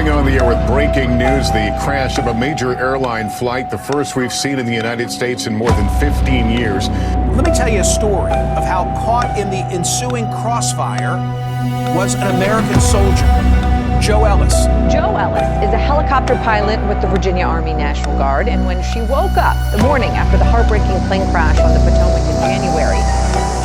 Coming on the air with breaking news, the crash of a major airline flight, the first we've seen in the United States in more than 15 years. Let me tell you a story of how caught in the ensuing crossfire was an American soldier, Jo Ellis. Jo Ellis is a helicopter pilot with the Virginia Army National Guard, and when she woke up the morning after the heartbreaking plane crash on the Potomac in January,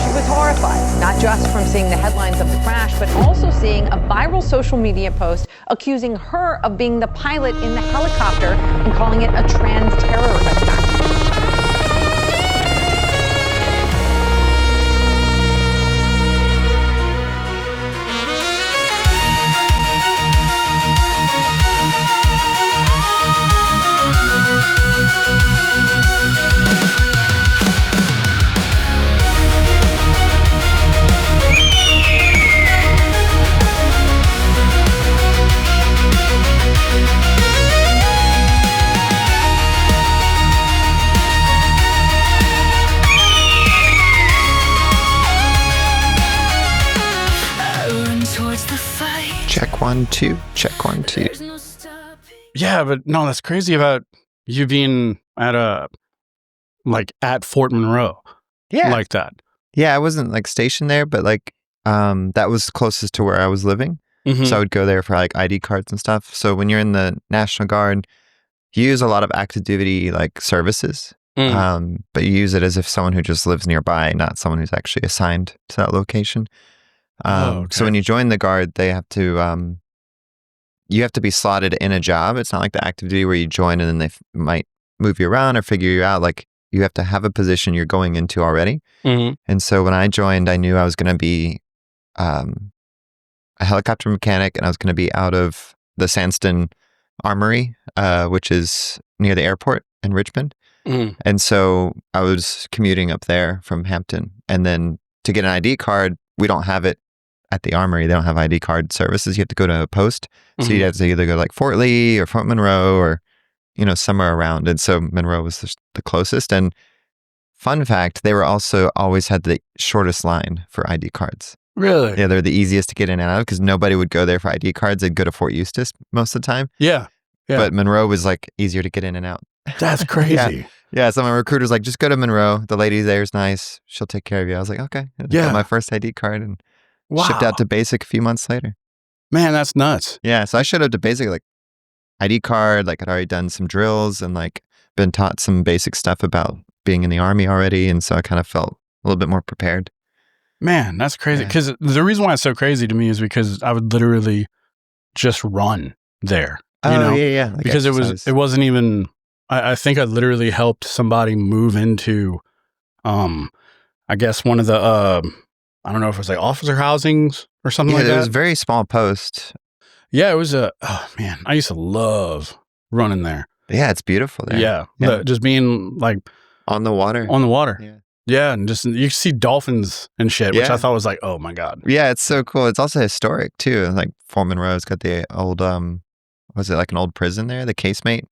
she was horrified, not just from seeing the headlines of the crash, but also seeing a viral social media post accusing her of being the pilot in the helicopter and calling it a trans-terror attack. Check 1, 2, check 1, 2. Yeah, but no, that's crazy about you being at Fort Monroe. Yeah. Like that. Yeah, I wasn't like stationed there, but that was closest to where I was living. Mm-hmm. So I would go there for like ID cards and stuff. So when you're in the National Guard, you use a lot of active duty like services. But you use it as if someone who just lives nearby, not someone who's actually assigned to that location. Okay. So when you join the Guard, they have to, you have to be slotted in a job. It's not like the active duty where you join and then they might move you around or figure you out. Like you have to have a position you're going into already. Mm-hmm. And so when I joined, I knew I was going to be a helicopter mechanic, and I was going to be out of the Sandston Armory, which is near the airport in Richmond. Mm-hmm. And so I was commuting up there from Hampton. And then to get an ID card, we don't have it at the Armory. They don't have ID card services. You have to go to a post. So you have to either go to like Fort Lee or Fort Monroe or, somewhere around. And so Monroe was the closest. And fun fact, they were also always had the shortest line for ID cards. Really? Yeah, they're the easiest to get in and out of because nobody would go there for ID cards. They'd go to Fort Eustis most of the time. Yeah. But Monroe was like easier to get in and out. That's crazy. Yeah, so my recruiter's like, just go to Monroe. The lady there is nice. She'll take care of you. I was like, okay. I got my first ID card and shipped out to basic a few months later. Man, that's nuts. Yeah, so I showed up to basic, like ID card, like I'd already done some drills and like been taught some basic stuff about being in the Army already. And so I kind of felt a little bit more prepared. Man, that's crazy. Because the reason why it's so crazy to me is because I would literally just run there. Yeah. Like because exercise. it wasn't even, I think I literally helped somebody move into, I guess one of the, I don't know if it was like officer housings or something like that. It was a very small post. Yeah, it was oh man, I used to love running there. Yeah, it's beautiful there. Yeah. Just being like on the water. Yeah, and just you see dolphins and shit, which I thought was like, oh my God. Yeah, it's so cool. It's also historic too. Like Fort Monroe's got the old, was it like an old prison there? The casemate?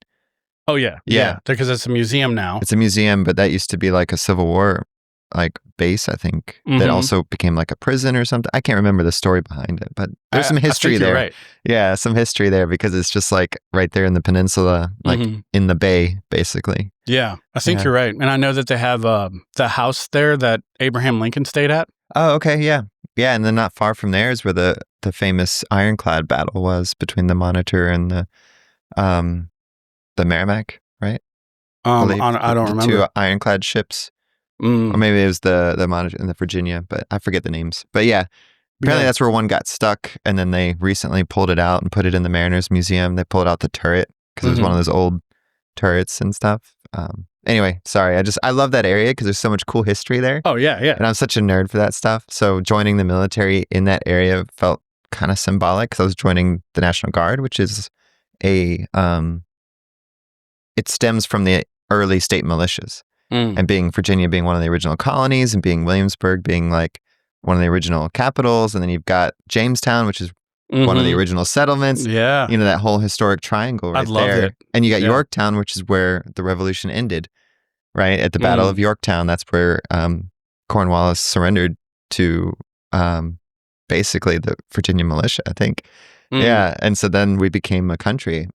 Oh yeah. Because it's a museum now. It's a museum, but that used to be like a Civil War like base, I think. That also became like a prison or something. I can't remember the story behind it, but there's some history there. Right. Yeah, some history there because it's just like right there in the peninsula, like in the bay, basically. Yeah, I think you're right. And I know that they have the house there that Abraham Lincoln stayed at. Oh, okay, yeah. Yeah, and then not far from there is where the famous ironclad battle was between the Monitor and the Merrimack, right? I don't remember. Two ironclad ships. Or maybe it was the Monitor and the Virginia, but I forget the names. But yeah, apparently that's where one got stuck, and then they recently pulled it out and put it in the Mariners Museum. They pulled out the turret because it was one of those old turrets and stuff. Anyway, sorry. I love that area because there's so much cool history there. Oh, yeah. And I'm such a nerd for that stuff. So joining the military in that area felt kind of symbolic because I was joining the National Guard, which is it stems from the early state militias. And being Virginia being one of the original colonies and being Williamsburg being like one of the original capitals. And then you've got Jamestown, which is one of the original settlements. Yeah. That whole historic triangle right there. I loved it. And you got Yorktown, which is where the revolution ended, right? At the Battle of Yorktown, that's where Cornwallis surrendered to basically the Virginia militia, I think. Yeah. And so then we became a country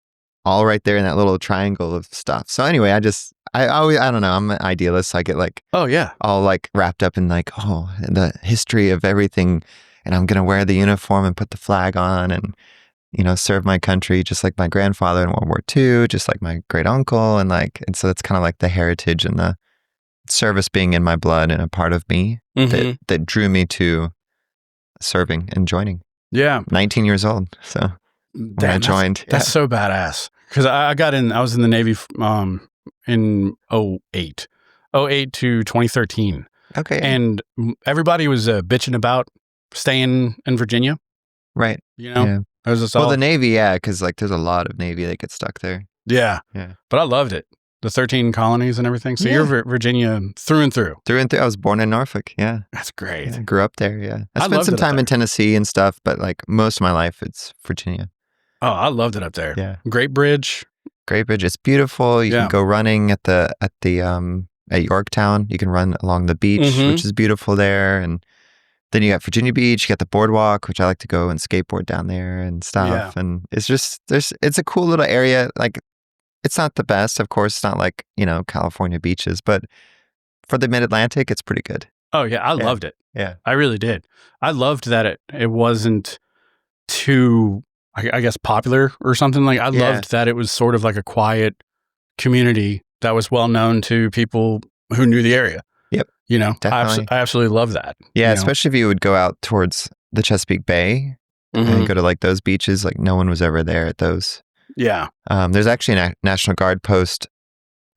all right there in that little triangle of stuff. So anyway, I always, I don't know, I'm an idealist. So I get like, Oh, yeah. all like wrapped up in like, oh, the history of everything. And I'm going to wear the uniform and put the flag on and, serve my country just like my grandfather in World War II, just like my great uncle. And so it's kind of like the heritage and the service being in my blood and a part of me that drew me to serving and joining. Yeah. 19 years old. So when I joined. That's so badass. Because I was in the Navy in 08 to 2013. Okay. And everybody was bitching about staying in Virginia. Right. Yeah. It was just the Navy, yeah, because like there's a lot of Navy that get stuck there. Yeah. Yeah. But I loved it. The 13 colonies and everything. So you're Virginia through and through. Through and through. I was born in Norfolk. Yeah. That's great. I grew up there. Yeah. I spent some time in Tennessee and stuff, but like most of my life, it's Virginia. Oh, I loved it up there. Yeah. Great bridge. It's beautiful. You can go running at Yorktown. You can run along the beach, which is beautiful there. And then you got Virginia Beach, you got the boardwalk, which I like to go and skateboard down there and stuff. Yeah. And it's just, it's a cool little area. Like, it's not the best, of course. It's not like, California beaches, but for the mid-Atlantic, it's pretty good. Oh, yeah. I loved it. Yeah. I really did. I loved that it wasn't too, I guess, popular or something. Like, I loved that it was sort of like a quiet community that was well known to people who knew the area. Yep. I absolutely love that. Yeah, especially if you would go out towards the Chesapeake Bay and go to like those beaches, like no one was ever there at those. Yeah. There's actually a National Guard post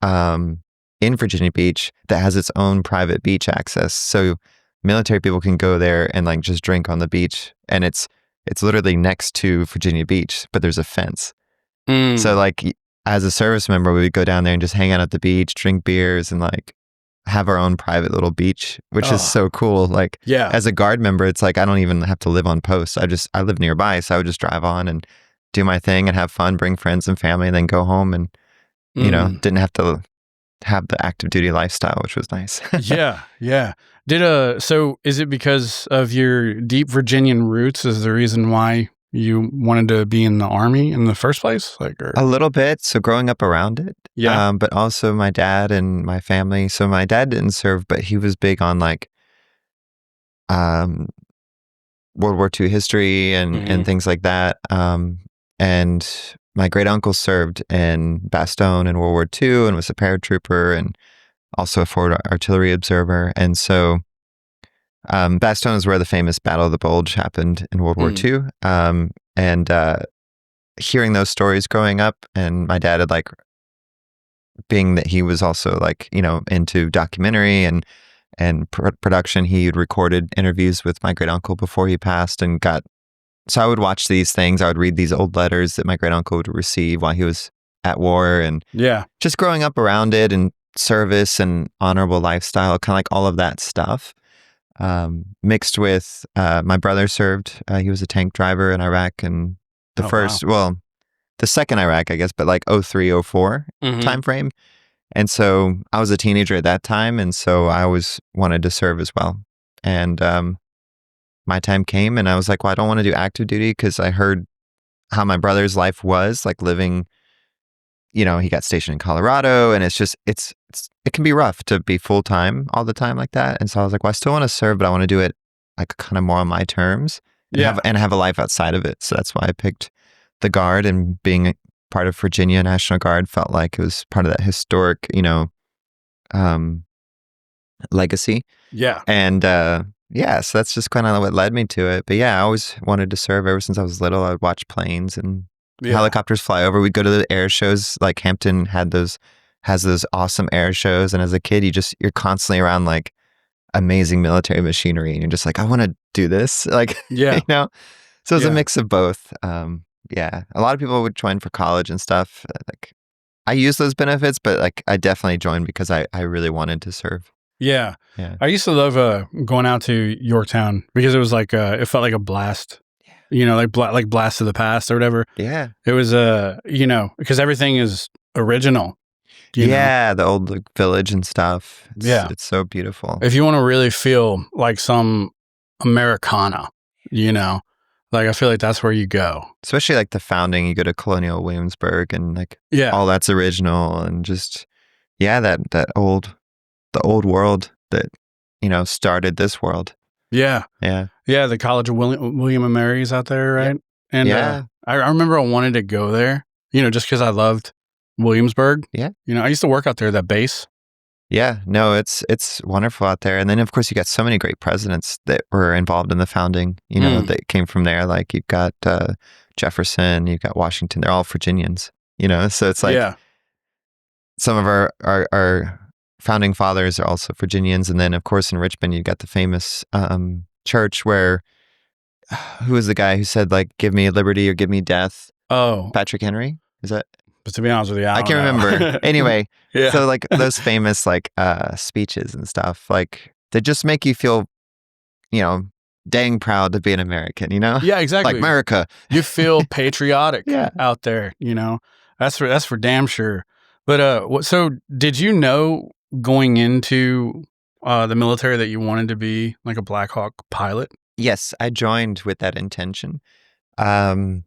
in Virginia Beach that has its own private beach access. So military people can go there and like just drink on the beach. And it's literally next to Virginia Beach, but there's a fence. So like as a service member, we would go down there and just hang out at the beach, drink beers and like have our own private little beach, which is so cool. Like as a guard member, it's like I don't even have to live on post. I live nearby. So I would just drive on and do my thing and have fun, bring friends and family, and then go home and, didn't have to have the active duty lifestyle, which was nice. Yeah. So is it because of your deep Virginian roots is the reason why you wanted to be in the Army in the first place? A little bit. So growing up around it. Yeah. But also my dad and my family. So my dad didn't serve, but he was big on like World War II history and things like that. And my great uncle served in Bastogne in World War II and was a paratrooper and also a forward artillery observer. And so Bastogne is where the famous Battle of the Bulge happened in World War II. And hearing those stories growing up, and my dad had like, being that he was also like, into documentary and production, he had recorded interviews with my great uncle before he passed and so I would watch these things. I would read these old letters that my great uncle would receive while he was at war and just growing up around it and service and honorable lifestyle, kind of like all of that stuff. Mixed with my brother served. He was a tank driver in Iraq and the second Iraq, I guess, but like 03, 04 time frame. And so I was a teenager at that time. And so I always wanted to serve as well. And my time came and I was like, well, I don't want to do active duty because I heard how my brother's life was like living, he got stationed in Colorado and it can be rough to be full time all the time like that. And so I was like, well, I still want to serve, but I want to do it like kind of more on my terms and have a life outside of it. So that's why I picked the Guard, and being part of Virginia National Guard felt like it was part of that historic, legacy. Yeah. And, so that's just kind of what led me to it. But yeah, I always wanted to serve ever since I was little. I would watch planes and helicopters fly over. We'd go to the air shows. Like Hampton has those awesome air shows. And as a kid, you're constantly around like amazing military machinery. And you're just like, I want to do this. Like, So it's a mix of both. A lot of people would join for college and stuff. Like I use those benefits, but like I definitely joined because I really wanted to serve. Yeah. I used to love going out to Yorktown because it was like it felt like a blast. Like blast of the past or whatever. Yeah. It was because everything is original. The old village and stuff. It's so beautiful. If you want to really feel like some Americana, Like, I feel like that's where you go. Especially like the founding, you go to Colonial Williamsburg and like Yeah. all that's original and just, yeah, the old world that, started this world. Yeah. Yeah. Yeah. The College of William and Mary's out there, right? Yep. And Yeah. I remember I wanted to go there, just because I loved Williamsburg. Yeah. I used to work out there, that base. Yeah, no, it's wonderful out there. And then of course you got so many great presidents that were involved in the founding, that came from there. Like you've got Jefferson, you've got Washington, they're all Virginians, so it's like some of our founding fathers are also Virginians. And then of course in Richmond, you've got the famous church where, who was the guy who said like, give me liberty or give me death? Oh. Patrick Henry? Is that? But to be honest with you, I can't remember. Anyway, Yeah. So like those famous like speeches and stuff, like they just make you feel, dang proud to be an American, Yeah, exactly. Like America. You feel patriotic out there, That's for damn sure. But so did you know going into the military that you wanted to be like a Black Hawk pilot? Yes, I joined with that intention. I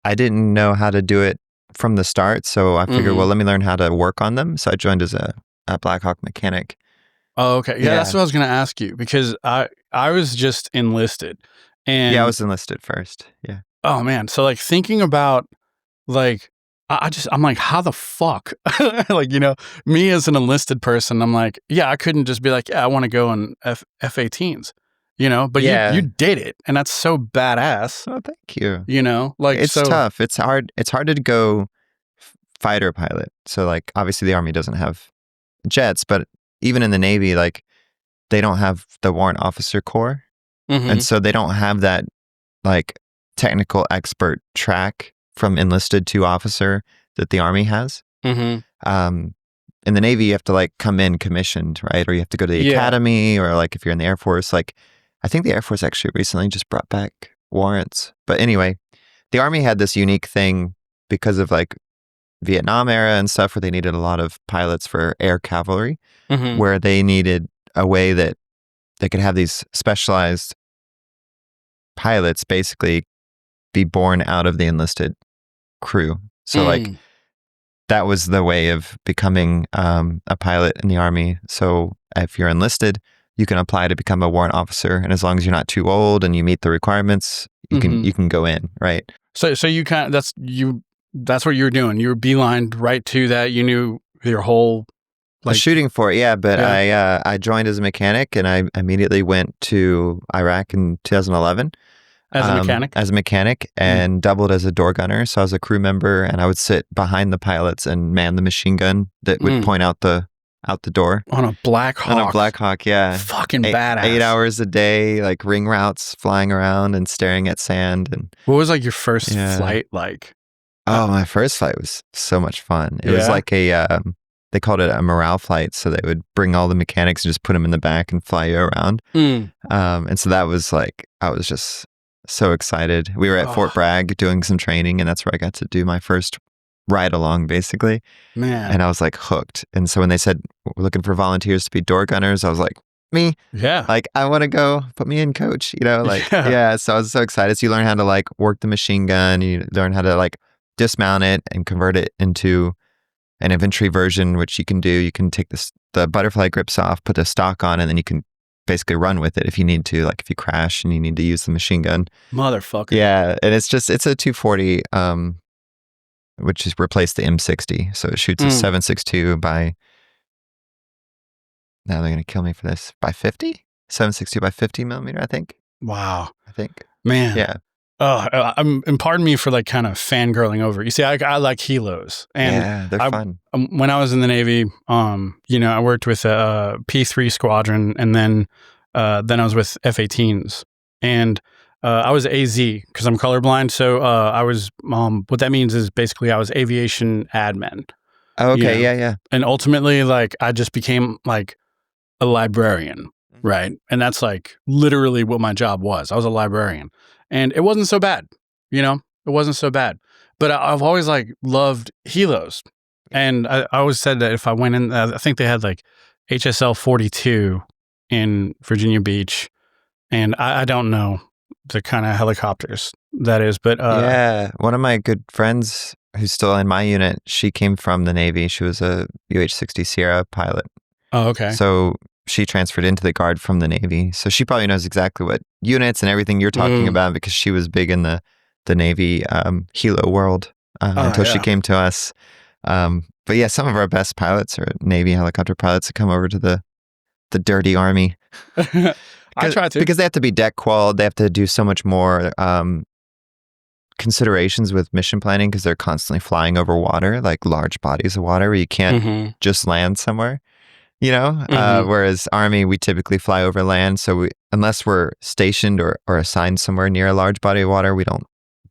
didn't know how to do it from the start, so I figured, well, let me learn how to work on them. So I joined as a Black Hawk mechanic. Oh, okay. Yeah, that's what I was going to ask you, because I was just enlisted. And I was enlisted first. Yeah. Oh man, so like thinking about like I'm like, how the fuck? Like, me as an enlisted person, I'm like, yeah, I couldn't just be like, yeah, I want to go in F-18s. But you did it, and that's so badass. Oh, thank you. Like it's tough. It's hard. It's hard to go fighter pilot. So like obviously the Army doesn't have jets, but even in the Navy, like they don't have the warrant officer corps, and so they don't have that like technical expert track from enlisted to officer that the Army has. In the Navy, you have to like come in commissioned, right? Or you have to go to the academy, or like if you're in the Air Force, like. I think the Air Force actually recently just brought back warrants. But anyway, the Army had this unique thing because of like Vietnam era and stuff where they needed a lot of pilots for air cavalry, where they needed a way that they could have these specialized pilots basically be born out of the enlisted crew. So like that was the way of becoming a pilot in the Army. So if you're enlisted, you can apply to become a warrant officer, and as long as you're not too old and you meet the requirements, you can go in, right? So you kind of that's what you were doing. You were beelined right to that. You knew your whole like shooting for it, yeah. But I joined as a mechanic, and I immediately went to Iraq in 2011 as a mechanic, and doubled as a door gunner. So I was a crew member, and I would sit behind the pilots and man the machine gun that would point out the door. On a Black Hawk. On a Black Hawk, yeah. Fucking badass. 8 hours a day, like ring routes, flying around and staring at sand. And what was like your first flight like? Oh, my first flight was so much fun. It was like they called it a morale flight. So they would bring all the mechanics and just put them in the back and fly you around. And so that was like, I was just so excited. We were at Fort Bragg doing some training, and that's where I got to do my first ride along, basically. Man. And I was like hooked. And so when they said we're looking for volunteers to be door gunners, I was like, me? Yeah. Like, I want to go, put me in, coach, like, yeah. So I was so excited. So you learn how to like work the machine gun, you learn how to like dismount it and convert it into an infantry version, which you can do. You can take the butterfly grips off, put the stock on, and then you can basically run with it if you need to, like if you crash and you need to use the machine gun. Motherfucker. Yeah. And it's a 240, which has replaced the M60. So it shoots a 7.62 by, now they're going to kill me for this, by 50? 7.62 by 50 millimeter, I think. Wow. I think. Man. Yeah. Oh, and pardon me for like kind of fangirling over. You see, I like helos. And yeah, they're fun. When I was in the Navy, I worked with a P3 squadron, and then I was with F-18s. And I was AZ because I'm colorblind. So I was, what that means is basically I was aviation admin. Oh, okay. Yeah. And ultimately, like, I just became like a librarian, right? And that's like literally what my job was. I was a librarian, and it wasn't so bad, it wasn't so bad. But I've always like loved helos. And I always said that if I went in, I think they had like HSL 42 in Virginia Beach, and I don't know the kind of helicopters that is. But yeah, one of my good friends who's still in my unit, she came from the Navy. She was a UH-60 Sierra pilot. oh, okay. So she transferred into the Guard from the Navy. So she probably knows exactly what units and everything you're talking about because she was big in the Navy helo world until she came to us. But yeah, some of our best pilots are Navy helicopter pilots that come over to the dirty Army. I try to. Because they have to be deck qualled. They have to do so much more considerations with mission planning because they're constantly flying over water, like large bodies of water where you can't just land somewhere, you know? Whereas Army, we typically fly over land. So unless we're stationed or assigned somewhere near a large body of water, we don't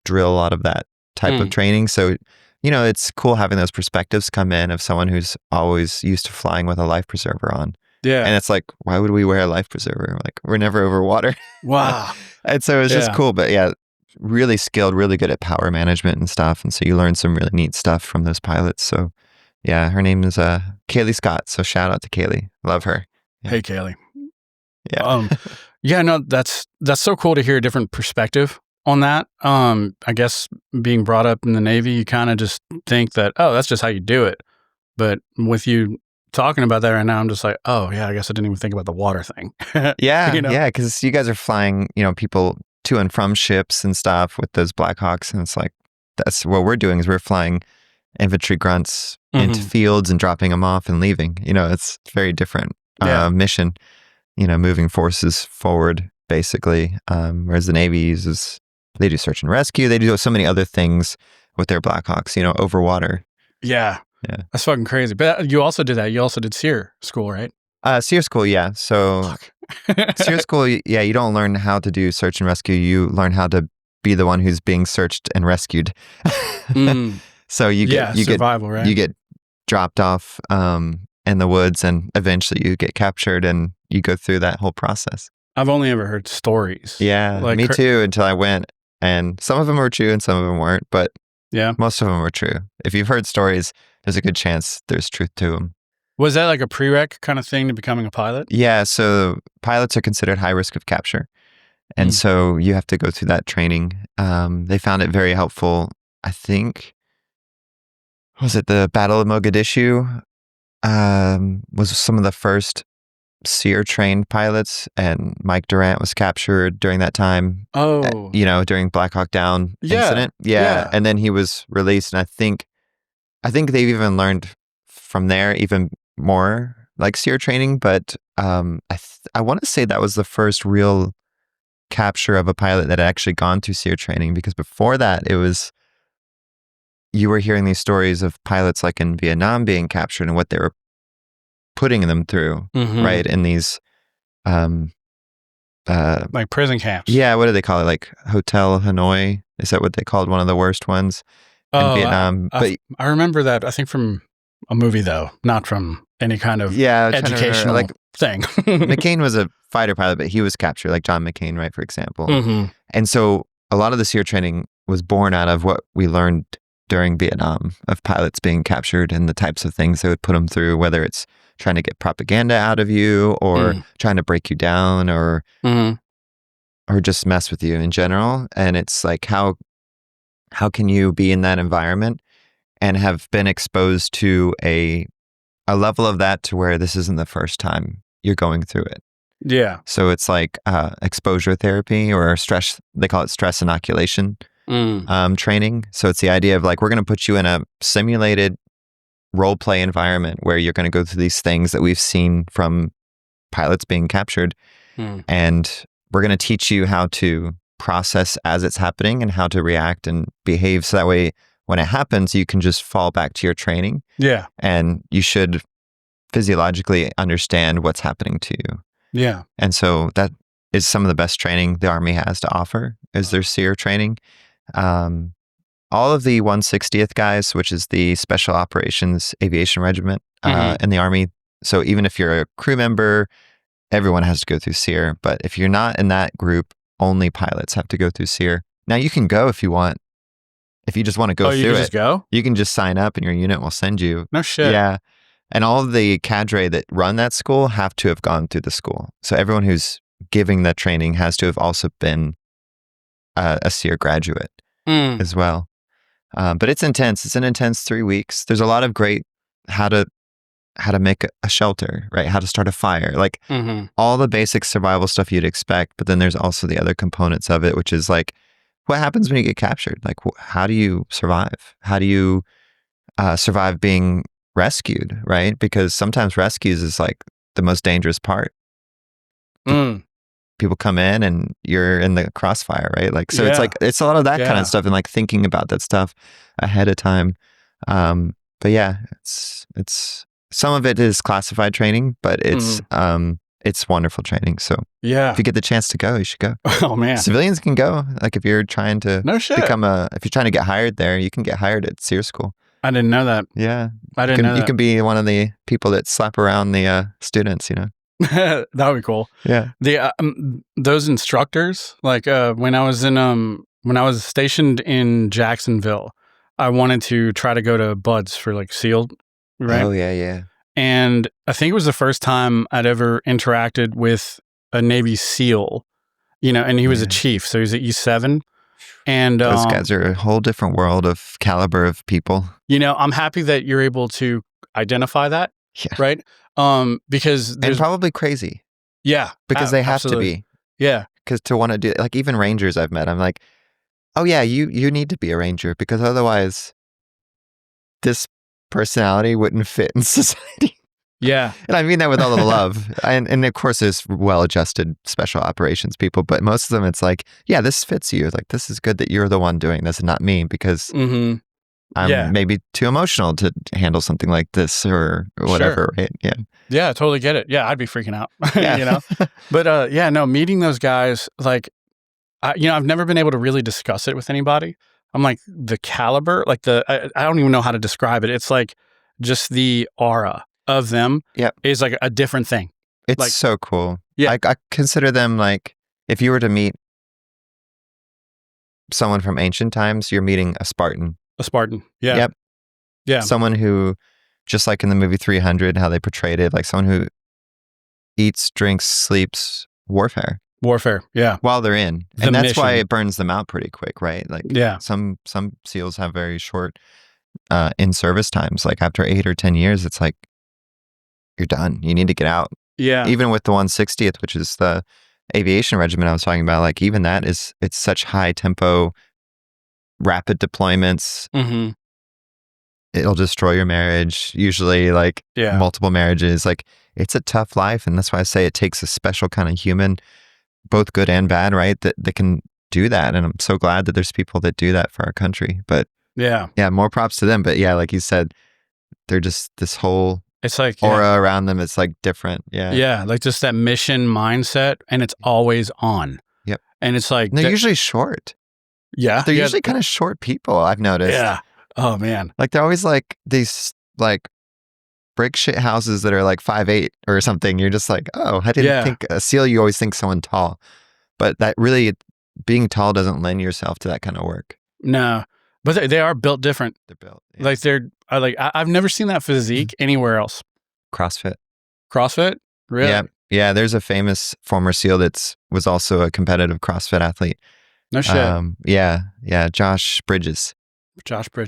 drill a lot of that type of training. So, you know, it's cool having those perspectives come in of someone who's always used to flying with a life preserver on. Yeah. And it's like, why would we wear a life preserver? Like, we're never over water. Wow. And so it's just cool. But yeah, really skilled, really good at power management and stuff. And so you learn some really neat stuff from those pilots. So yeah, her name is Kaylee Scott. So shout out to Kaylee. Love her. Yeah. Hey, Kaylee. Yeah. Yeah, no, that's so cool to hear a different perspective on that. I guess being brought up in the Navy, you kind of just think that, oh, that's just how you do it. But with you talking about that right now, I'm just like, oh yeah, I guess I didn't even think about the water thing. Yeah, you know? yeah, because you guys are flying, you know, people to and from ships and stuff with those Blackhawks, and it's like that's what we're doing is we're flying infantry grunts into fields and dropping them off and leaving. You know, it's very different mission. You know, moving forces forward basically. Whereas the Navy uses they do search and rescue. They do so many other things with their Blackhawks. You know, over water. Yeah. Yeah. That's fucking crazy. But you also did that. You also did SEER school, right? SEER school, yeah. So SEER school, yeah, you don't learn how to do search and rescue. You learn how to be the one who's being searched and rescued. So you get survival, right? You get dropped off in the woods, and eventually you get captured, and you go through that whole process. I've only ever heard stories. Yeah, like me too. Until I went, and some of them were true, and some of them weren't. But yeah, most of them were true. If you've heard stories, there's a good chance there's truth to them. Was that like a prereq kind of thing to becoming a pilot? Yeah, so pilots are considered high risk of capture. And so you have to go through that training. They found it very helpful. I think, was it the Battle of Mogadishu? Was some of the first SEER trained pilots, and Mike Durant was captured during that time. Oh. You know, during Black Hawk Down incident. Yeah. And then he was released, and I think they've even learned from there even more like SEER training, but I want to say that was the first real capture of a pilot that had actually gone through SEER training, because before that you were hearing these stories of pilots like in Vietnam being captured and what they were putting them through, right? In these like prison camps. Yeah, what do they call it? Like Hotel Hanoi? Is that what they called one of the worst ones in Vietnam? I remember that, I think from a movie though, not from any kind of educational thing. McCain was a fighter pilot, but he was captured, like John McCain, right, for example. And so a lot of the SEER training was born out of what we learned during Vietnam of pilots being captured and the types of things they would put them through, whether it's trying to get propaganda out of you or trying to break you down or just mess with you in general. And it's like, how can you be in that environment and have been exposed to a level of that to where this isn't the first time you're going through it? Yeah. So it's like exposure therapy or stress, they call it stress inoculation training. So it's the idea of like, we're going to put you in a simulated role play environment where you're going to go through these things that we've seen from pilots being captured. And we're going to teach you how to process as it's happening and how to react and behave. So that way, when it happens, you can just fall back to your training. Yeah. And you should physiologically understand what's happening to you. Yeah. And so that is some of the best training the Army has to offer is their SEER training. All of the 160th guys, which is the Special Operations Aviation Regiment in the Army. So even if you're a crew member, everyone has to go through SEER. But if you're not in that group, only pilots have to go through SEER. Now you can go if you want. If you just want to go through you can just go? You can just sign up and your unit will send you. No shit. Yeah. And all of the cadre that run that school have to have gone through the school. So everyone who's giving that training has to have also been a SEER graduate as well. But it's intense. It's an intense 3 weeks. There's a lot of great how to make a shelter, right? How to start a fire, like all the basic survival stuff you'd expect. But then there's also the other components of it, which is like, what happens when you get captured? Like, how do you survive? How do you survive being rescued, right? Because sometimes rescues is like the most dangerous part. People come in and you're in the crossfire, right? Like, so it's like, it's a lot of that kind of stuff and like thinking about that stuff ahead of time. But yeah, it's some of it is classified training, but it's wonderful training. So if you get the chance to go, you should go. Oh man, civilians can go. Like if you're trying to if you're trying to get hired there, you can get hired at SEER school. I didn't know that. Yeah, I didn't know that. You can be one of the people that slap around the students. You know. That would be cool. Yeah. The those instructors, like when I was stationed in Jacksonville, I wanted to try to go to Buds for like SEAL, right? Oh yeah. And I think it was the first time I'd ever interacted with a Navy SEAL, you know, and he was a chief, so he was at E7. And those guys are a whole different world of caliber of people. You know, I'm happy that you're able to identify that, right? Because and probably crazy. Yeah. Because they have to be. Yeah. Because to want to do, like even Rangers I've met, I'm like, oh yeah, you need to be a Ranger because otherwise this personality wouldn't fit in society. Yeah. And I mean that with all the love. And of course there's well-adjusted special operations people, but most of them it's like, yeah, this fits you. Like, this is good that you're the one doing this and not me because I'm maybe too emotional to handle something like this or whatever, right? Yeah. Yeah, I totally get it. Yeah, I'd be freaking out, you know? But no, meeting those guys, like, I've never been able to really discuss it with anybody. I'm like, the caliber, like I don't even know how to describe it. It's like just the aura of them is like a different thing. It's like, so cool. Yeah. I consider them like, if you were to meet someone from ancient times, you're meeting a Spartan. A Spartan. Yeah. Yep. Yeah. Someone who, just like in the movie 300, how they portrayed it, like someone who eats, drinks, sleeps warfare. Yeah. While they're in. And that's why it burns them out pretty quick, right? Like some SEALs have very short in-service times. Like after 8 or 10 years, it's like, you're done. You need to get out. Yeah. Even with the 160th, which is the aviation regiment I was talking about, like even that it's such high tempo, rapid deployments. It'll destroy your marriage, usually like multiple marriages. Like it's a tough life. And that's why I say it takes a special kind of human, both good and bad, right? That can do that. And I'm so glad that there's people that do that for our country. But yeah, more props to them. But yeah, like you said, they're just this whole it's like aura around them. It's like different. Yeah. Yeah. Like just that mission mindset and it's always on. Yep. And it's like, they're usually short. Yeah. They're usually kind of short people, I've noticed. Yeah. Oh man. Like they're always like these like brick shit houses that are like 5'8" or something. You're just like, oh, I didn't think a SEAL, you always think someone tall. But that really, being tall doesn't lend yourself to that kind of work. No. But they are built different. They're built. Yeah. Like I've never seen that physique anywhere else. CrossFit. Really? Yeah. There's a famous former SEAL was also a competitive CrossFit athlete. No shit. Yeah. Josh Bridges.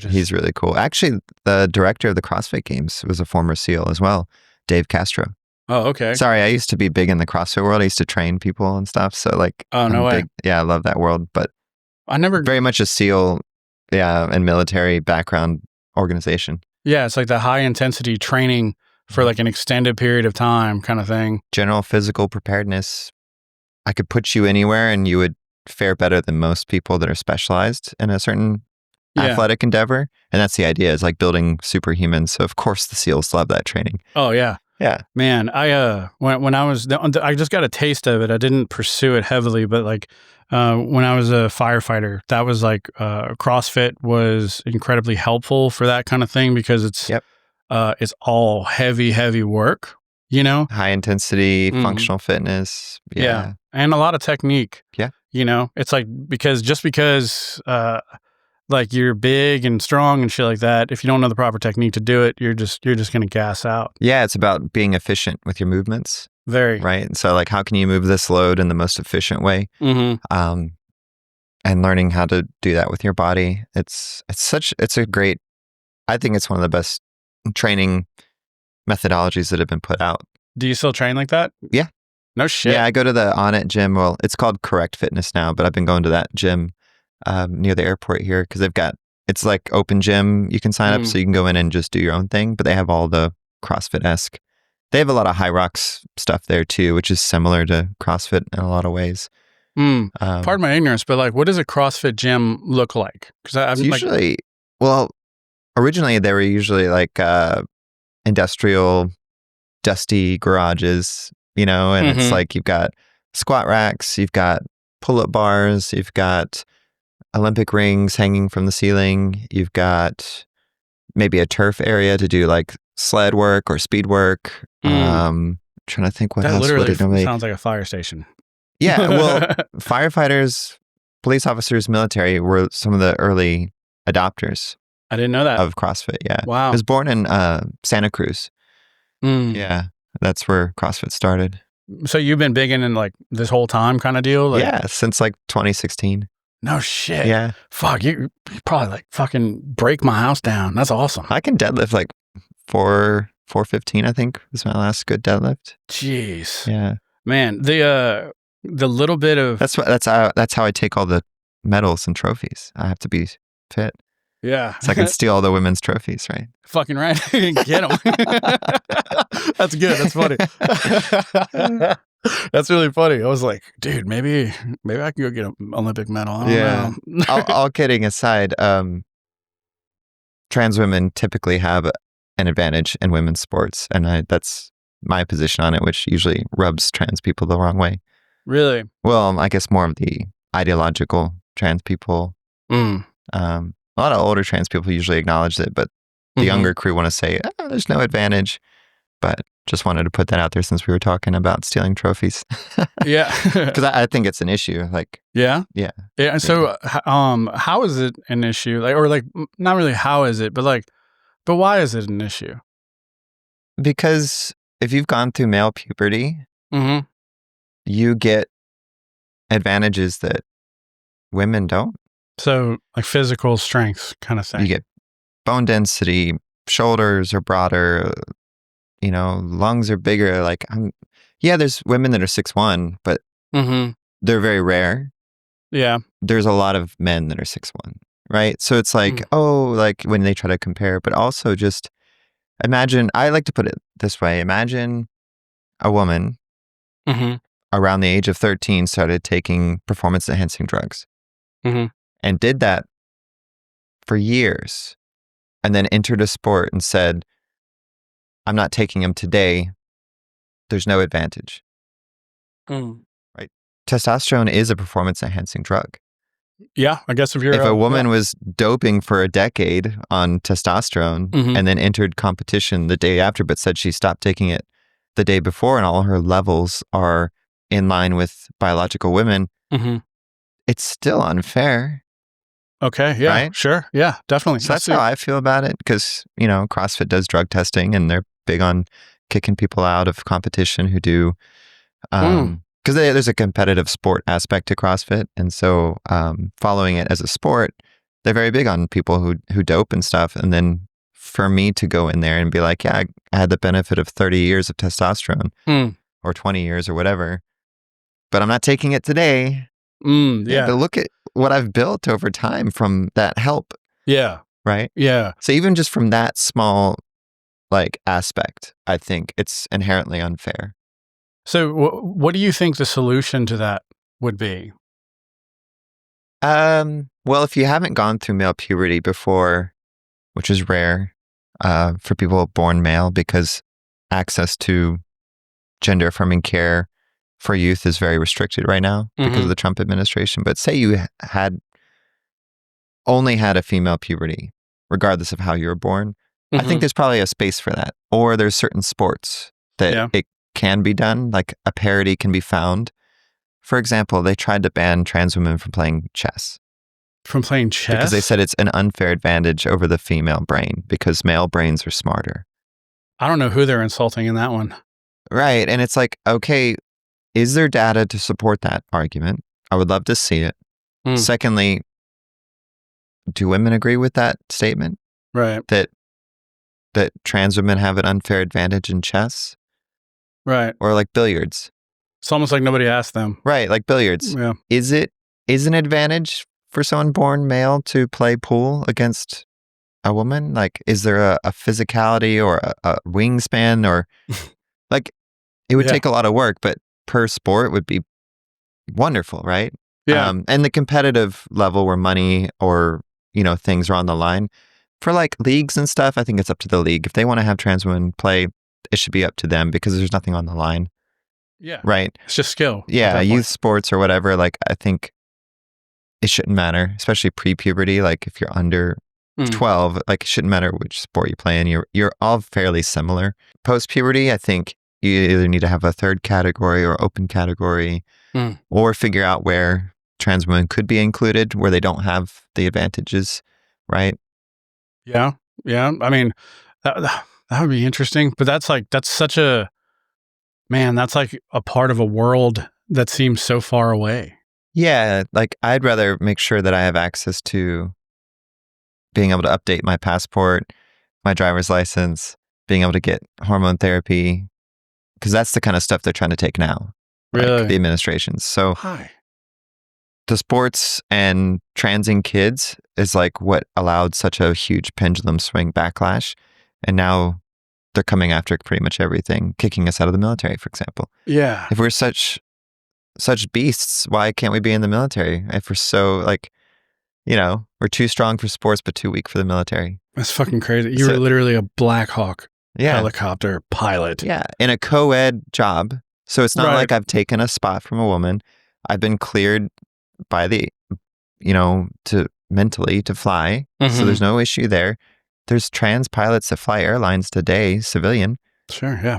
He's really cool. Actually, the director of the CrossFit Games was a former SEAL as well, Dave Castro. Oh, okay. Sorry, I used to be big in the CrossFit world. I used to train people and stuff. So like, oh no way. Yeah, I love that world. But I never very much a SEAL, and military background organization. Yeah, it's like the high intensity training for like an extended period of time kind of thing. General physical preparedness. I could put you anywhere and you would fare better than most people that are specialized in a certain athletic endeavor. And that's the idea, is like building superhumans. So of course the SEALs love that training. Oh yeah. Yeah. Man, when I was, I just got a taste of it. I didn't pursue it heavily, but like when I was a firefighter, that was like CrossFit was incredibly helpful for that kind of thing because it's all heavy work, you know? High intensity, functional fitness. Yeah. And a lot of technique. Yeah. You know, it's like because like you're big and strong and shit like that, if you don't know the proper technique to do it, you're just going to gas out. Yeah, it's about being efficient with your movements. Very. Right? And so like, how can you move this load in the most efficient way? and learning how to do that with your body. It's a great, I think it's one of the best training methodologies that have been put out. Do you still train like that? Yeah. No shit. Yeah, I go to the Onnit gym. Well, it's called Correct Fitness now, but I've been going to that gym near the airport here because it's like open gym. You can sign up so you can go in and just do your own thing, but they have all the CrossFit-esque. They have a lot of High Rocks stuff there too, which is similar to CrossFit in a lot of ways. Pardon my ignorance, but like, what does a CrossFit gym look like? Because I'm usually, well, originally they were usually like industrial, dusty garages, and it's like you've got squat racks, you've got pull-up bars, you've got Olympic rings hanging from the ceiling, you've got maybe a turf area to do like sled work or speed work. Trying to think what that else literally would it normally... sounds like a fire station. Yeah, well, firefighters, police officers, military were some of the early adopters. I didn't know that. Of CrossFit, yeah. Wow. I was born in Santa Cruz. Yeah, that's where CrossFit started. So you've been big in like this whole time kind of deal? Like, yeah, since like 2016. No shit. Yeah. Fuck, you probably like fucking break my house down. That's awesome. I can deadlift like 415, I think, was my last good deadlift. Jeez. Yeah. Man, the little bit of... That's how I take all the medals and trophies. I have to be fit. Yeah. So I can steal all the women's trophies, right? Fucking right. Get them. That's good. That's funny. That's really funny. I was like, dude, maybe I can go get an Olympic medal. I don't know. all kidding aside, trans women typically have an advantage in women's sports, and that's my position on it, which usually rubs trans people the wrong way. Really? Well, I guess more of the ideological trans people. A lot of older trans people usually acknowledge it, but the younger crew want to say, there's no advantage. But just wanted to put that out there since we were talking about stealing trophies. Yeah. Because I think it's an issue. Like, yeah. Yeah. So, how is it an issue? Like, or like, not really how is it, but why is it an issue? Because if you've gone through male puberty, you get advantages that women don't. So, like physical strength kind of thing. You get bone density, shoulders are broader, lungs are bigger. Like, there's women that are 6'1", but they're very rare. Yeah. There's a lot of men that are 6'1", right? So it's like, like when they try to compare, but also just imagine, I like to put it this way, imagine a woman around the age of 13 started taking performance-enhancing drugs. And did that for years, and then entered a sport and said, I'm not taking them today. There's no advantage. Right? Testosterone is a performance-enhancing drug. Yeah, I guess if a woman was doping for a decade on testosterone and then entered competition the day after, but said she stopped taking it the day before and all her levels are in line with biological women, it's still unfair. Okay, yeah, right? Sure. Yeah, definitely. So that's how I feel about it because, CrossFit does drug testing and they're big on kicking people out of competition who do, because there's a competitive sport aspect to CrossFit. And so following it as a sport, they're very big on people who dope and stuff. And then for me to go in there and be like, yeah, I had the benefit of 30 years of testosterone or 20 years or whatever, but I'm not taking it today. Yeah. But look at what I've built over time from that help. Yeah. Right? Yeah. So even just from that small aspect, I think it's inherently unfair. So what do you think the solution to that would be? Well, if you haven't gone through male puberty before, which is rare for people born male because access to gender affirming care for youth is very restricted right now because of the Trump administration. But say you had only had a female puberty, regardless of how you were born, I think there's probably a space for that. Or there's certain sports that it can be done, like a parity can be found. For example, they tried to ban trans women from playing chess. From playing chess? Because they said it's an unfair advantage over the female brain because male brains are smarter. I don't know who they're insulting in that one. Right. And it's like, okay, is there data to support that argument? I would love to see it. Secondly, do women agree with that statement? Right. That trans women have an unfair advantage in chess? Right. Or like billiards? It's almost like nobody asked them. Right, like billiards. Yeah. Is an advantage for someone born male to play pool against a woman? Like, is there a physicality or a wingspan or like it would take a lot of work, but per sport would be wonderful, right? Yeah. And the competitive level where money or, things are on the line for like leagues and stuff, I think it's up to the league. If they want to have trans women play, it should be up to them because there's nothing on the line. Yeah. Right. It's just skill. Yeah. Youth sports or whatever. Like, I think it shouldn't matter, especially pre-puberty. Like if you're under 12, like it shouldn't matter which sport you play in. You're all fairly similar. Post-puberty, I think you either need to have a third category or open category or figure out where trans women could be included where they don't have the advantages, right? Yeah. Yeah. I mean, that would be interesting. But that's like a part of a world that seems so far away. Yeah. Like I'd rather make sure that I have access to being able to update my passport, my driver's license, being able to get hormone therapy, because that's the kind of stuff they're trying to take now. Really? Like the administrations. So Hi. the sports and transing kids is like what allowed such a huge pendulum swing backlash. And now they're coming after pretty much everything, kicking us out of the military, for example. Yeah. If we're such beasts, why can't we be in the military? If we're so like, we're too strong for sports, but too weak for the military. That's fucking crazy. You were literally a Black Hawk helicopter pilot. Yeah. In a co-ed job. So it's not like I've taken a spot from a woman. I've been cleared by the, to mentally to fly. So there's no issue there. There's trans pilots that fly airlines today, civilian. Sure. Yeah.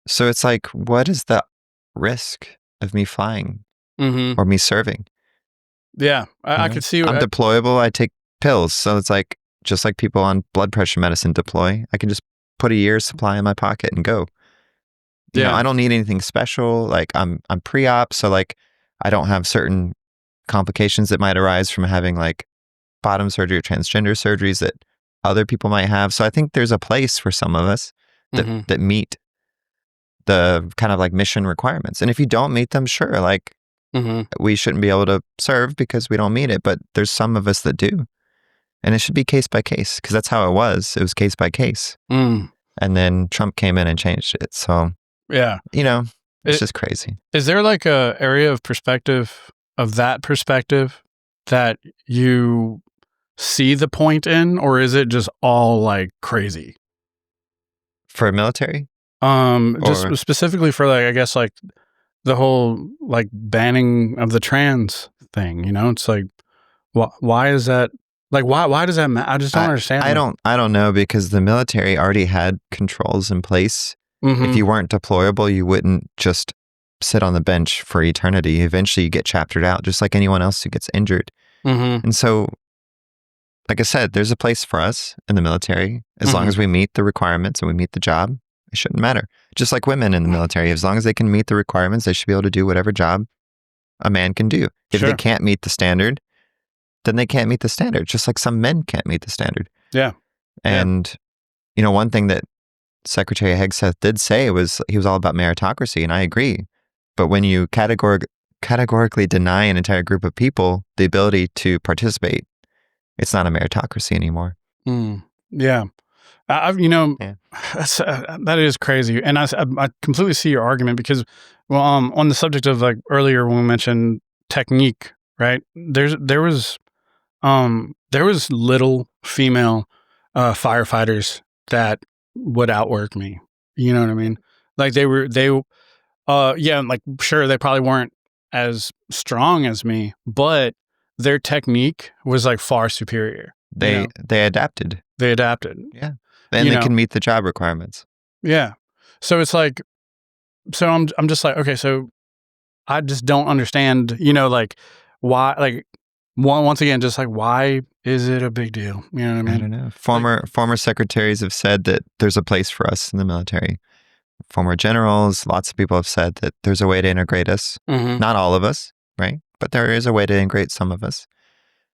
So it's like, what is the risk of me flying or me serving? Yeah. I could see. I'm deployable. I take pills. So it's like, just like people on blood pressure medicine deploy, I can just put a year's supply in my pocket and go. I don't need anything special. Like I'm pre-op. So like I don't have certain complications that might arise from having like bottom surgery or transgender surgeries that other people might have. So I think there's a place for some of us that meet the kind of like mission requirements. And if you don't meet them, sure, like we shouldn't be able to serve because we don't meet it. But there's some of us that do. And it should be case by case because that's how it was. It was case by case. And then Trump came in and changed it. So, yeah, it's just crazy. Is there like a area of perspective that you see the point in, or is it just all like crazy? For military? Just specifically for like, I guess like the whole like banning of the trans thing, it's like, why is that? Like, why does that matter? I just don't understand. I don't know because the military already had controls in place. If you weren't deployable, you wouldn't just sit on the bench for eternity. Eventually you get chaptered out just like anyone else who gets injured. And so, like I said, there's a place for us in the military. As long as we meet the requirements and we meet the job, it shouldn't matter. Just like women in the military, as long as they can meet the requirements, they should be able to do whatever job a man can do. If they can't meet the standard, then they can't meet the standard, just like some men can't meet the standard. Yeah. And, one thing that Secretary Hegseth did say was he was all about meritocracy, and I agree. But when you categorically deny an entire group of people the ability to participate, it's not a meritocracy anymore. Yeah. That is crazy. And I completely see your argument because, well, on the subject of like earlier when we mentioned technique, right? There was little female firefighters that would outwork me. You know what I mean? Like like sure they probably weren't as strong as me, but their technique was like far superior. They adapted. They adapted. Yeah. And they can meet the job requirements. Yeah. So it's like, so I'm just like, okay, so I just don't understand, like why, like once again, just like, why is it a big deal? You know what I mean? I don't know. Former secretaries have said that there's a place for us in the military. Former generals, lots of people have said that there's a way to integrate us. Not all of us, right? but there is a way to integrate some of us.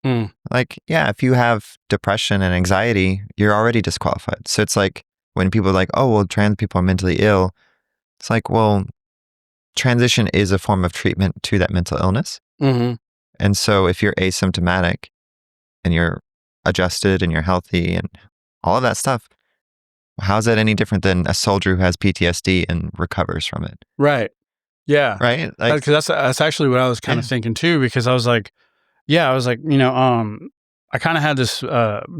Mm. Like, yeah, if you have depression and anxiety, you're already disqualified. So it's like when people are like, oh, well, trans people are mentally ill. It's like, well, transition is a form of treatment to that mental illness. Mm-hmm. And so if you're asymptomatic and you're adjusted and you're healthy and all of that stuff, how's that any different than a soldier who has PTSD and recovers from it? Right. Yeah. Right? Like, Because that's actually what I was kind of thinking too, because I was like, I kind of had this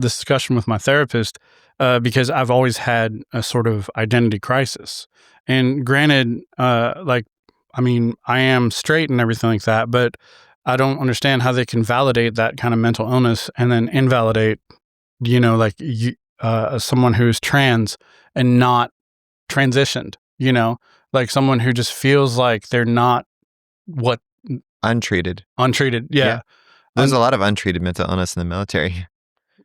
discussion with my therapist because I've always had a sort of identity crisis. And granted, I am straight and everything like that, but I don't understand how they can validate that kind of mental illness and then invalidate, someone who's trans and not transitioned, like someone who just feels like they're not untreated. Yeah. There's a lot of untreated mental illness in the military.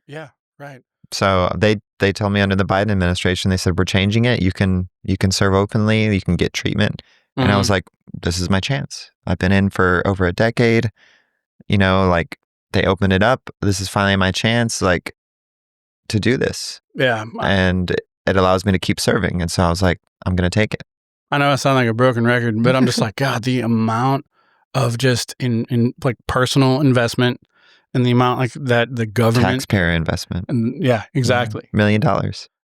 Yeah, right. So they told me under the Biden administration, they said, we're changing it. You can serve openly, you can get treatment. Mm-hmm. And I was like, this is my chance. I've been in for over a decade, like they opened it up. This is finally my chance, like, to do this. Yeah. And it allows me to keep serving. And so I was like, I'm going to take it. I know I sound like a broken record, but I'm just like, God, the amount of just in like personal investment and the amount like that the government taxpayer investment. And yeah, exactly. $1 million.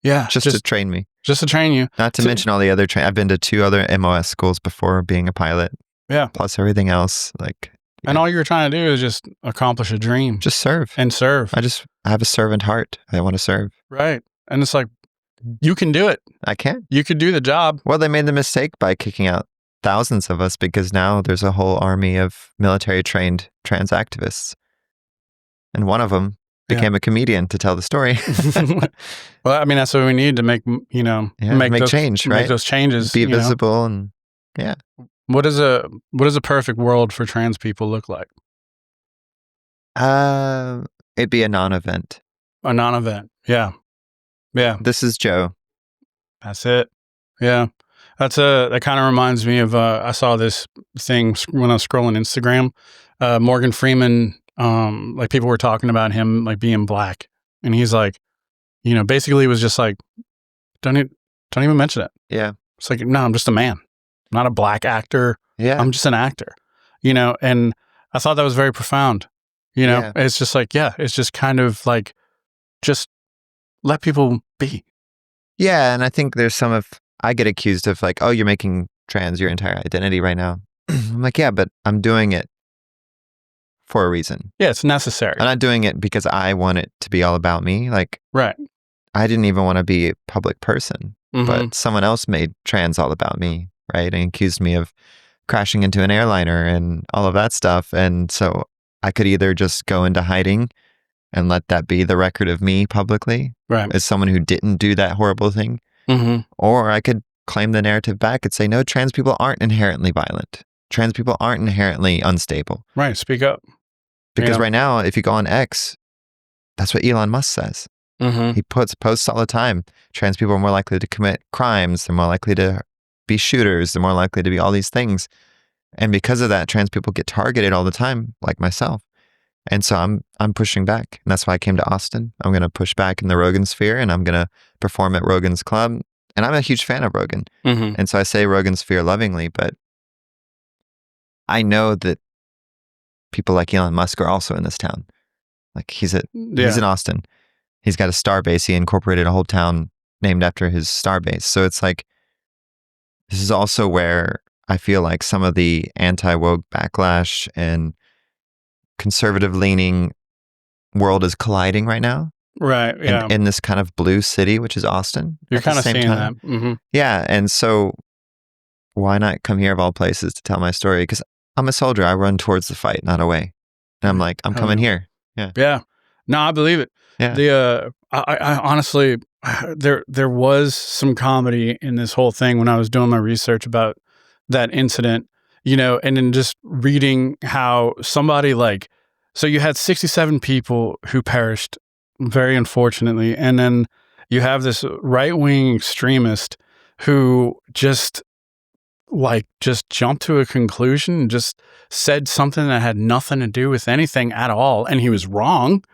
Yeah. Just to train me. Just to train you. Not to mention all the other I've been to 2 other MOS schools before being a pilot. Yeah. Plus everything else. Like, yeah. And all you're trying to do is just accomplish a dream. Just serve. And serve. I have a servant heart. I want to serve. Right. And it's like, you can do it. I can. You could do the job. Well, they made the mistake by kicking out thousands of us because now there's a whole army of military trained trans activists. And one of them became a comedian to tell the story. Well, I mean, that's what we need to make, make those, change, right? Make those changes. Be visible and yeah. What does a perfect world for trans people look like? It'd be a non-event. A non-event. Yeah. Yeah. This is Jo. That's it. Yeah. That kind of reminds me of, I saw this thing when I was scrolling Instagram, Morgan Freeman, like people were talking about him like being black. And he's like, basically it was just like, don't even mention it. Yeah. It's like, no, I'm just a man. I'm not a black actor. Yeah. I'm just an actor, and I thought that was very profound. It's just like, it's just kind of like, just let people be. Yeah. And I think there's I get accused of like, oh, you're making trans your entire identity right now. I'm like, yeah, but I'm doing it for a reason. Yeah, it's necessary. I'm not doing it because I want it to be all about me. Like, right. I didn't even want to be a public person, but someone else made trans all about me, right? And accused me of crashing into an airliner and all of that stuff. And so I could either just go into hiding and let that be the record of me publicly, right, as someone who didn't do that horrible thing. Or I could claim the narrative back and say, no, trans people aren't inherently violent. Trans people aren't inherently unstable. Right. Speak up. Because right now, if you go on X, that's what Elon Musk says. He posts all the time. Trans people are more likely to commit crimes. They're more likely to be shooters. They're more likely to be all these things. And because of that, trans people get targeted all the time, like myself. And so I'm pushing back. And that's why I came to Austin. I'm going to push back in the Rogan sphere, and I'm going to perform at Rogan's Club. And I'm a huge fan of Rogan. And so I say Rogan sphere lovingly, but I know that people like Elon Musk are also in this town. Like he's in Austin. He's got a star base. He incorporated a whole town named after his star base. So it's like, this is also where I feel like some of the anti-woke backlash and conservative leaning world is colliding right now. Right. Yeah. In this kind of blue city, which is Austin. You're kind of seeing that. Yeah. And so why not come here of all places to tell my story? Because I'm a soldier. I run towards the fight, not away. And I'm like, I'm coming here. Yeah. Yeah. No, I believe it. Yeah. I honestly, there was some comedy in this whole thing when I was doing my research about that incident, and then just reading how somebody so you had 67 people who perished, very unfortunately. And then you have this right-wing extremist who just like just jumped to a conclusion and just said something that had nothing to do with anything at all, and he was wrong.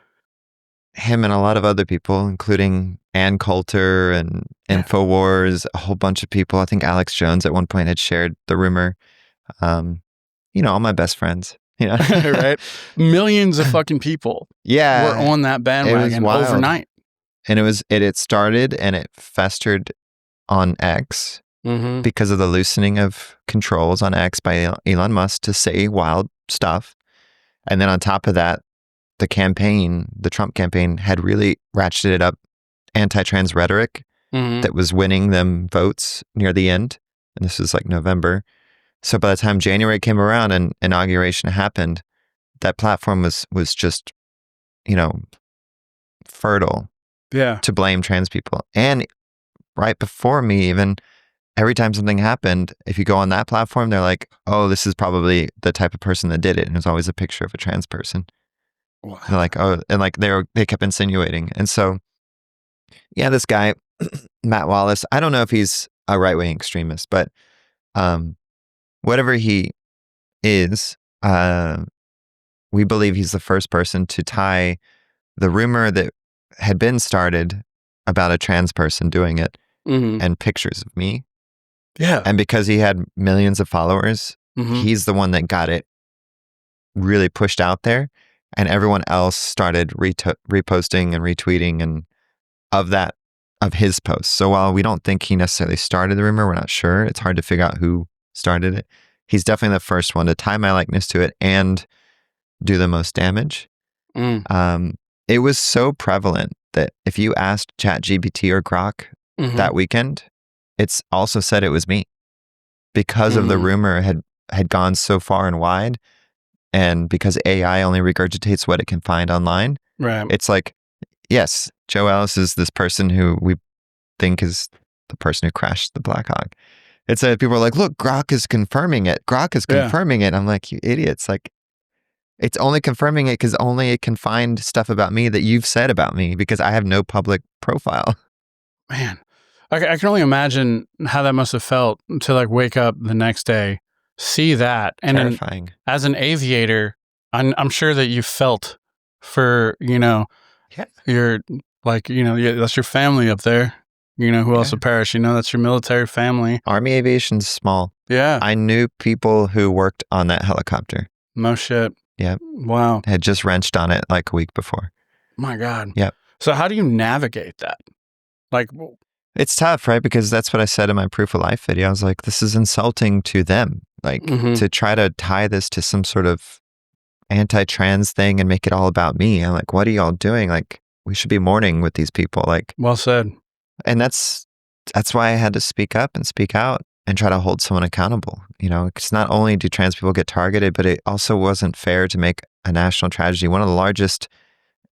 Him and a lot of other people, including Ann Coulter and InfoWars, a whole bunch of people. I think Alex Jones at one point had shared the rumor. All my best friends. Right? Millions of fucking people were on that bandwagon overnight. And it started and it festered on X because of the loosening of controls on X by Elon Musk to say wild stuff. And then on top of that, the Trump campaign had really ratcheted up anti-trans rhetoric that was winning them votes near the end. And this was like November. So by the time January came around and inauguration happened, that platform was just, fertile to blame trans people. And right before me, even every time something happened, if you go on that platform, they're like, oh, this is probably the type of person that did it. And it was always a picture of a trans person. Wow. They're like, oh, and like they kept insinuating. And so, yeah, this guy, Matt Wallace, I don't know if he's a right-wing extremist, but whatever he is, we believe he's the first person to tie the rumor that had been started about a trans person doing it and pictures of me. Yeah. And because he had millions of followers, he's the one that got it really pushed out there. And everyone else started reposting and retweeting and of his posts. So while we don't think he necessarily started the rumor, we're not sure. It's hard to figure out who started it. He's definitely the first one to tie my likeness to it and do the most damage. It was so prevalent that if you asked ChatGPT or Grok that weekend, it's also said it was me because of the rumor had gone so far and wide. And because AI only regurgitates what it can find online, right? It's like, yes, Jo Ellis is this person who we think is the person who crashed the Black Hawk. It's people are like, look, Grok is confirming it. Grok is confirming it. I'm like, you idiots. like, it's only confirming it because only it can find stuff about me that you've said about me because I have no public profile. Man, I can only imagine how that must have felt to like wake up the next day, see that, and terrifying. As an aviator, I'm sure that you felt for you're like that's your family up there. Who else would perish? That's your military family. Army aviation's small. Yeah, I knew people who worked on that helicopter. No shit. Yeah. Wow. Had just wrenched on it like a week before. My God. Yep. So how do you navigate that? Like, it's tough, right? Because that's what I said in my proof of life video. I was like, this is insulting to them. Like to try to tie this to some sort of anti-trans thing and make it all about me. I'm like, what are y'all doing? Like, we should be mourning with these people. Like, well said. And that's why I had to speak up and speak out and try to hold someone accountable. Because not only do trans people get targeted, but it also wasn't fair to make a national tragedy, one of the largest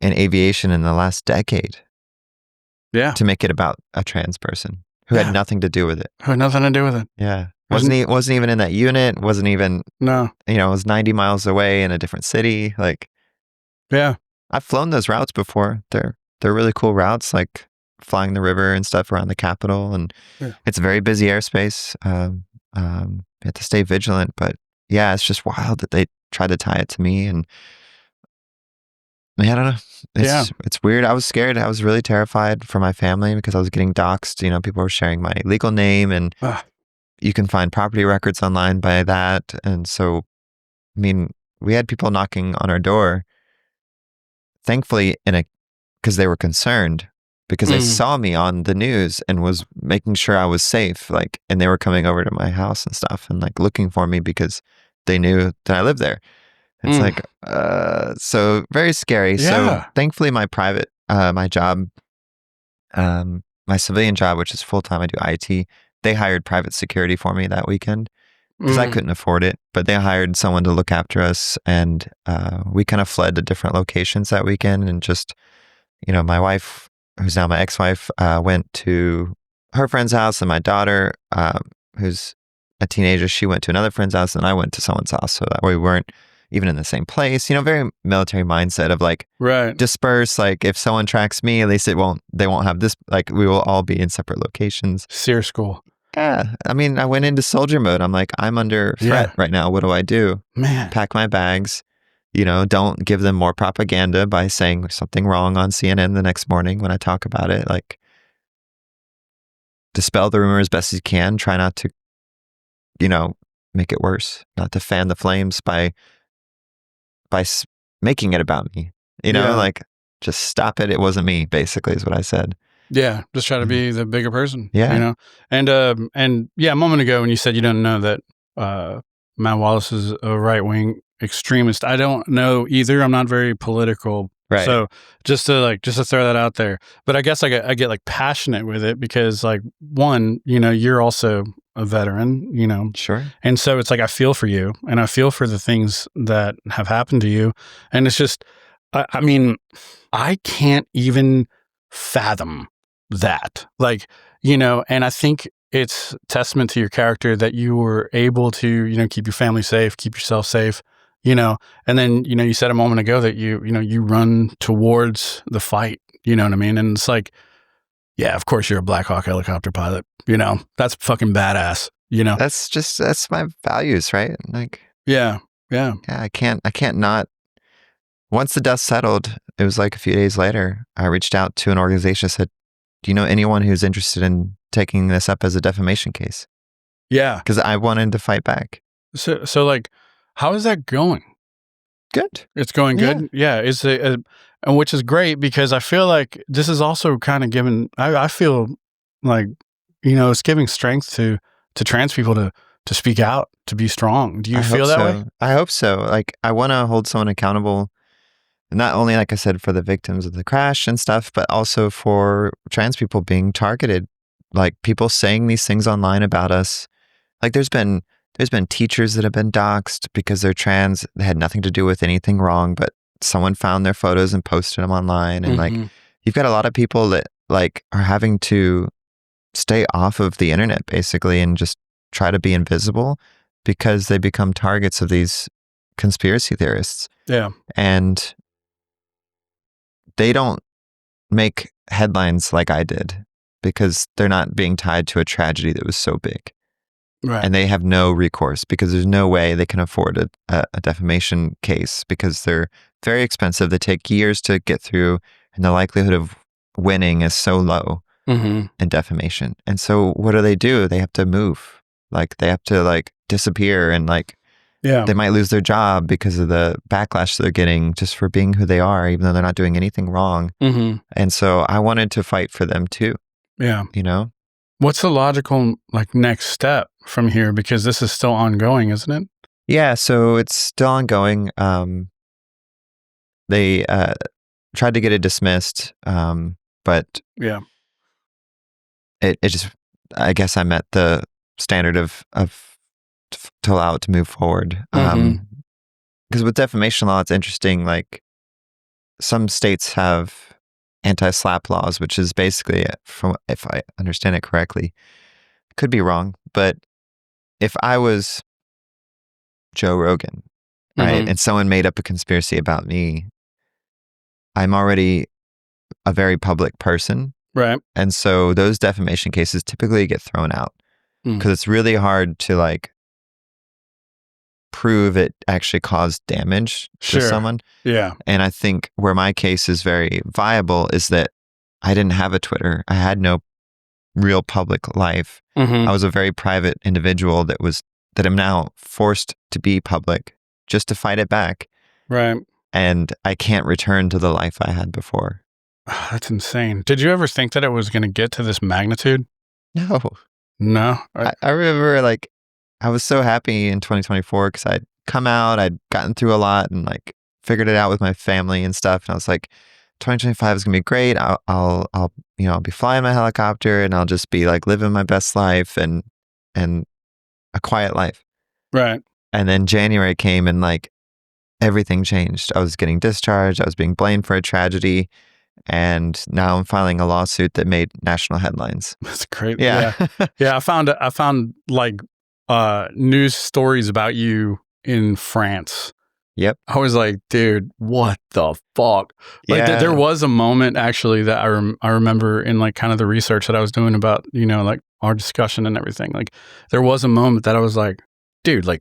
in aviation in the last decade. Yeah. To make it about a trans person who had nothing to do with it. Who had nothing to do with it. Yeah. Wasn't even in that unit, wasn't even, no. It was 90 miles away in a different city. Like, yeah. I've flown those routes before. They're really cool routes, like flying the river and stuff around the Capitol. And it's very busy airspace. You have to stay vigilant, but yeah, it's just wild that they try to tie it to me. And I don't know. It's weird. I was scared. I was really terrified for my family because I was getting doxxed. People were sharing my legal name and you can find property records online by that. And so, we had people knocking on our door, thankfully, because they were concerned because they saw me on the news and was making sure I was safe. Like, and they were coming over to my house and stuff and like looking for me because they knew that I lived there. It's like, so very scary. Yeah. So thankfully my private, my job, my civilian job, which is full-time, I do IT, they hired private security for me that weekend because I couldn't afford it, but they hired someone to look after us. And we kind of fled to different locations that weekend. And just, my wife, who's now my ex-wife, went to her friend's house, and my daughter, who's a teenager, she went to another friend's house, and I went to someone's house, so that way we weren't even in the same place. Very military mindset of like, disperse. Like, if someone tracks me, at least they won't have this. Like, we will all be in separate locations. SEER school. Yeah. I mean, I went into soldier mode. I'm like, I'm under threat right now. What do I do? Man. Pack my bags. Don't give them more propaganda by saying something wrong on CNN the next morning when I talk about it. Like, dispel the rumor as best as you can. Try not to, make it worse. Not to fan the flames by making it about me. Like, just stop it. It wasn't me, basically, is what I said. Yeah, just try to be the bigger person. Yeah. And yeah, a moment ago when you said you don't know that Matt Wallace is a right-wing extremist, I don't know either. I'm not very political. Right. So just to throw that out there. But I guess I get like passionate with it because like one, you're also a veteran, Sure. And so it's like I feel for you and I feel for the things that have happened to you. And it's just I mean, I can't even fathom that. Like, and I think it's testament to your character that you were able to, keep your family safe, keep yourself safe, and then, you said a moment ago that you run towards the fight, you know what I mean? And it's like, yeah, of course you're a Black Hawk helicopter pilot, that's fucking badass, That's my values, right? Like, yeah. I can't not. Once the dust settled, it was like a few days later, I reached out to an organization and said, do you know anyone who's interested in taking this up as a defamation case? Yeah. Because I wanted to fight back. So like, how is that going? Good. It's going good. Yeah. And which is great because I feel like this is also kind of giving, I feel like, it's giving strength to trans people to speak out, to be strong. Do you feel that way? I hope so. Like, I want to hold someone accountable, not only, like I said, for the victims of the crash and stuff, but also for trans people being targeted. Like, people saying these things online about us. Like, there's been teachers that have been doxxed because they're trans. They had nothing to do with anything wrong, but someone found their photos and posted them online. And like, you've got a lot of people that like are having to stay off of the internet basically and just try to be invisible because they become targets of these conspiracy theorists. Yeah. And they don't make headlines like I did because they're not being tied to a tragedy that was so big. Right. And they have no recourse because there's no way they can afford a defamation case because they're very expensive. They take years to get through and the likelihood of winning is so low in defamation. And so what do? They have to move. Like, they have to like disappear and like, they might lose their job because of the backlash they're getting just for being who they are, even though they're not doing anything wrong. And so I wanted to fight for them too. Yeah. What's the logical like next step from here? Because this is still ongoing, isn't it? Yeah. So it's still ongoing. They tried to get it dismissed, but it just, I guess I met the standard of to allow it to move forward. Because with defamation law, it's interesting. Like, some states have anti-slap laws, which is basically, if I understand it correctly, could be wrong, but if I was Joe Rogan, right, and someone made up a conspiracy about me, I'm already a very public person, right? And so those defamation cases typically get thrown out because it's really hard to like prove it actually caused damage to someone. Yeah. And I think where my case is very viable is that I didn't have a Twitter. I had no real public life. I was a very private individual that am now forced to be public just to fight it back. Right. And I can't return to the life I had before. That's insane. Did you ever think that it was going to get to this magnitude? No. I remember like I was so happy in 2024 because I'd come out, I'd gotten through a lot and like figured it out with my family and stuff. And I was like, 2025 is gonna be great. I'll be flying my helicopter and I'll just be like living my best life and a quiet life. Right. And then January came and like everything changed. I was getting discharged. I was being blamed for a tragedy. And now I'm filing a lawsuit that made national headlines. That's great. Yeah. Yeah. I found like news stories about you in France. Yep. I was like, dude, what the fuck? Like there was a moment actually that I remember in like kind of the research that I was doing about, like our discussion and everything. Like there was a moment that I was like, dude, like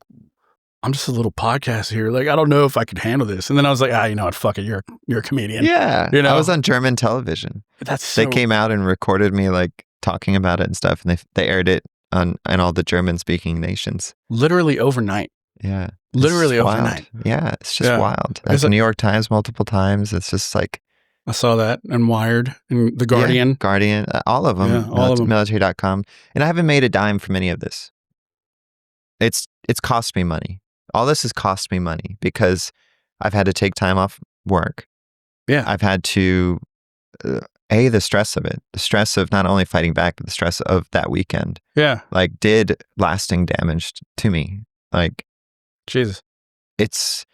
I'm just a little podcast here. Like I don't know if I could handle this. And then I was like, you know what? Fuck it. You're a comedian. Yeah. You know? I was on German television. They came out and recorded me like talking about it and stuff, and they aired it on in all the German speaking nations. Literally overnight. Yeah. Literally It's overnight. Wild. Yeah. It's just wild. Like the New York Times multiple times. It's just like I saw that and Wired and The Guardian. Yeah, Guardian, all of them. Yeah, all of them. Military.com. And I haven't made a dime from any of this. It's cost me money. All this has cost me money because I've had to take time off work. Yeah. I've had to, the stress of it, the stress of not only fighting back, but the stress of that weekend. Yeah. Like did lasting damage to me. Like, Jesus. It's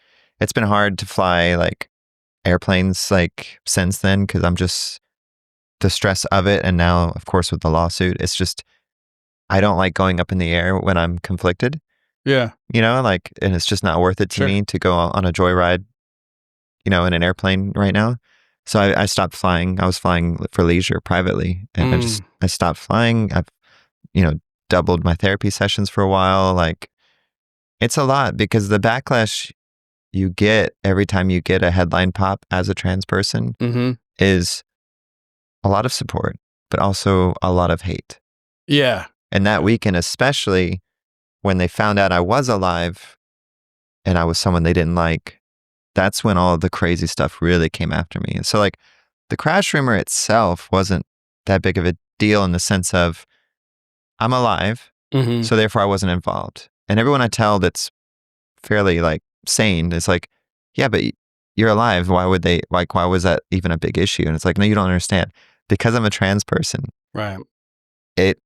been hard to fly like airplanes like since then because I'm just the stress of it. And now, of course, with the lawsuit, it's just, I don't like going up in the air when I'm conflicted. Yeah. You know, like, and it's just not worth it to me to go on a joyride, you know, in an airplane right now. So I stopped flying. I was flying for leisure privately and I stopped flying. I've, you know, doubled my therapy sessions for a while. Like it's a lot because the backlash you get every time you get a headline pop as a trans person is a lot of support, but also a lot of hate. Yeah. And that weekend, especially when they found out I was alive and I was someone they didn't like, that's when all of the crazy stuff really came after me. And so like the crash rumor itself wasn't that big of a deal in the sense of I'm alive, so therefore I wasn't involved. And everyone I tell that's fairly like sane is like, yeah, but you're alive. Why was that even a big issue? And it's like, no, you don't understand. Because I'm a trans person. Right. It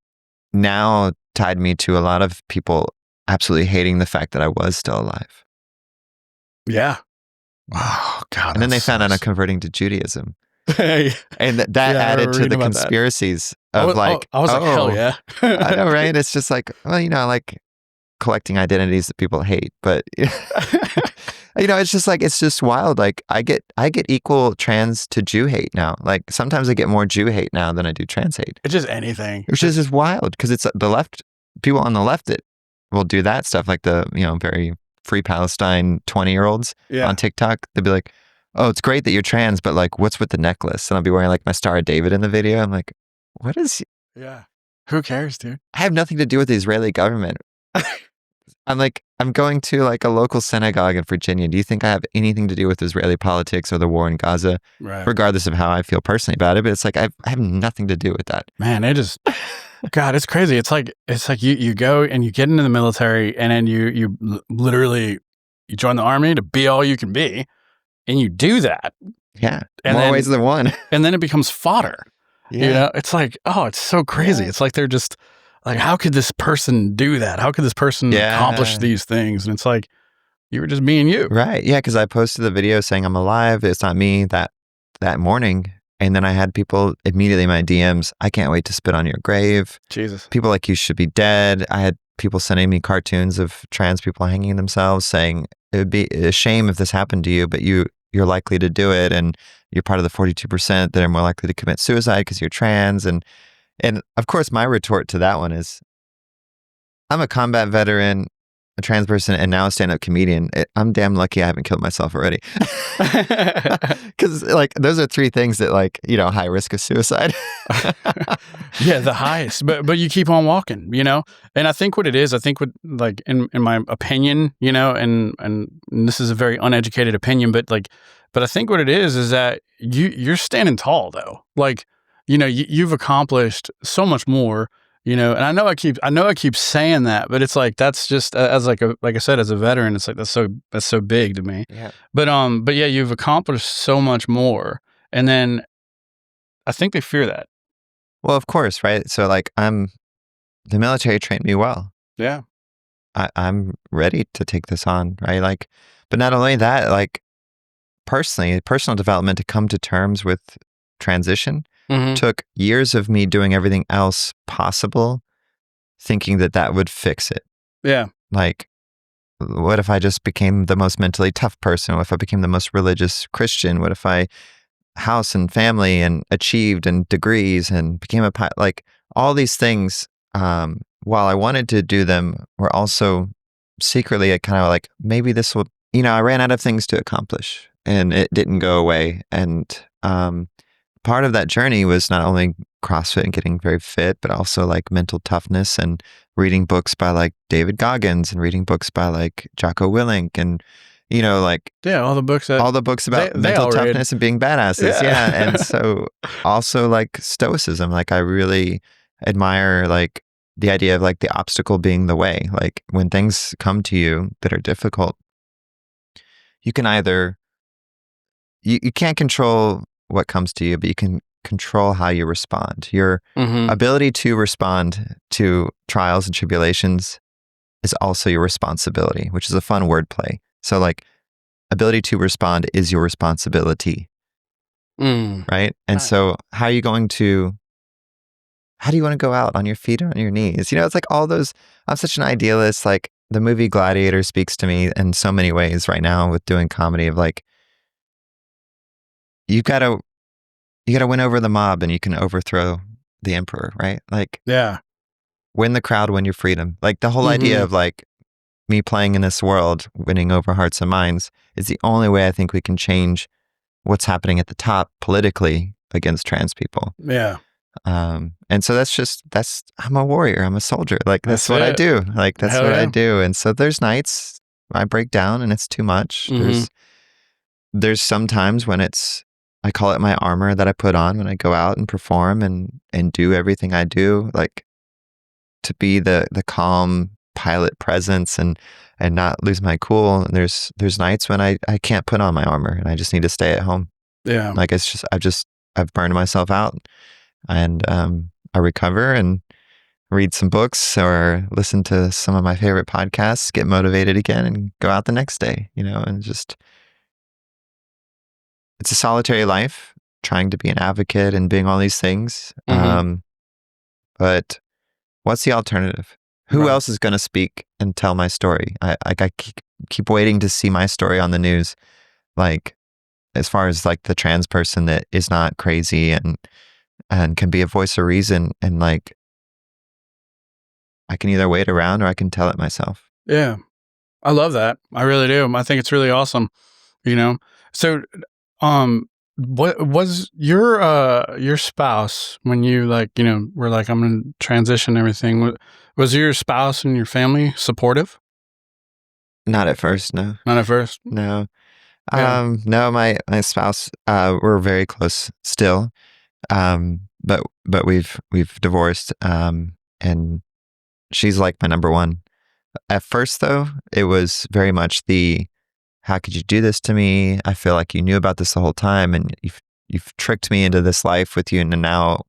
now tied me to a lot of people absolutely hating the fact that I was still alive. Yeah. Oh, God. And then they found out I'm converting to Judaism. And that added to the conspiracies of I was like, hell yeah. I know, right? It's just like, well, you know, I like collecting identities that people hate, but you know, it's just wild. Like I get equal trans to Jew hate now. Like sometimes I get more Jew hate now than I do trans hate. It's just anything. Which is just wild because it's the left, people on the left that will do that stuff, like the, you know, very free Palestine 20-year-olds on TikTok. They'll be like, oh, it's great that you're trans, but like, what's with the necklace? And I'll be wearing like my Star of David in the video. I'm like, what is? Yeah. Who cares, dude? I have nothing to do with the Israeli government. I'm like, I'm going to like a local synagogue in Virginia. Do you think I have anything to do with Israeli politics or the war in Gaza? Right. Regardless of how I feel personally about it. But it's like, I have nothing to do with that. Man, it just, God, it's crazy. It's like you go and you get into the military and then you literally, you join the army to be all you can be. And you do that. Yeah. And more ways than one. And then it becomes fodder. Yeah. You know, it's like, oh, it's so crazy. Yeah. It's like they're just like, how could this person do that? How could this person accomplish these things? And it's like, you were just being you. Right. Yeah. Because I posted the video saying I'm alive. It's not me that morning. And then I had people immediately in my DMs, I can't wait to spit on your grave. Jesus. People like, you should be dead. I had people sending me cartoons of trans people hanging themselves saying, it would be a shame if this happened to you, but you're likely to do it. And you're part of the 42% that are more likely to commit suicide because you're trans. And of course, my retort to that one is, I'm a combat veteran, a trans person, and now a stand-up comedian. I'm damn lucky I haven't killed myself already. Because like, those are three things that like, you know, high risk of suicide. Yeah, the highest. But you keep on walking, you know? And I think what it is, what like in my opinion, you know, and this is a very uneducated opinion, but I think what it is that you're standing tall though. Like, you know, you've accomplished so much more, you know, and I know I keep saying that, but it's like, that's just as like I said, as a veteran, it's like, that's so big to me. Yeah. But yeah, you've accomplished so much more. And then I think they fear that. Well, of course. Right. So like the military trained me well. Yeah. I'm ready to take this on. Right. Like, but not only that, like personal development to come to terms with transition took years of me doing everything else possible, thinking that would fix it. Yeah. Like, what if I just became the most mentally tough person? What if I became the most religious Christian? What if I house and family and achieved and degrees and became a pilot? Like all these things while I wanted to do them, were also secretly kind of like, maybe this will, I ran out of things to accomplish and it didn't go away. And part of that journey was not only CrossFit and getting very fit, but also like mental toughness and reading books by like David Goggins and reading books by like Jocko Willink and, like all the books about mental toughness and being badasses. Yeah. And so also like stoicism, like I really admire like the idea of like the obstacle being the way. Like when things come to you that are difficult, you can either, you can't control what comes to you, but you can control how you respond. Your ability to respond to trials and tribulations is also your responsibility, which is a fun wordplay. So like ability to respond is your responsibility. Right? And so how do you want to go out on your feet or on your knees? It's like all those, I'm such an idealist. Like the movie Gladiator speaks to me in so many ways right now with doing comedy of like, you gotta win over the mob and you can overthrow the emperor, right? Like, win the crowd, win your freedom. Like the whole idea of like me playing in this world, winning over hearts and minds is the only way I think we can change what's happening at the top politically against trans people. Yeah. And so I'm a warrior. I'm a soldier. Like that's what I do. Like that's what I do. And so there's nights I break down and it's too much. There's some times when I call it my armor that I put on when I go out and perform and do everything I do, like to be the calm pilot presence and not lose my cool. And there's nights when I can't put on my armor and I just need to stay at home. Yeah. Like it's just, I've burned myself out and I recover and read some books or listen to some of my favorite podcasts, get motivated again and go out the next day, and just, it's a solitary life, trying to be an advocate and being all these things. But what's the alternative? Who else is going to speak and tell my story? I keep waiting to see my story on the news. Like, as far as like the trans person that is not crazy and can be a voice of reason. And like, I can either wait around or I can tell it myself. Yeah. I love that. I really do. I think it's really awesome. So, what was your spouse when you were like, I'm going to transition everything? Was your spouse and your family supportive? Not at first, no. Not at first? No. Yeah. No, my spouse, we're very close still. But we've divorced, and she's like my number one. At first though, it was very much how could you do this to me? I feel like you knew about this the whole time and you've tricked me into this life with you. And now,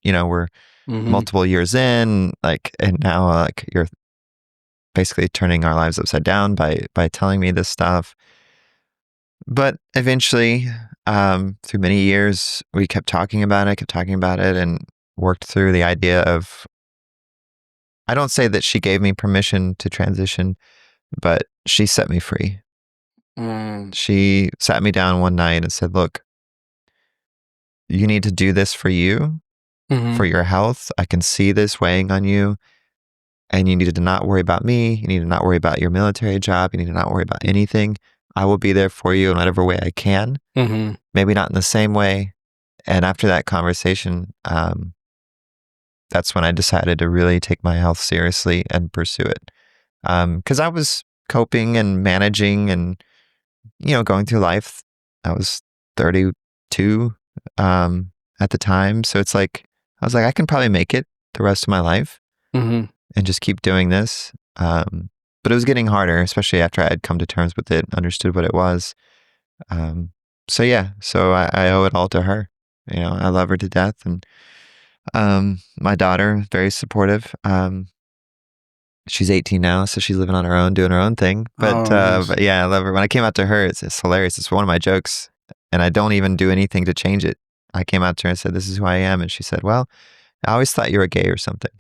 we're multiple years in, like, and now like you're basically turning our lives upside down by telling me this stuff. But eventually, through many years, we kept talking about it and worked through the idea of, I don't say that she gave me permission to transition, but she set me free. She sat me down one night and said, look, you need to do this for you, for your health. I can see this weighing on you. And you need to not worry about me. You need to not worry about your military job. You need to not worry about anything. I will be there for you in whatever way I can. Maybe not in the same way. And after that conversation, that's when I decided to really take my health seriously and pursue it. Because I was coping and managing and, going through life. I was 32 at the time. So it's like, I was like, I can probably make it the rest of my life and just keep doing this. But it was getting harder, especially after I had come to terms with it, understood what it was. So I owe it all to her. I love her to death. And my daughter, very supportive. She's 18 now, so she's living on her own, doing her own thing. But nice. But yeah, I love her. When I came out to her, it's hilarious. It's one of my jokes, and I don't even do anything to change it. I came out to her and said, "This is who I am," and she said, "Well, I always thought you were gay or something."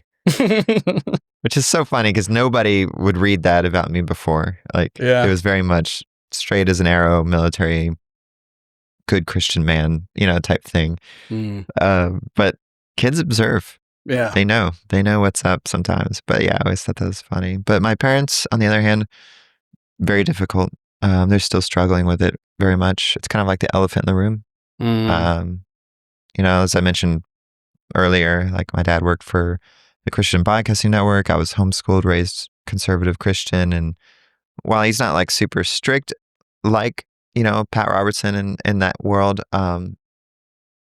Which is so funny because nobody would read that about me before. Like, It was very much straight as an arrow, military, good Christian man, type thing. But kids observe. Yeah. They know what's up sometimes. But yeah, I always thought that was funny. But my parents, on the other hand, very difficult. They're still struggling with it very much. It's kind of like the elephant in the room. Mm. As I mentioned earlier, like my dad worked for the Christian Broadcasting Network. I was homeschooled, raised conservative Christian. And while he's not like super strict, like, Pat Robertson in that world,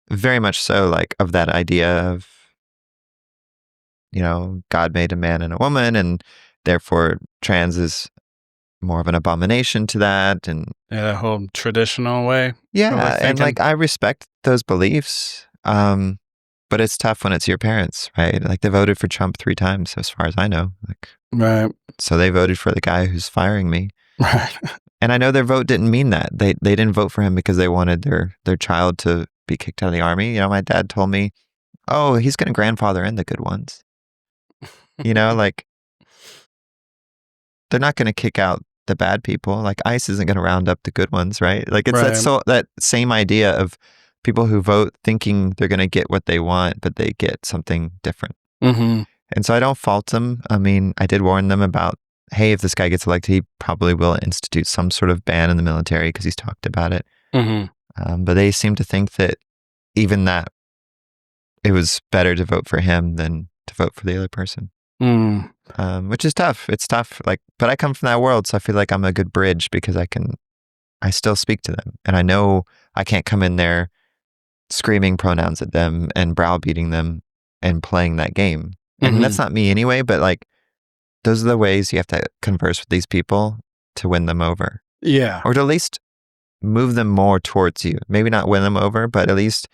very much so like of that idea of, God made a man and a woman, and therefore trans is more of an abomination to that. And Yeah, that whole traditional way. yeah, and like I respect those beliefs. But it's tough when it's your parents, right? Like they voted for Trump 3 times, as far as I know. Like, Right. so they voted for the guy who's firing me. Right. And I know their vote didn't mean that. They didn't vote for him because they wanted their child to be kicked out of the army. My dad told me, "Oh, he's going to grandfather in the good ones." Like they're not going to kick out the bad people. Like ICE isn't going to round up the good ones, right? Like it's that same idea of people who vote thinking they're going to get what they want, but they get something different. Mm-hmm. And so I don't fault them. I mean, I did warn them about, hey, if this guy gets elected, he probably will institute some sort of ban in the military because he's talked about it. Mm-hmm. But they seem to think that even that it was better to vote for him than to vote for the other person. Mm. Which is tough. It's tough. Like, but I come from that world, so I feel like I'm a good bridge because I still speak to them, and I know I can't come in there screaming pronouns at them and browbeating them and playing that game. And that's not me anyway, but like those are the ways you have to converse with these people to win them over. Yeah. Or to at least move them more towards you. Maybe not win them over, but at least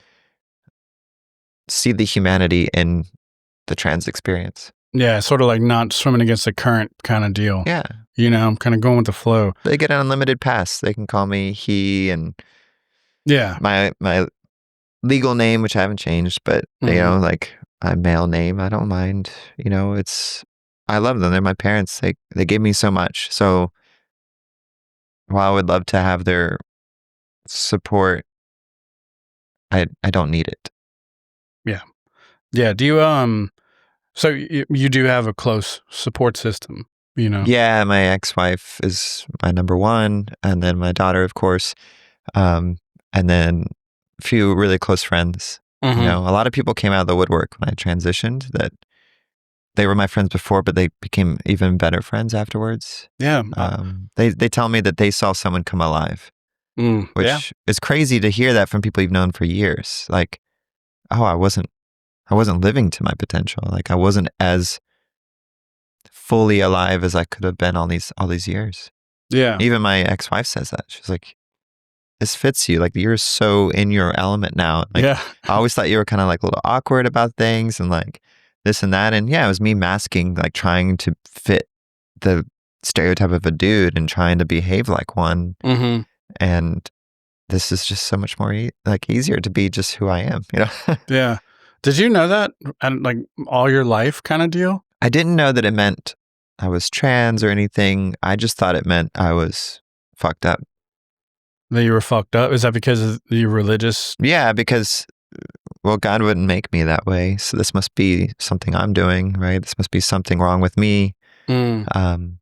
see the humanity in the trans experience. Yeah, sort of like not swimming against the current kind of deal. Yeah. I'm kind of going with the flow. They get an unlimited pass. They can call me he, and yeah, my legal name, which I haven't changed, but like my male name, I don't mind. I love them. They're my parents. They gave me so much. So while I would love to have their support, I don't need it. Yeah. Yeah. Do you so you do have a close support system, Yeah, my ex-wife is my number one, and then my daughter, of course, and then a few really close friends. A lot of people came out of the woodwork when I transitioned that they were my friends before, but they became even better friends afterwards. Yeah. They tell me that they saw someone come alive, which is crazy to hear that from people you've known for years. Like, oh, I wasn't living to my potential. Like I wasn't as fully alive as I could have been all these years. Yeah. Even my ex-wife says that. She's like, this fits you. Like you're so in your element now. Like, yeah. I always thought you were kind of like a little awkward about things and like this and that. And yeah, it was me masking, like trying to fit the stereotype of a dude and trying to behave like one. And this is just so much more easier to be just who I am, Yeah. Did you know that and like all your life kind of deal? I didn't know that it meant I was trans or anything. I just thought it meant I was fucked up. That you were fucked up? Is that because of your religious? Yeah, because, well, God wouldn't make me that way. So this must be something I'm doing, right? This must be something wrong with me. And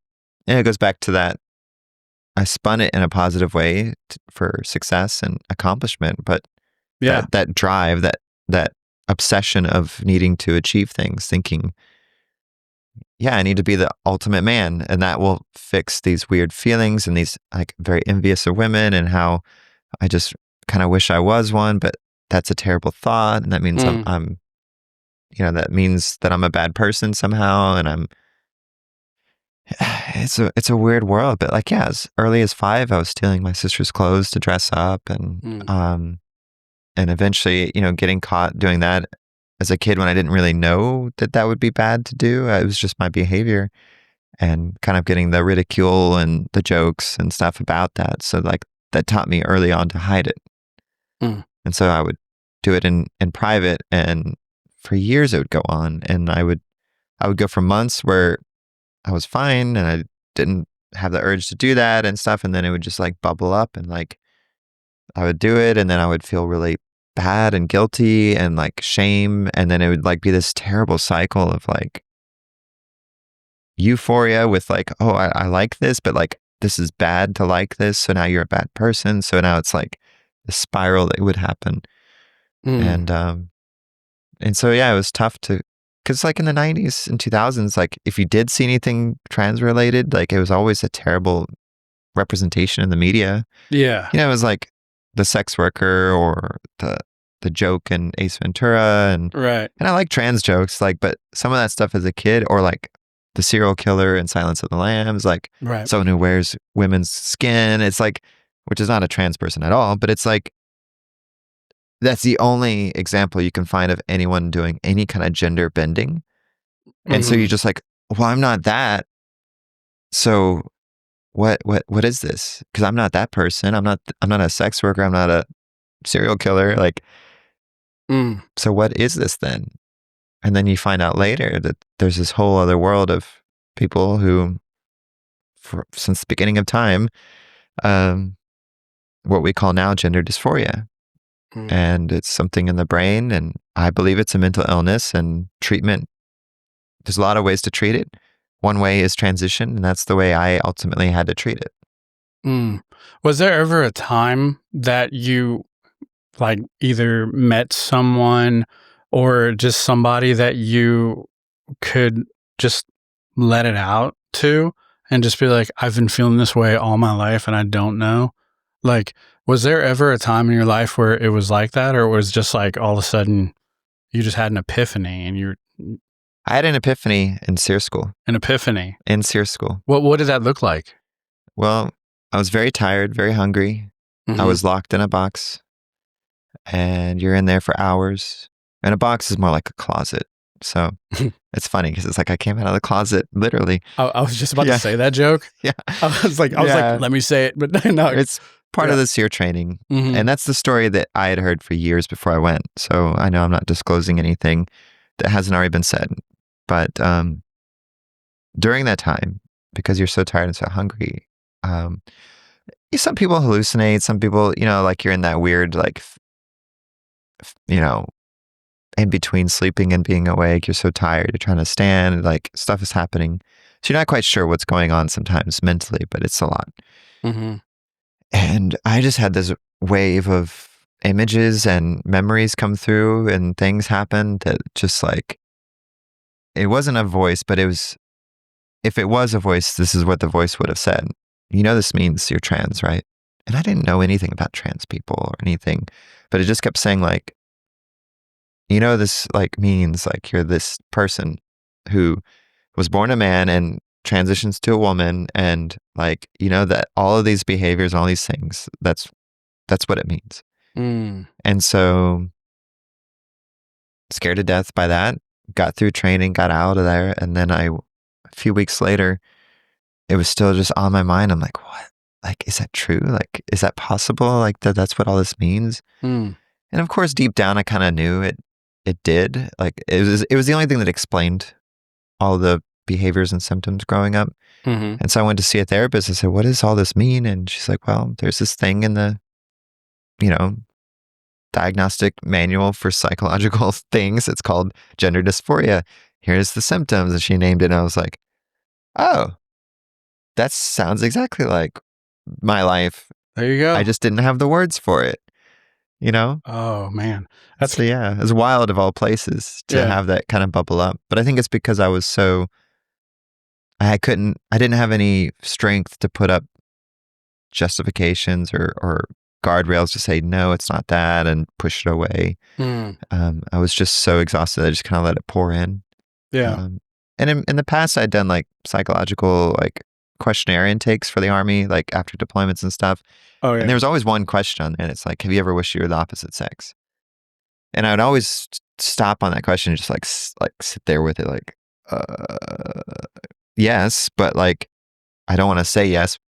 it goes back to that. I spun it in a positive way for success and accomplishment. But that drive, that obsession of needing to achieve things, thinking, yeah, I need to be the ultimate man, and that will fix these weird feelings and these like very envious of women and how I just kind of wish I was one, but that's a terrible thought, and that means I'm that means that I'm a bad person somehow, and it's a weird world. But like, yeah, as early as 5, I was stealing my sister's clothes to dress up, and eventually, getting caught doing that as a kid when I didn't really know that would be bad to do. It was just my behavior, and kind of getting the ridicule and the jokes and stuff about that. So like that taught me early on to hide it. And so I would do it in private, and for years it would go on, and I would go for months where I was fine and I didn't have the urge to do that and stuff. And then it would just like bubble up, and like I would do it, and then I would feel really bad and guilty and like shame. And then it would like be this terrible cycle of like euphoria with like, oh, I like this, but like this is bad to like this. So now you're a bad person. So now it's like the spiral that would happen. And so, yeah, it was tough to, because like in the 90s and 2000s, like if you did see anything trans related, like it was always a terrible representation in the media. Yeah. You know, it was like the sex worker or the joke in Ace Ventura. And I like trans jokes, like, but some of that stuff as a kid, or like the serial killer in Silence of the Lambs, like someone who wears women's skin. It's like, which is not a trans person at all, but it's like, that's the only example you can find of anyone doing any kind of gender bending. And so you're just like, well, I'm not that. So what is this? Because I'm not that person. I'm not a sex worker. I'm not a serial killer. Like, so what is this then? And then you find out later that there's this whole other world of people who, since the beginning of time, what we call now gender dysphoria. And it's something in the brain, and I believe it's a mental illness, and treatment, there's a lot of ways to treat it. One way is transition, and that's the way I ultimately had to treat it. Was there ever a time that you like either met someone or just somebody that you could just let it out to and just be like, I've been feeling this way all my life and I don't know? Like, was there ever a time in your life where it was like that, or it was just like all of a sudden you just had an epiphany and I had an epiphany in SEER school. An epiphany? In SEER school. What did that look like? Well, I was very tired, very hungry. I was locked in a box, and you're in there for hours. And a box is more like a closet. So it's funny because it's like I came out of the closet, literally. I was just about to say that joke. Yeah. I was like, let me say it, but no. It's part of the SEER training. And that's the story that I had heard for years before I went. So I know I'm not disclosing anything that hasn't already been said. But during that time, because you're so tired and so hungry, some people hallucinate. Some people, like you're in that weird, like, in between sleeping and being awake. You're so tired. You're trying to stand. Like stuff is happening. So you're not quite sure what's going on sometimes mentally, but it's a lot. And I just had this wave of images and memories come through, and things happened that just like, it wasn't a voice, but it was, if it was a voice, this is what the voice would have said. This means you're trans, right? And I didn't know anything about trans people or anything, but it just kept saying like, this like means like you're this person who was born a man and transitions to a woman, and like, that all of these behaviors, all these things, that's what it means. And so scared to death by that, got through training, got out of there. And then a few weeks later, it was still just on my mind. I'm like, what? Like, is that true? Like, is that possible? Like that's what all this means? And of course, deep down, I kind of knew it did. Like it was the only thing that explained all the behaviors and symptoms growing up. And so I went to see a therapist. I said, what does all this mean? And she's like, well, there's this thing in the, diagnostic manual for psychological things. It's called gender dysphoria. Here's the symptoms. And she named it. And I was like, oh, that sounds exactly like my life. There you go. I just didn't have the words for it. Oh man, so yeah, it's wild of all places to have that kind of bubble up. But I think it's because I didn't have any strength to put up justifications or guardrails to say, no, it's not that, and push it away. I was just so exhausted. I just kind of let it pour in. Yeah. And in the past, I'd done like psychological, like questionnaire intakes for the Army, like after deployments and stuff. Oh yeah. And there was always one question on there, and it's like, have you ever wished you were the opposite sex? And I would always stop on that question and just like sit there with it, like, yes, but like, I don't want to say yes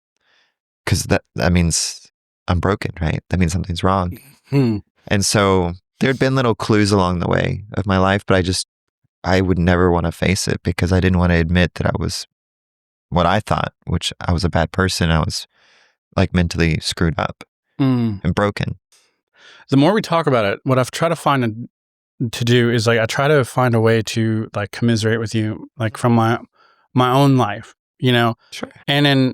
because that means I'm broken, right? That means something's wrong. And so there had been little clues along the way of my life, but I would never want to face it because I didn't want to admit that I was what I thought, which I was a bad person. I was like mentally screwed up and broken. the more we talk about it, what I've tried to find to do is like I try to find a way to like commiserate with you, like from my own life, you know. Sure. And then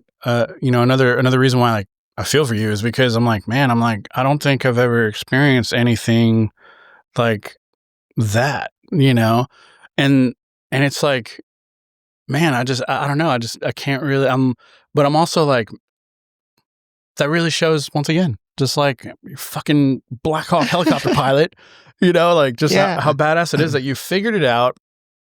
you know, another reason why like I feel for you is because I'm like, man, I don't think I've ever experienced anything like that, you know. And it's like, man, I don't know, I can't really. But I'm also like, that really shows once again, just like you're fucking Black Hawk helicopter pilot, you know, like just how badass it is that you figured it out.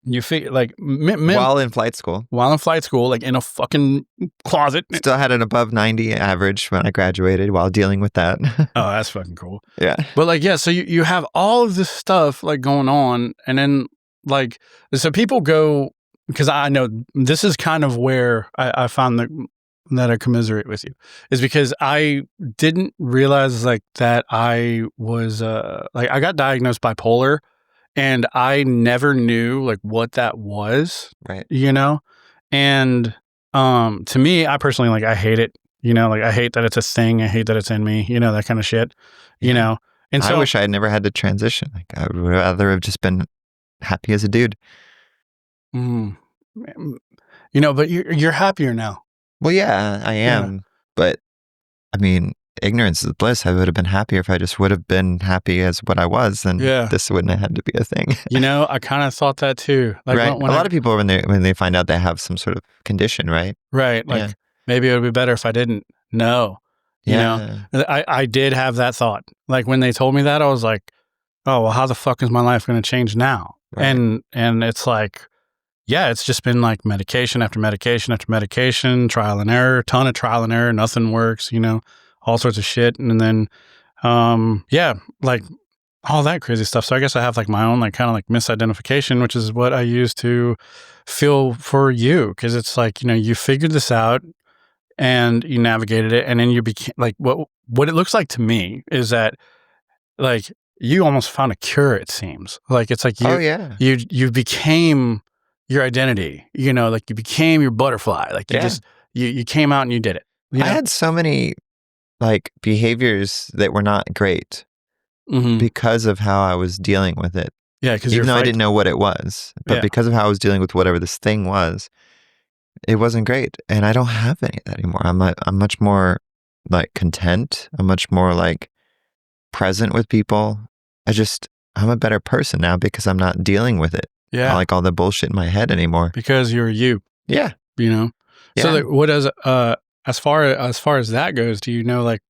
You figure like while in flight school, like in a fucking closet. Still had an above 90 average when I graduated while dealing with that. Oh, that's fucking cool. Yeah. But like, yeah, so you have all of this stuff like going on, and then like, so people go, because I know this is kind of where I found that I commiserate with you, is because I didn't realize like that I was like, I got diagnosed bipolar, and I never knew like what that was, right? You know, and to me, I personally like, I hate it. You know, like I hate that it's a thing. I hate that it's in me. You know, that kind of shit. Yeah. You know, and so I wish I had never had to transition. Like I would rather have just been happy as a dude. You know, but you're happier now. Well, yeah, I am. Yeah. But I mean, ignorance is bliss. I would have been happier if I just would have been happy as what I was, and this wouldn't have had to be a thing. You know, I kind of thought that too. Like right. A lot of people when they find out they have some sort of condition, right? Right. Like maybe it would be better if I didn't know. You know, I did have that thought. Like when they told me that, I was like, oh, well, how the fuck is my life going to change now? Right. And it's like, yeah, it's just been like medication after medication after medication, trial and error, ton of trial and error, nothing works, you know, all sorts of shit. And then, like all that crazy stuff. So I guess I have like my own like kind of like misidentification, which is what I use to feel for you. Cause it's like, you know, you figured this out and you navigated it. And then you became like, what it looks like to me is that like you almost found a cure, it seems. Like it's like you became your identity, you know, like you became your butterfly. Like you just, you came out and you did it. You know? I had so many like behaviors that were not great because of how I was dealing with it. Yeah. Cause even though I didn't know what it was, but because of how I was dealing with whatever this thing was, it wasn't great. And I don't have any of that anymore. I'm much more like content. I'm much more like present with people. I'm a better person now because I'm not dealing with it. Yeah. Like all the bullshit in my head anymore. Because you're you. Yeah. You know? Yeah. So like, what does, as far as that goes, do you know, like,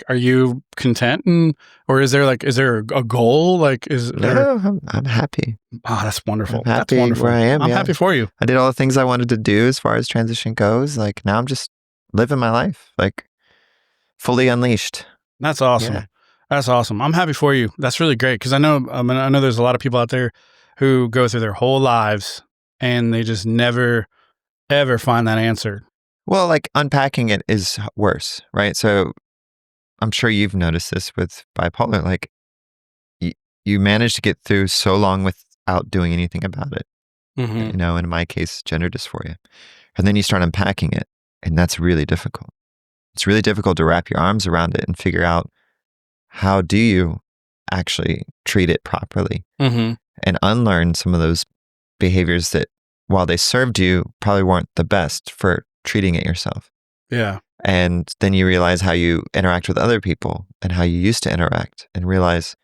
are you content or is there a goal? Like, I'm happy. Oh, that's wonderful. I'm happy that's wonderful. where I am. I'm happy for you. I did all the things I wanted to do as far as transition goes. Like now I'm just living my life, like fully unleashed. That's awesome. Yeah. That's awesome. I'm happy for you. That's really great. Cause I know there's a lot of people out there who go through their whole lives and they just never, ever find that answer. Well, like unpacking it is worse, right? So I'm sure you've noticed this with bipolar, like you manage to get through so long without doing anything about it. You know, in my case, gender dysphoria. And then you start unpacking it, and that's really difficult. It's really difficult to wrap your arms around it and figure out how do you actually treat it properly and unlearn some of those behaviors that, while they served you, probably weren't the best for treating it yourself. Yeah. And then you realize how you interact with other people and how you used to interact and realize,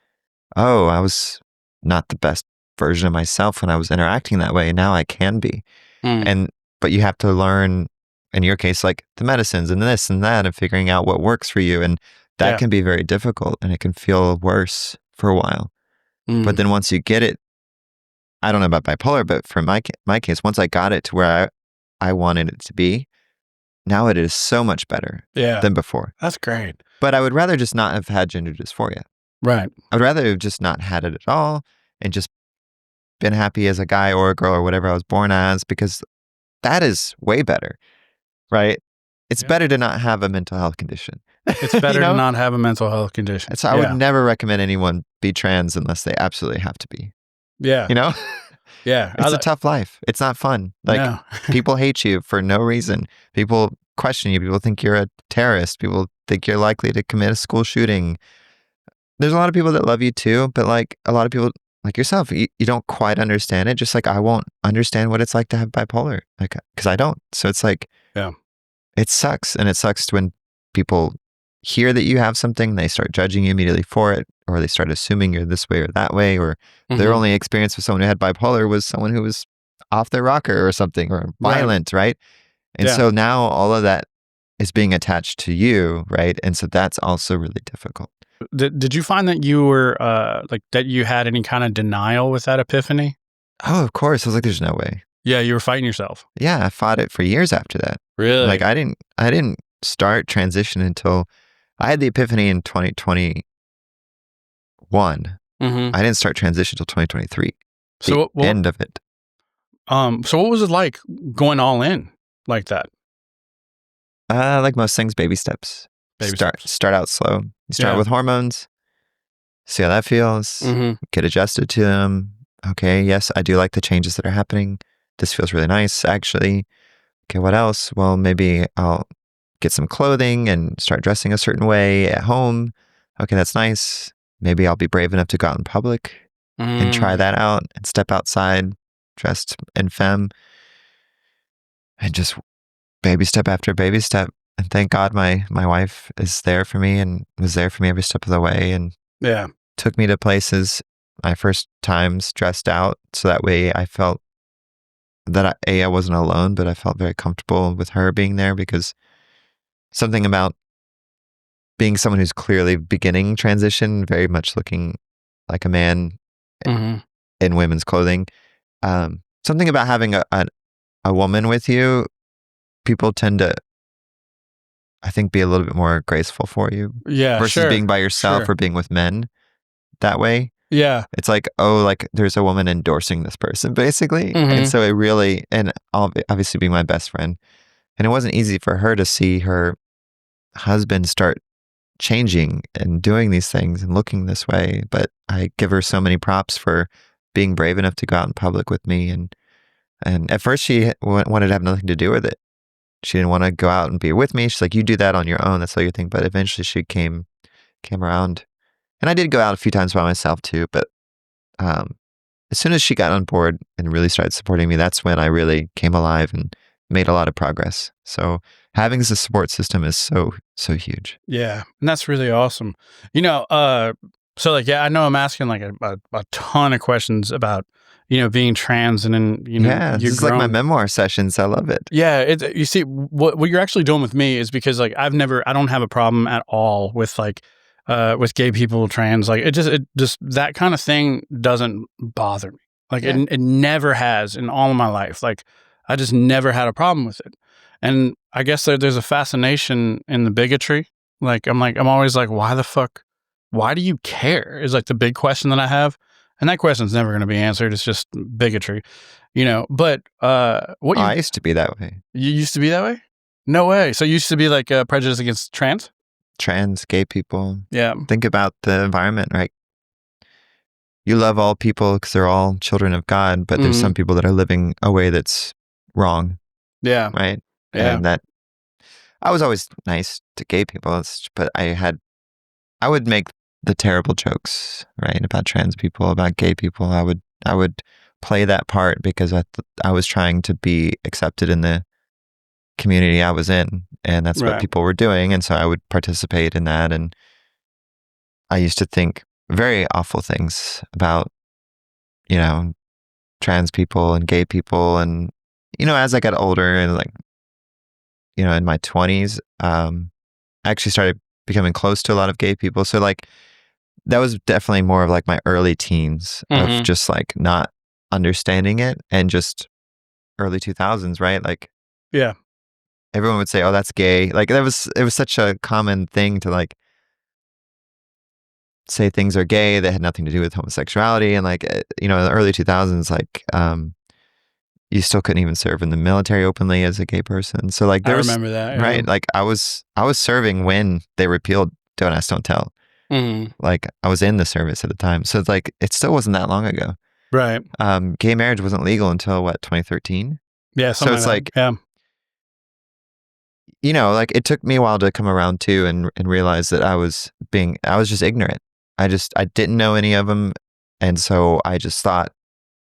oh, I was not the best version of myself when I was interacting that way. And now I can be. But you have to learn, in your case, like the medicines and this and that and figuring out what works for you. And that can be very difficult and it can feel worse for a while. But then once you get it, I don't know about bipolar, but for my case, once I got it to where I wanted it to be, now it is so much better than before. That's great. But I would rather just not have had gender dysphoria. Right. I'd rather have just not had it at all and just been happy as a guy or a girl or whatever I was born as, because that is way better, right? It's better to not have a mental health condition. It's better to not have a mental health condition. So I would never recommend anyone be trans unless they absolutely have to be. Yeah. You know? Yeah. It's a tough life. It's not fun. Like people hate you for no reason. People question you. People think you're a terrorist. People think you're likely to commit a school shooting. there's a lot of people that love you too, but like a lot of people like yourself, you don't quite understand it. Just like I won't understand what it's like to have bipolar, like, because I don't. So it's like, Yeah. it sucks. And it sucks when people hear that you have something, they start judging you immediately for it, or they start assuming you're this way or that way, or their only experience with someone who had bipolar was someone who was off their rocker or something, or violent, right? And so now all of that is being attached to you, right? And so that's also really difficult. Did you find that you were like that you had any kind of denial with that epiphany? Oh, of course. I was like, there's no way. Yeah, you were fighting yourself. Yeah, I fought it for years after that. Really? Like I didn't start transition until I had the epiphany in 2021. I didn't start transition until 2023. So the end of it. So what was it like going all in like that? Like most things, baby steps. Start out slow. You start with hormones. See how that feels. Get adjusted to them. Okay, yes, I do like the changes that are happening. This feels really nice, actually. Okay, what else? Well, maybe I'll get some clothing and start dressing a certain way at home. Okay, that's nice. Maybe I'll be brave enough to go out in public and try that out and step outside dressed in femme and just baby step after baby step. And thank God my wife is there for me and was there for me every step of the way and took me to places my first times dressed out. So that way I felt that I wasn't alone, but I felt very comfortable with her being there, because something about being someone who's clearly beginning transition, very much looking like a man in women's clothing. Something about having a woman with you, people tend to, I think, be a little bit more graceful for you. Yeah, versus being by yourself or being with men that way. Yeah. It's like, oh, like there's a woman endorsing this person, basically. And so it really, and obviously being my best friend. And it wasn't easy for her to see her husband start changing and doing these things and looking this way. But I give her so many props for being brave enough to go out in public with me. And at first she wanted to have nothing to do with it. She didn't want to go out and be with me. She's like, you do that on your own. That's all your thing. But eventually she came around. And I did go out a few times by myself too. But as soon as she got on board and really started supporting me, that's when I really came alive and made a lot of progress. So having this support system is so huge. Yeah. And that's really awesome. You know, so like, yeah, I know I'm asking like a ton of questions about, you know, being trans and then, you know, yeah, this is like my memoir sessions. I love it. Yeah. You see, what you're actually doing with me is because like I don't have a problem at all with like, with gay people, trans, like it just that kind of thing doesn't bother me. Like it never has in all of my life. Like I just never had a problem with it. And I guess there's a fascination in the bigotry. Like I'm always like, why do you care? Is like the big question that I have. And that question's never going to be answered. It's just bigotry, you know, but, I used to be that way. You used to be that way? No way. So you used to be like prejudice against trans, gay people. Yeah. Think about the environment, right? You love all people because they're all children of God, but there's some people that are living a way that's wrong. Yeah. Right. Yeah. And that I was always nice to gay people, but I would make the terrible jokes, right, about trans people, about gay people. I would play that part because I was trying to be accepted in the community I was in, and that's what people were doing, and so I would participate in that. And I used to think very awful things about, you know, trans people and gay people. And, you know, as I got older and like, you know, in my 20s, I actually started becoming close to a lot of gay people. So like, that was definitely more of like my early teens of just like not understanding it, and just early 2000s, right? Like, yeah, everyone would say, "Oh, that's gay." Like it was such a common thing to like say things are gay that had nothing to do with homosexuality. And like, you know, in the early 2000s, like, you still couldn't even serve in the military openly as a gay person. So like, I remember that. Yeah. Right. Like I was serving when they repealed Don't Ask, Don't Tell. Like I was in the service at the time. So it's like, it still wasn't that long ago. Right. Gay marriage wasn't legal until what, 2013? Yeah. So it's like, you know, like it took me a while to come around too and realize that I was just ignorant. I didn't know any of them. And so I just thought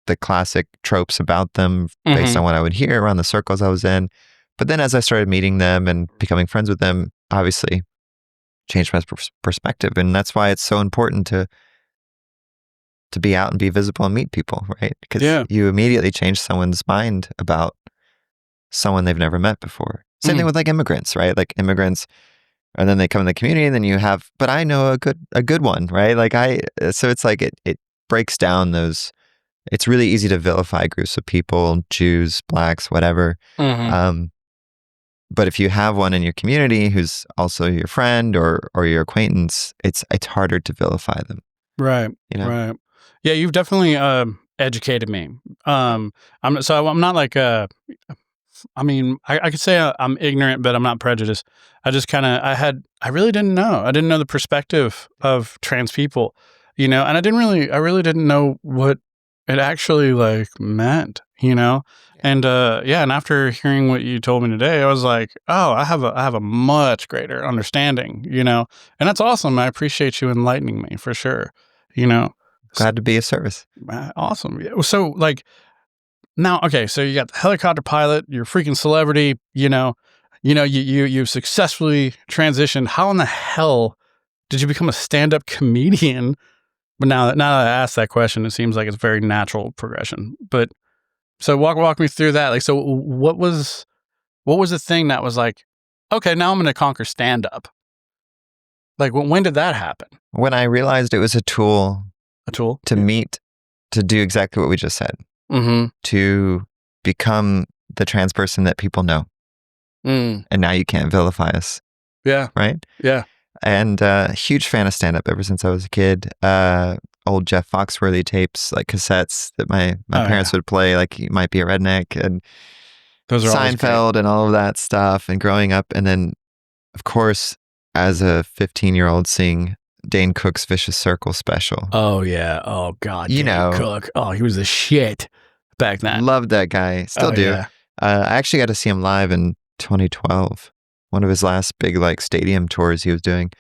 the classic tropes about them based on what I would hear around the circles I was in. But then as I started meeting them and becoming friends with them, obviously changed my perspective. And that's why it's so important to be out and be visible and meet people, right? Because you immediately change someone's mind about someone they've never met before. Same thing with like immigrants, right? Like immigrants, and then they come in the community, and then you have, but I know a good one, right? Like so it's like it breaks down those. It's really easy to vilify groups of people, Jews, blacks, whatever. But if you have one in your community who's also your friend or your acquaintance, it's harder to vilify them. Right. You know? Right. Yeah, you've definitely educated me. I'm not like I mean, I could say I'm ignorant, but I'm not prejudiced. I just kind of I really didn't know. I didn't know the perspective of trans people, you know, and I really didn't know what it actually like meant, you know. And and after hearing what you told me today, I was like, oh, I have a much greater understanding, you know, and that's awesome. I appreciate you enlightening me for sure, you know. Glad to be of service. Awesome. So like now, okay, so you got the helicopter pilot, you're a freaking celebrity, you successfully transitioned. How in the hell did you become a stand-up comedian? But now that I asked that question, it seems like it's a very natural progression. But so walk me through that. Like, so what was the thing that was like, okay, now I'm going to conquer stand-up? Like, when did that happen? When I realized it was a tool to meet, to do exactly what we just said, to become the trans person that people know. And now you can't vilify us. Yeah. Right? Yeah. And huge fan of stand-up ever since I was a kid. Old Jeff Foxworthy tapes, like cassettes that my parents would play, like You Might Be a Redneck, and those are Seinfeld and all of that stuff, and growing up. And then, of course, as a 15-year-old, seeing Dane Cook's Vicious Circle special. Oh, yeah. Oh, God. You know. Cook. Oh, he was the shit back then. Loved that guy. Still do. Yeah. I actually got to see him live in 2012. One of his last big like stadium tours he was doing.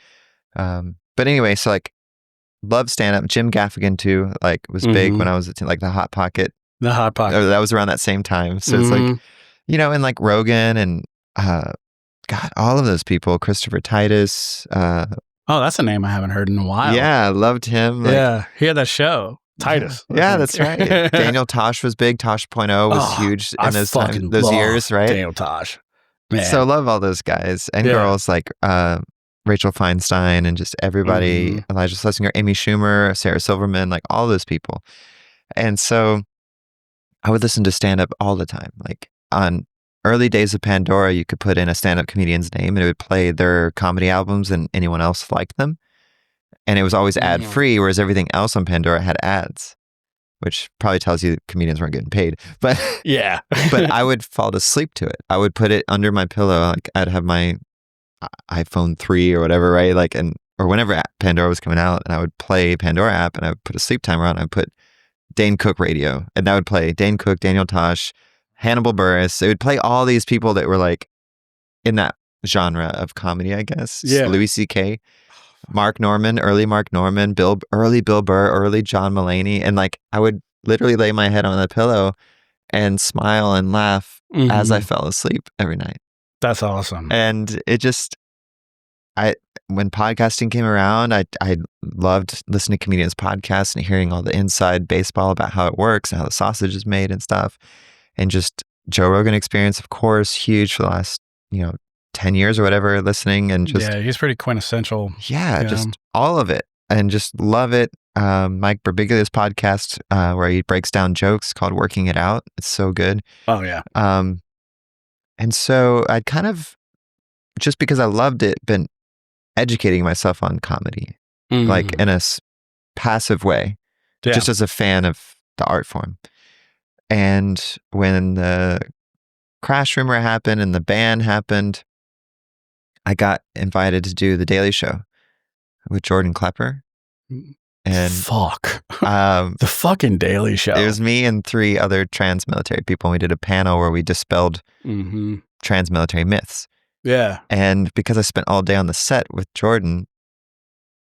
But anyway, so like love stand-up. Jim Gaffigan too, like was big when I was like the Hot Pocket. The Hot Pocket. That was around that same time. So it's like, you know, and like Rogan and God, all of those people, Christopher Titus. Oh, that's a name I haven't heard in a while. Yeah, I loved him. Like, yeah, he had that show, Titus. Yeah, that's right. Daniel Tosh was big. Tosh .0 was huge in those years, right? Daniel Tosh. Man. So love all those guys and girls like Rachel Feinstein and just everybody, Elijah Schlesinger, Amy Schumer, Sarah Silverman, like all those people. And so I would listen to stand-up all the time. Like on early days of Pandora, you could put in a stand-up comedian's name and it would play their comedy albums and anyone else liked them. And it was always ad-free, whereas everything else on Pandora had ads, which probably tells you comedians weren't getting paid. But yeah, but I would fall asleep to it. I would put it under my pillow. Like I'd have my iPhone 3 or whatever, right? Like, or whenever Pandora was coming out, and I would play Pandora app, and I would put a sleep timer on. I would put Dane Cook radio, and that would play Dane Cook, Daniel Tosh, Hannibal Buress. It would play all these people that were like in that genre of comedy, I guess. Yeah. Louis C.K., Mark Norman, early Mark Norman, early Bill Burr, early John Mulaney. And like, I would literally lay my head on the pillow and smile and laugh as I fell asleep every night. That's awesome. And it just, when podcasting came around, I loved listening to comedians' podcasts and hearing all the inside baseball about how it works and how the sausage is made and stuff. And just Joe Rogan Experience, of course, huge for the last, 10 years or whatever, listening and just... Yeah, he's pretty quintessential. Yeah, just all of it. And just love it. Mike Birbiglia's podcast, where he breaks down jokes, called Working It Out. It's so good. Oh, yeah. And so I'd kind of, just because I loved it, been educating myself on comedy, like in a passive way, just as a fan of the art form. And when the crash rumor happened and the ban happened, I got invited to do The Daily Show with Jordan Klepper. And the fucking Daily Show. It was me and 3 other trans military people. And we did a panel where we dispelled trans military myths. Yeah. And because I spent all day on the set with Jordan,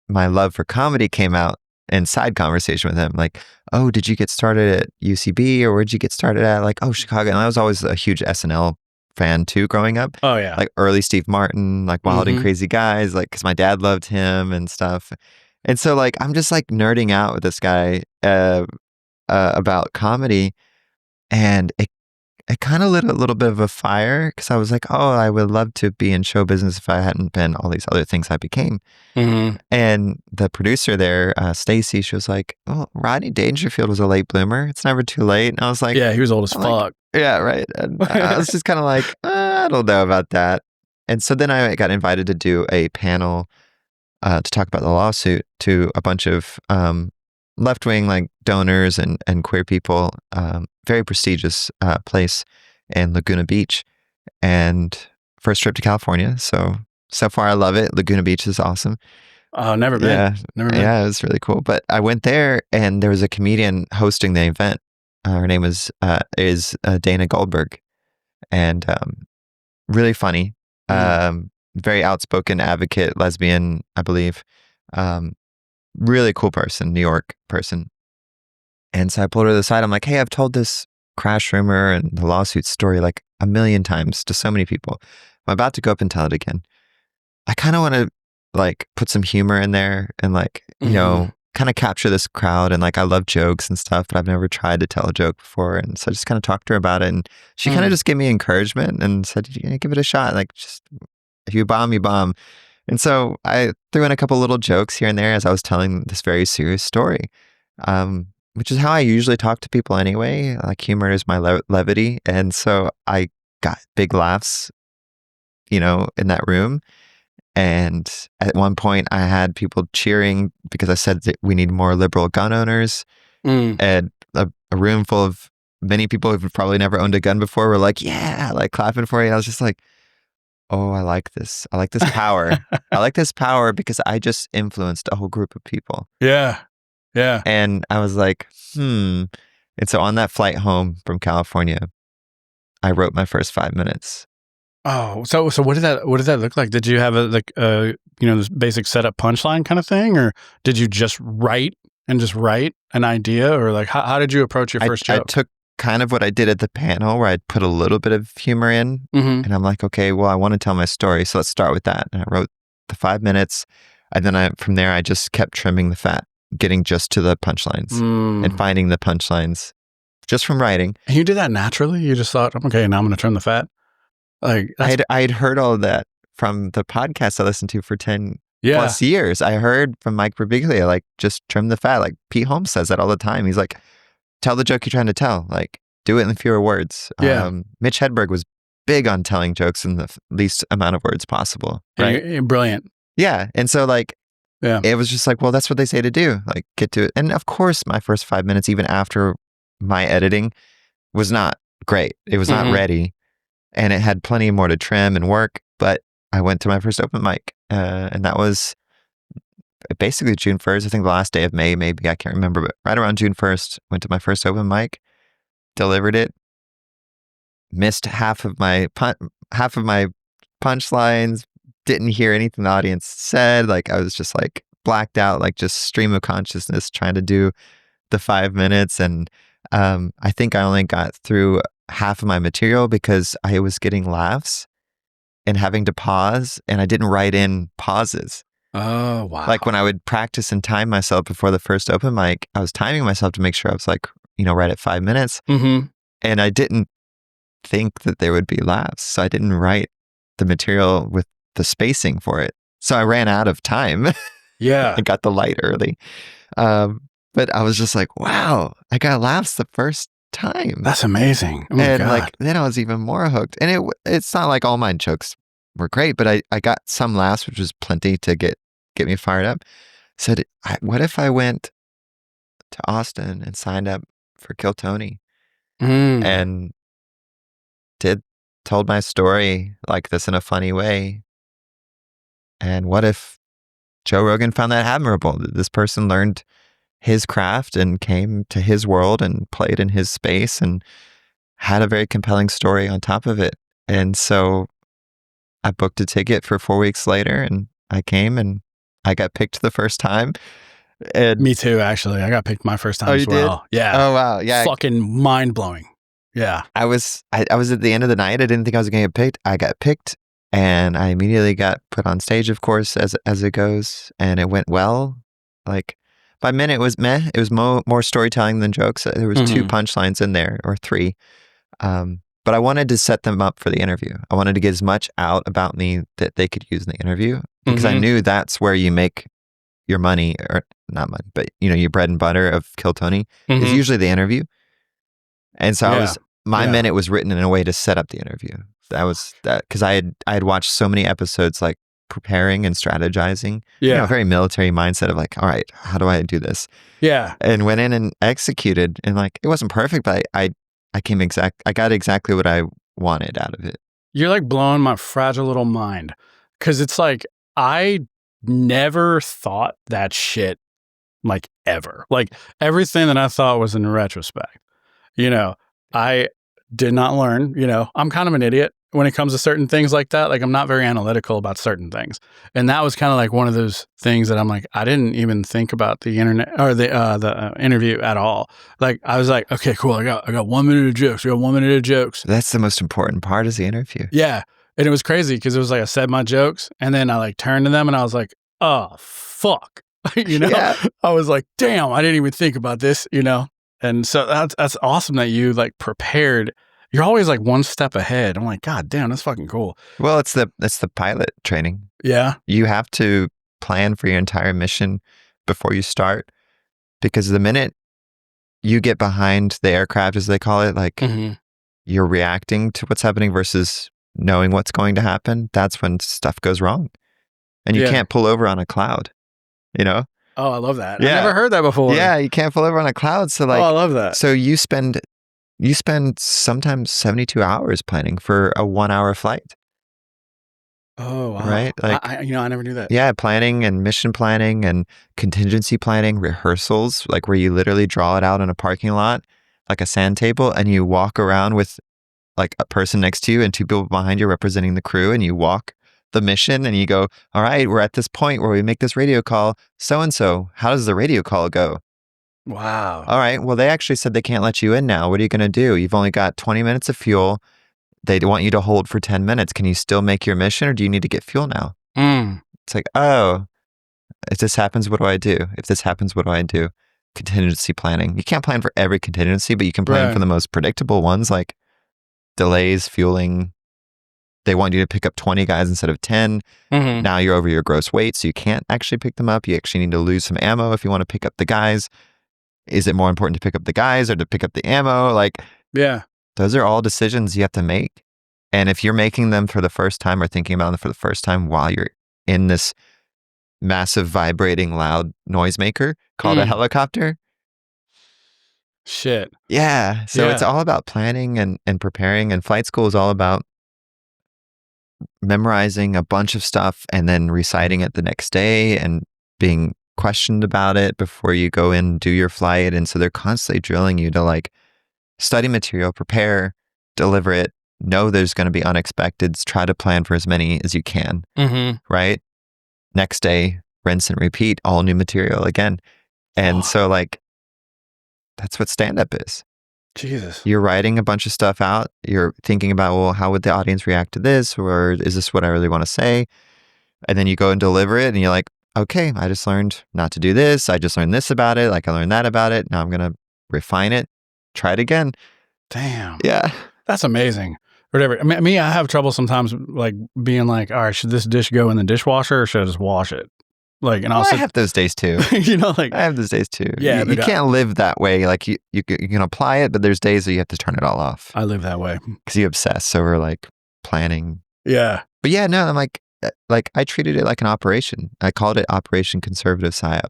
my love for comedy came out in side conversation with him. Like, oh, did you get started at UCB or where'd you get started at? Like, oh, Chicago. And I was always a huge SNL fan too growing up. Oh yeah. Like early Steve Martin, like Wild and Crazy Guys, like, because my dad loved him and stuff. And so like, I'm just like nerding out with this guy about comedy. And it kind of lit a little bit of a fire because I was like, oh, I would love to be in show business if I hadn't been all these other things I became. And the producer there, Stacy, she was like, oh, Rodney Dangerfield was a late bloomer. It's never too late. And I was like, yeah, he was old as I'm fuck. like, yeah, right. And I was just kind of like, I don't know about that. And so then I got invited to do a panel to talk about the lawsuit to a bunch of left-wing like donors and queer people, very prestigious place in Laguna Beach, and first trip to California. So far I love it. Laguna Beach is awesome. Oh, never been. Yeah, Never been. yeah, it was really cool. But I went there and there was a comedian hosting the event. Her name is Dana Goldberg, and really funny, very outspoken advocate, lesbian, I believe. Really cool person, New York person. And so I pulled her to the side. I'm like, hey, I've told this crash rumor and the lawsuit story like a million times to so many people. I'm about to go up and tell it again. I kind of want to like put some humor in there and like, you know, kind of capture this crowd. And like, I love jokes and stuff, but I've never tried to tell a joke before. And so I just kind of talked to her about it. And she kind of just gave me encouragement and said, yeah, give it a shot. Like, just if you bomb, you bomb. And so I threw in a couple little jokes here and there as I was telling this very serious story, which is how I usually talk to people anyway. Like, humor is my levity. And so I got big laughs, you know, in that room. And at one point I had people cheering because I said that we need more liberal gun owners. And a room full of many people who've probably never owned a gun before were like, yeah, like clapping for you. I was just like, oh, I like this. I like this power. I like this power because I just influenced a whole group of people. Yeah. Yeah. And I was like, And so on that flight home from California, I wrote my first 5 minutes. Oh, so what did that look like? Did you have this basic setup punchline kind of thing, or did you just write an idea, or like how did you approach your first joke? I took kind of what I did at the panel where I'd put a little bit of humor in, and I'm like, okay, well, I want to tell my story, so let's start with that. And I wrote the 5 minutes, and then from there I just kept trimming the fat, getting just to the punchlines and finding the punchlines just from writing. And you did that naturally? You just thought, okay, now I'm going to trim the fat? Like, I'd heard all of that from the podcast I listened to for 10 plus years. I heard from Mike Birbiglia, like, just trim the fat. Like, Pete Holmes says that all the time. He's like, tell the joke you're trying to tell. Like, do it in fewer words. Yeah. Mitch Hedberg was big on telling jokes in the least amount of words possible. Right? You're brilliant. Yeah. And so, like, it was just like, well, that's what they say to do. Like, get to it. And of course, my first 5 minutes, even after my editing, was not great. It was not ready. And it had plenty more to trim and work. But I went to my first open mic. And that was basically June 1st. I think the last day of May, maybe. I can't remember. But right around June 1st, went to my first open mic, delivered it, missed half of my punchlines, didn't hear anything the audience said. Like, I was just like blacked out, like just stream of consciousness trying to do the 5 minutes. And I think I only got through half of my material because I was getting laughs and having to pause, and I didn't write in pauses. Oh, wow. Like, when I would practice and time myself before the first open mic, I was timing myself to make sure I was like, right at 5 minutes. And I didn't think that there would be laughs. So I didn't write the material with the spacing for it. So I ran out of time. Yeah. I got the light early. But I was just like, wow, I got laughs the first time. That's amazing. Oh, and God. like, then I was even more hooked. And it's not like all my jokes were great, but I got some laughs, which was plenty to get me fired up. Said, what if I went to Austin and signed up for Kill Tony and told my story like this in a funny way? And what if Joe Rogan found that admirable, that this person learned his craft and came to his world and played in his space and had a very compelling story on top of it? And so I booked a ticket for 4 weeks later, and I came and I got picked the first time. And Me too, actually. I got picked my first time Oh, as you did? well. Yeah. Oh, wow. Yeah. Fucking mind blowing. Yeah. I was at the end of the night. I didn't think I was going to get picked. I got picked, and I immediately got put on stage, of course, as it goes, and it went well. Like by minute, it was meh. It was more storytelling than jokes. There was 2 punchlines in there, or 3. But I wanted to set them up for the interview. I wanted to get as much out about me that they could use in the interview, because I knew that's where you make your money, or not money, but your bread and butter of Kill Tony is usually the interview. And so my minute was written in a way to set up the interview. That was that, because I had watched so many episodes, like preparing and strategizing. Yeah. Very military mindset of like, all right, how do I do this? Yeah. And went in and executed, and like it wasn't perfect, but I got exactly what I wanted out of it. You're like blowing my fragile little mind, because it's like I never thought that shit, like ever. Like everything that I thought was in retrospect. I did not learn. I'm kind of an idiot when it comes to certain things like that. Like I'm not very analytical about certain things, and that was kind of like one of those things that I'm like, I didn't even think about the internet or the interview at all. Like I was like, okay, cool. I got 1 minute of jokes. I got 1 minute of jokes. That's the most important part, is the interview. Yeah. And it was crazy because it was like I said my jokes, and then I like turned to them and I was like, oh, fuck. Yeah. I was like, damn, I didn't even think about this, And so that's awesome that you like prepared. You're always like one step ahead. I'm like, God damn, that's fucking cool. Well, it's the pilot training. Yeah. You have to plan for your entire mission before you start, because the minute you get behind the aircraft, as they call it, like you're reacting to what's happening versus knowing what's going to happen. That's when stuff goes wrong, and you can't pull over on a cloud. Oh, I love that. Yeah. I never heard that before. Yeah, you can't pull over on a cloud. So like, I love that. So you spend sometimes 72 hours planning for a 1-hour flight. Oh, wow. Right? Like, I never knew that. Yeah, planning and mission planning and contingency planning, rehearsals, like where you literally draw it out in a parking lot, like a sand table, and you walk around with like a person next to you and 2 people behind you representing the crew, and you walk the mission and you go, all right, we're at this point where we make this radio call, so-and-so, how does the radio call go? Wow. All right, well, they actually said they can't let you in now. What are you going to do? You've only got 20 minutes of fuel. They want you to hold for 10 minutes. Can you still make your mission, or do you need to get fuel now? It's like, oh, if this happens, what do I do? If this happens, what do I do? Contingency planning. You can't plan for every contingency, but you can plan for the most predictable ones, like delays, fueling. They want you to pick up 20 guys instead of 10. Now you're over your gross weight, so you can't actually pick them up. You actually need to lose some ammo if you want to pick up the guys. Is it more important to pick up the guys or to pick up the ammo? Like, yeah. Those are all decisions you have to make. And if you're making them for the first time or thinking about them for the first time while you're in this massive, vibrating, loud noisemaker called a helicopter. Shit. Yeah. So it's all about planning and preparing. And flight school is all about memorizing a bunch of stuff and then reciting it the next day and being questioned about it before you go in and do your flight. And so they're constantly drilling you to like study material, prepare, deliver it, know there's going to be unexpecteds, try to plan for as many as you can, right? Next day, rinse and repeat, all new material again. And so like, that's what stand-up is. Jesus. You're writing a bunch of stuff out. You're thinking about, well, how would the audience react to this? Or is this what I really want to say? And then you go and deliver it and you're like, okay, I just learned not to do this. I just learned this about it. Like I learned that about it. Now I'm going to refine it. Try it again. Damn. Yeah. That's amazing. Whatever. I have trouble sometimes like being like, all right, should this dish go in the dishwasher or should I just wash it? Like, and I have those days too. Like I have those days too. Yeah. You can't live that way. Like you can apply it, but there's days that you have to turn it all off. I live that way. Because you obsess over like planning. Yeah. But yeah, no, I'm like I treated it like an operation. I called it Operation Conservative PSYOP.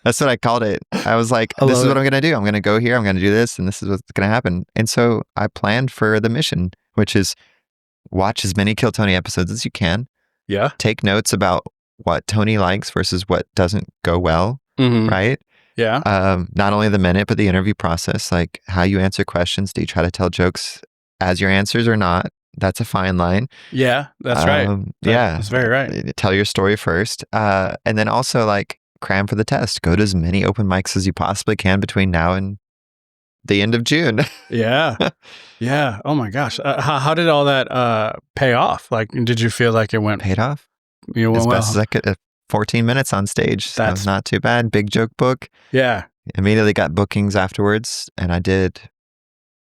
That's what I called it. I was like, this is what I'm going to do. I'm going to go here. I'm going to do this. And this is what's going to happen. And so I planned for the mission, which is watch as many Kill Tony episodes as you can. Yeah. Take notes about what Tony likes versus what doesn't go well. Right? Yeah. Not only the minute, but the interview process, like how you answer questions. Do you try to tell jokes as your answers or not? That's a fine line. Yeah, that's right. Yeah. That's very right. Tell your story first. And then also like cram for the test. Go to as many open mics as you possibly can between now and the end of June. Yeah. Yeah. Oh my gosh. How did all that pay off? Like, did you feel like it went Paid off went as well? best as I could. 14 minutes on stage. So That's not too bad. Big joke book. Yeah. Immediately got bookings afterwards. And I did,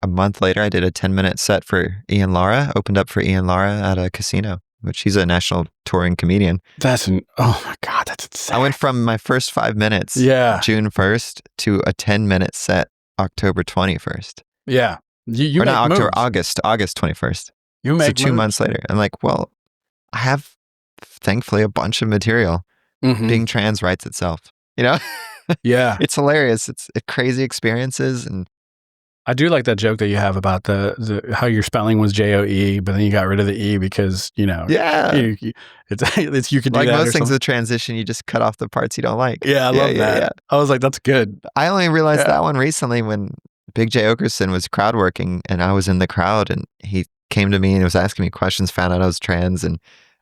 a month later, I did a 10-minute set for Ian Lara, opened up for Ian Lara at a casino, which he's a national touring comedian. Oh my God, that's insane. I went from my first 5 minutes, June 1st, to a 10-minute set, October 21st. Yeah. You or make not October, moves. August 21st. You make so 2 months later. I'm like, well, I have thankfully a bunch of material. Being trans writes itself, you know? Yeah. It's hilarious. It's crazy experiences. And I do like that joke that you have about the how your spelling was JOE, but then you got rid of the E because, you know, it's you could do like that most or things something. with transition, you just cut off the parts you don't like. Yeah, I love that. Yeah. I was like, that's good. I only realized that one recently when Big J. Okerson was crowd working and I was in the crowd and he came to me and was asking me questions, found out I was trans and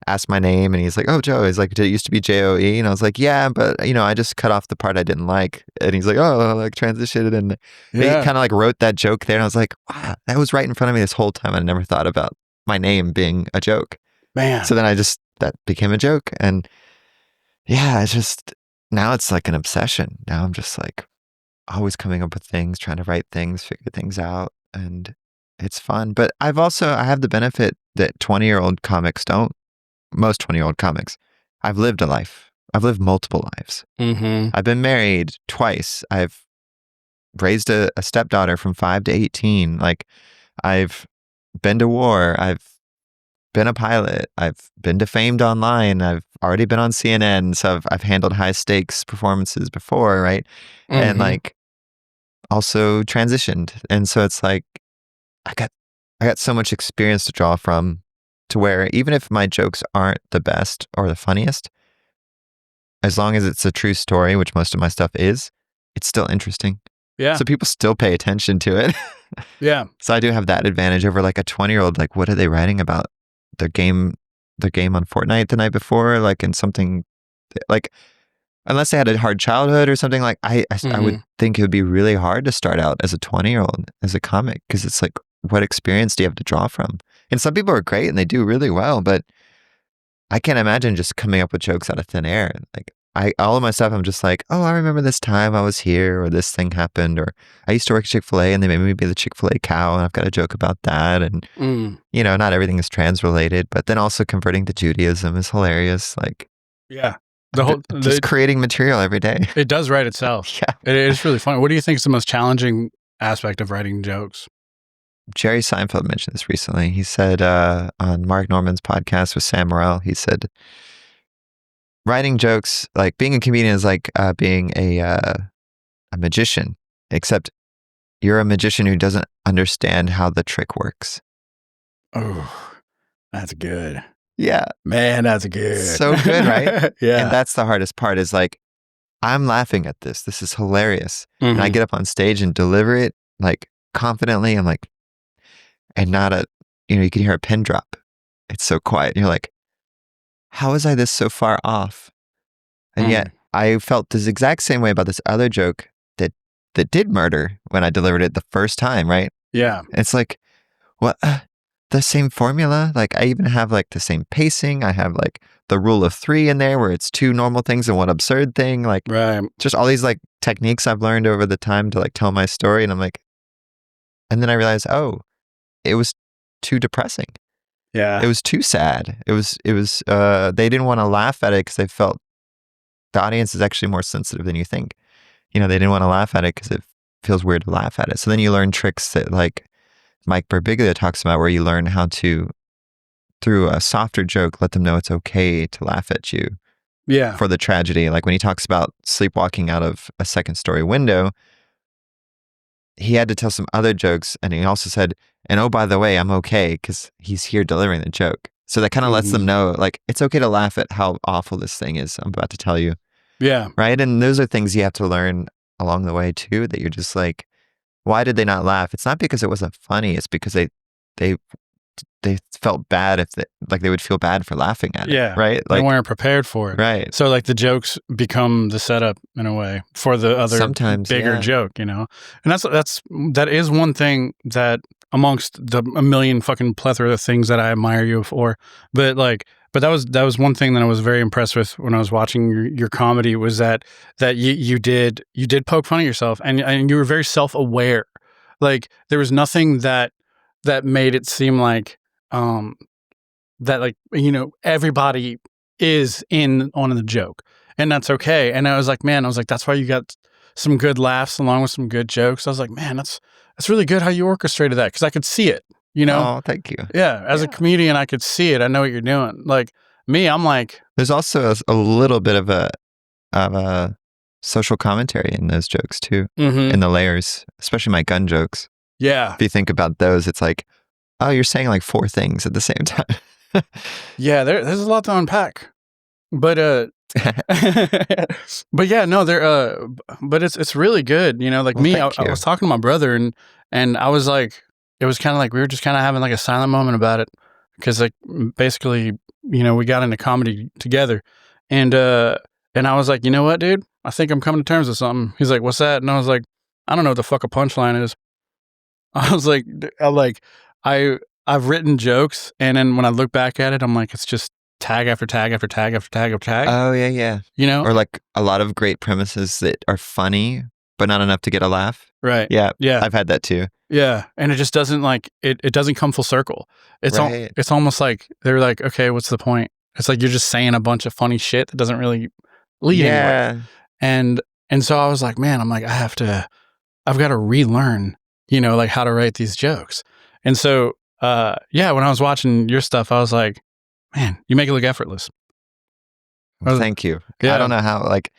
asked my name and he's like, oh, Joe. He's like, did it used to be JOE? And I was like, yeah, but you know, I just cut off the part I didn't like. And he's like, oh, like transitioned. And he kind of like wrote that joke there. And I was like, wow, that was right in front of me this whole time. I never thought about my name being a joke. Man. So then that became a joke. And yeah, it's just, now it's like an obsession. Now I'm just like always coming up with things, trying to write things, figure things out. And it's fun. But I have the benefit that 20-year-old comics don't. Most 20-year-old comics. I've lived a life. I've lived multiple lives. I've been married twice. I've raised a stepdaughter from 5 to 18. Like, I've been to war. I've been a pilot. I've been defamed online. I've already been on CNN. So I've handled high stakes performances before, right? And like also transitioned. And so it's like I got so much experience to draw from, to where even if my jokes aren't the best or the funniest, as long as it's a true story, which most of my stuff is, it's still interesting. Yeah. So people still pay attention to it. Yeah. So I do have that advantage over like a 20-year-old. Like, what are they writing about? Their game on Fortnite the night before, like in something like, unless they had a hard childhood or something, like I would think it would be really hard to start out as a 20-year-old as a comic, because it's like, what experience do you have to draw from? And some people are great and they do really well, but I can't imagine just coming up with jokes out of thin air. Like all of my stuff, I'm just like, oh, I remember this time I was here, or this thing happened, or I used to work at Chick-fil-A and they made me be the Chick-fil-A cow, and I've got a joke about that. And you know, not everything is trans related, but then also converting to Judaism is hilarious. Like, yeah, just creating material every day. It does write itself. Yeah, it is really fun. What do you think is the most challenging aspect of writing jokes? Jerry Seinfeld mentioned this recently. He said on Mark Norman's podcast with Sam Morril, he said, writing jokes, like being a comedian is like being a magician, except you're a magician who doesn't understand how the trick works. Oh, that's good. Yeah. Man, that's good. So good, right? Yeah. And that's the hardest part, is like, I'm laughing at this. This is hilarious. And I get up on stage and deliver it like confidently. I'm like, and not you can hear a pin drop. It's so quiet. And you're like, how is I this so far off? And yet I felt this exact same way about this other joke that did murder when I delivered it the first time, right? Yeah. It's like, what? The same formula? Like, I even have like the same pacing. I have like the rule of 3 in there, where it's 2 normal things and 1 absurd thing. Like, just all these like techniques I've learned over the time to like tell my story. And I'm like, and then I realized, oh, it was too depressing. Yeah. It was too sad. It was they didn't want to laugh at it because they felt the audience is actually more sensitive than you think. You know, they didn't want to laugh at it because it feels weird to laugh at it. So then you learn tricks that like Mike Birbiglia talks about, where you learn how to, through a softer joke, let them know it's okay to laugh at you. Yeah. For the tragedy. Like when he talks about sleepwalking out of a 2nd-story window, he had to tell some other jokes, and he also said, and oh, by the way, I'm okay because he's here delivering the joke. So that kind of lets them know, like, it's okay to laugh at how awful this thing is I'm about to tell you. Yeah. Right? And those are things you have to learn along the way too, that you're just like, why did they not laugh? It's not because it wasn't funny. It's because they they felt bad if they would feel bad for laughing at it. Yeah. Right. They weren't prepared for it. Right. So like the jokes become the setup in a way for the other Sometimes, bigger yeah. joke, you know? And that is one thing that amongst a million fucking plethora of things that I admire you for. But that was one thing that I was very impressed with when I was watching your comedy was that you did poke fun at yourself and you were very self-aware. Like there was nothing that made it seem like that, like, you know, everybody is on the joke and that's okay. And I was like, that's why you got some good laughs along with some good jokes. I was like, man, that's really good how you orchestrated that. Cause I could see it, you know? Oh, thank you. Yeah. As a comedian, I could see it. I know what you're doing. Like me, I'm like, there's also a little bit of a social commentary in those jokes too, in the layers, especially my gun jokes. Yeah. If you think about those, it's like, oh, you're saying like 4 things at the same time. Yeah, there's a lot to unpack. But but yeah, no, but it's really good, you know, like me, I was talking to my brother and I was like, it was kind of like we were just kind of having like a silent moment about it because like basically, you know, we got into comedy together and I was like, you know what, dude, I think I'm coming to terms with something. He's like, what's that? And I was like, I don't know what the fuck a punchline is. I was like, I've written jokes, and then when I look back at it, I'm like, it's just tag after tag after tag after tag after tag. Oh, yeah, yeah. You know? Or like a lot of great premises that are funny, but not enough to get a laugh. Right. Yeah. Yeah. I've had that too. Yeah. And it just doesn't like, it doesn't come full circle. It's it's almost like they're like, okay, what's the point? It's like you're just saying a bunch of funny shit that doesn't really lead anywhere. And so I was like, man, I'm like, I've got to relearn, you know, like how to write these jokes. And so, yeah, when I was watching your stuff, I was like, man, you make it look effortless. Thank you. Yeah. I don't know how, like,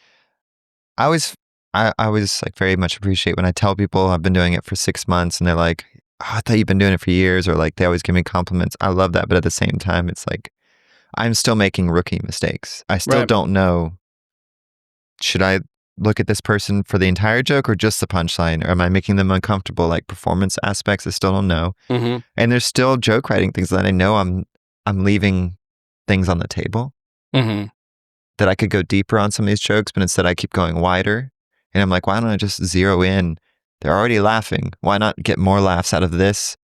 I always like very much appreciate when I tell people I've been doing it for 6 months and they're like, oh, I thought you've been doing it for years, or like they always give me compliments. I love that. But at the same time, it's like, I'm still making rookie mistakes. I still don't know, should I look at this person for the entire joke or just the punchline? Or am I making them uncomfortable? Like performance aspects, I still don't know. And there's still joke writing things that I know I'm leaving things on the table that I could go deeper on some of these jokes, but instead I keep going wider. And I'm like, why don't I just zero in? They're already laughing. Why not get more laughs out of this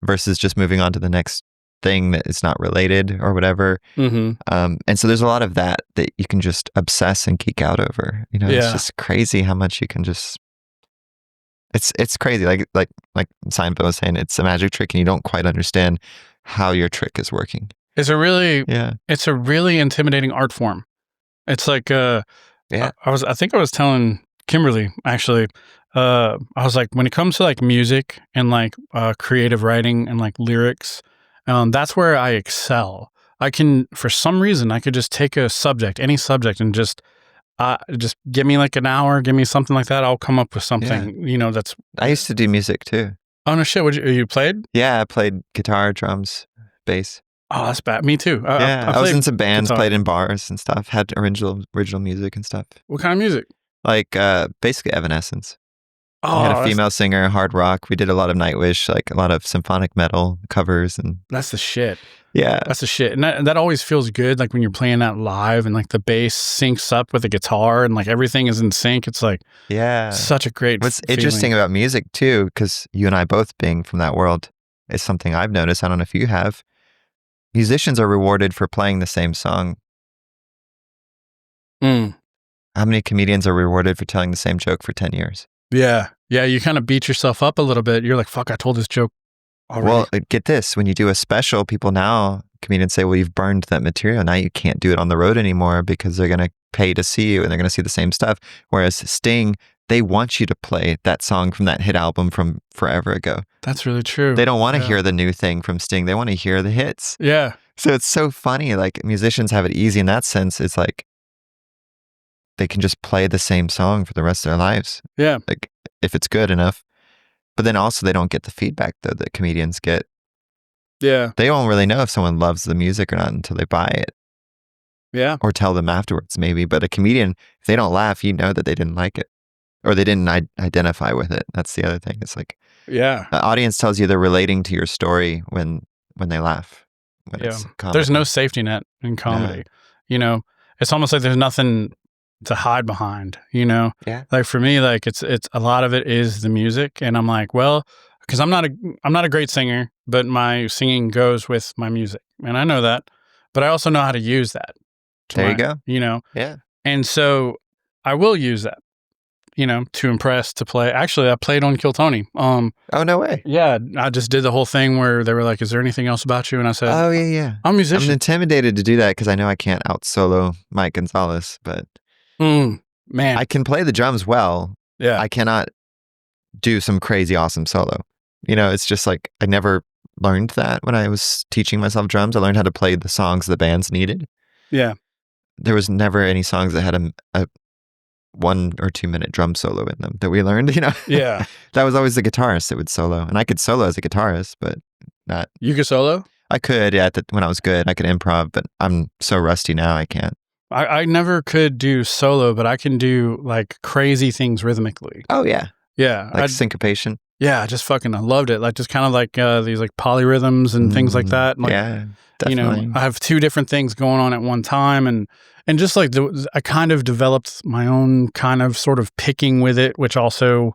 versus just moving on to the next thing that is not related or whatever. And so there's a lot of that you can just obsess and geek out over. You know, it's just crazy how much you can just. It's crazy. Like Seinfeld was saying, it's a magic trick, and you don't quite understand how your trick is working. It's a really intimidating art form. It's like I think I was telling Kimberly actually. I was like, when it comes to like music and like creative writing and like lyrics. That's where I excel. I can, for some reason, I could just take a subject, any subject, and just give me like an hour, give me something like that. I'll come up with something, you know, that's. I used to do music too. Oh, no shit. You played? Yeah, I played guitar, drums, bass. Oh, that's bad. Me too. I was in some bands, played in bars and stuff, had original music and stuff. What kind of music? Like basically Evanescence. Oh, we had a female singer, hard rock. We did a lot of Nightwish, like a lot of symphonic metal covers, and that's the shit. Yeah, that's the shit, and that always feels good. Like when you're playing that live, and like the bass syncs up with the guitar, and like everything is in sync. It's like such a great. What's interesting about music too, because you and I both being from that world, is something I've noticed. I don't know if you have. Musicians are rewarded for playing the same song. How many comedians are rewarded for telling the same joke for 10 years? Yeah. Yeah. You kind of beat yourself up a little bit. You're like, fuck, I told this joke already. Well, get this. When you do a special, comedians say, well, you've burned that material. Now you can't do it on the road anymore because they're going to pay to see you and they're going to see the same stuff. Whereas Sting, they want you to play that song from that hit album from forever ago. That's really true. They don't want to hear the new thing from Sting. They want to hear the hits. Yeah. So it's so funny. Like musicians have it easy in that sense. It's like, they can just play the same song for the rest of their lives. Yeah. Like if it's good enough. But then also they don't get the feedback though that comedians get. Yeah. They won't really know if someone loves the music or not until they buy it. Yeah. Or tell them afterwards maybe. But a comedian, if they don't laugh, you know that they didn't like it. Or they didn't identify with it. That's the other thing. It's like, the audience tells you they're relating to your story when when they laugh. When Yeah. it's There's no comedy. safety net in comedy. You know, it's almost like there's nothing to hide behind, you know? Yeah. Like for me, like it's a lot of it is the music. And I'm like, well, because I'm not a great singer, but my singing goes with my music. And I know that. But I also know how to use that. There you go. You know? Yeah. And so I will use that, you know, to impress, to play. Actually, I played on Kill Tony. Oh, no way. Yeah, I just did the whole thing where they were like, "Is there anything else about you?" And I said, Oh, yeah. "I'm a musician." I'm intimidated to do that because I know I can't out solo Mike Gonzalez, but Man, I can play the drums well. yeah, I cannot do some crazy awesome solo. You know, it's just like I never learned that when I was teaching myself drums. I learned how to play the songs the bands needed. yeah, There was never any songs that had a 1 or 2 minute drum solo in them that we learned, you know? yeah. That was always the guitarist that would solo. And I could solo as a guitarist, but not. You could solo? I could, yeah, when I was good. I could improv, but I'm so rusty now, I can't. I never could do solo, but I can do like crazy things rhythmically. Oh, yeah. Yeah. Like syncopation. Yeah, I just fucking I loved it. Like just kind of like these like polyrhythms and things like that. Like, yeah, definitely. you know, I have two different things going on at one time, and just like I kind of developed my own kind of sort of picking with it, which also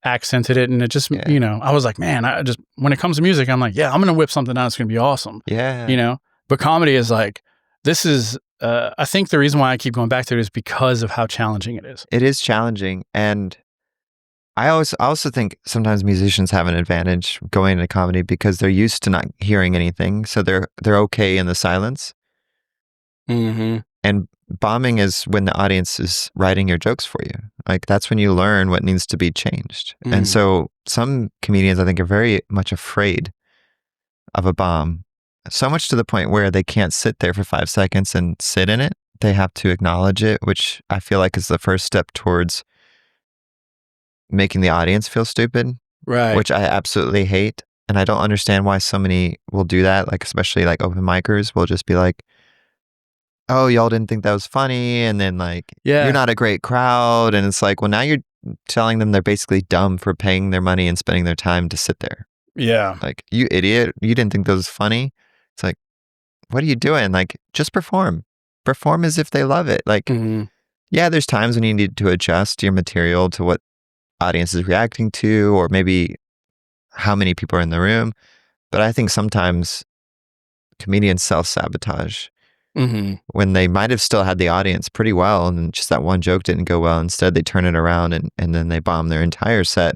accented it. And it just, you know, I was like, man, I just, when it comes to music, I'm like, yeah, I'm going to whip something out. It's going to be awesome. Yeah. You know, but comedy is like, this is, I think the reason why I keep going back to it is because of how challenging it is. It is challenging. And I also think sometimes musicians have an advantage going into comedy because they're used to not hearing anything. So they're okay in the silence. Mm-hmm. And bombing is when the audience is writing your jokes for you. Like that's when you learn what needs to be changed. And so some comedians, I think, are very much afraid of a bomb, so much to the point where they can't sit there for 5 seconds and sit in it. They have to acknowledge it, which I feel like is the first step towards making the audience feel stupid, Right. which I absolutely hate. And I don't understand why so many will do that. Like, especially like open micers will just be like, oh, y'all didn't think that was funny. And then like, you're not a great crowd. And it's like, well, now you're telling them they're basically dumb for paying their money and spending their time to sit there. Yeah. Like, you idiot, you didn't think that was funny. It's like, what are you doing? Like, just perform. Perform as if they love it. Like, yeah, there's times when you need to adjust your material to what audience is reacting to, or maybe how many people are in the room. But I think sometimes comedians self-sabotage when they might have still had the audience pretty well, and just that one joke didn't go well. Instead, they turn it around and then they bomb their entire set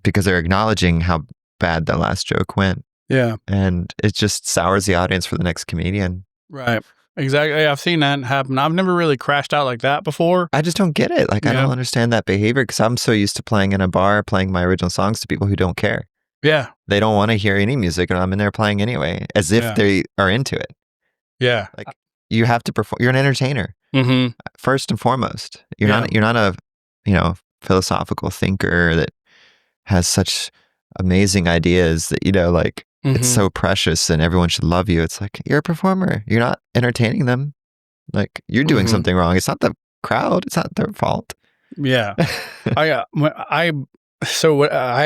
because they're acknowledging how bad the last joke went. Yeah. And it just sours the audience for the next comedian. Right. Exactly. I've seen that happen. I've never really crashed out like that before. I just don't get it. Like, I don't understand that behavior because I'm so used to playing in a bar, playing my original songs to people who don't care. Yeah. They don't want to hear any music, and I'm in there playing anyway, as if they are into it. Yeah. Like, you have to perform. You're an entertainer first and foremost. You're not a, you know, philosophical thinker that has such amazing ideas that, you know, like it's so precious and everyone should love you. It's like, you're a performer. You're not entertaining them. Like, you're doing something wrong. It's not the crowd. It's not their fault. Yeah. I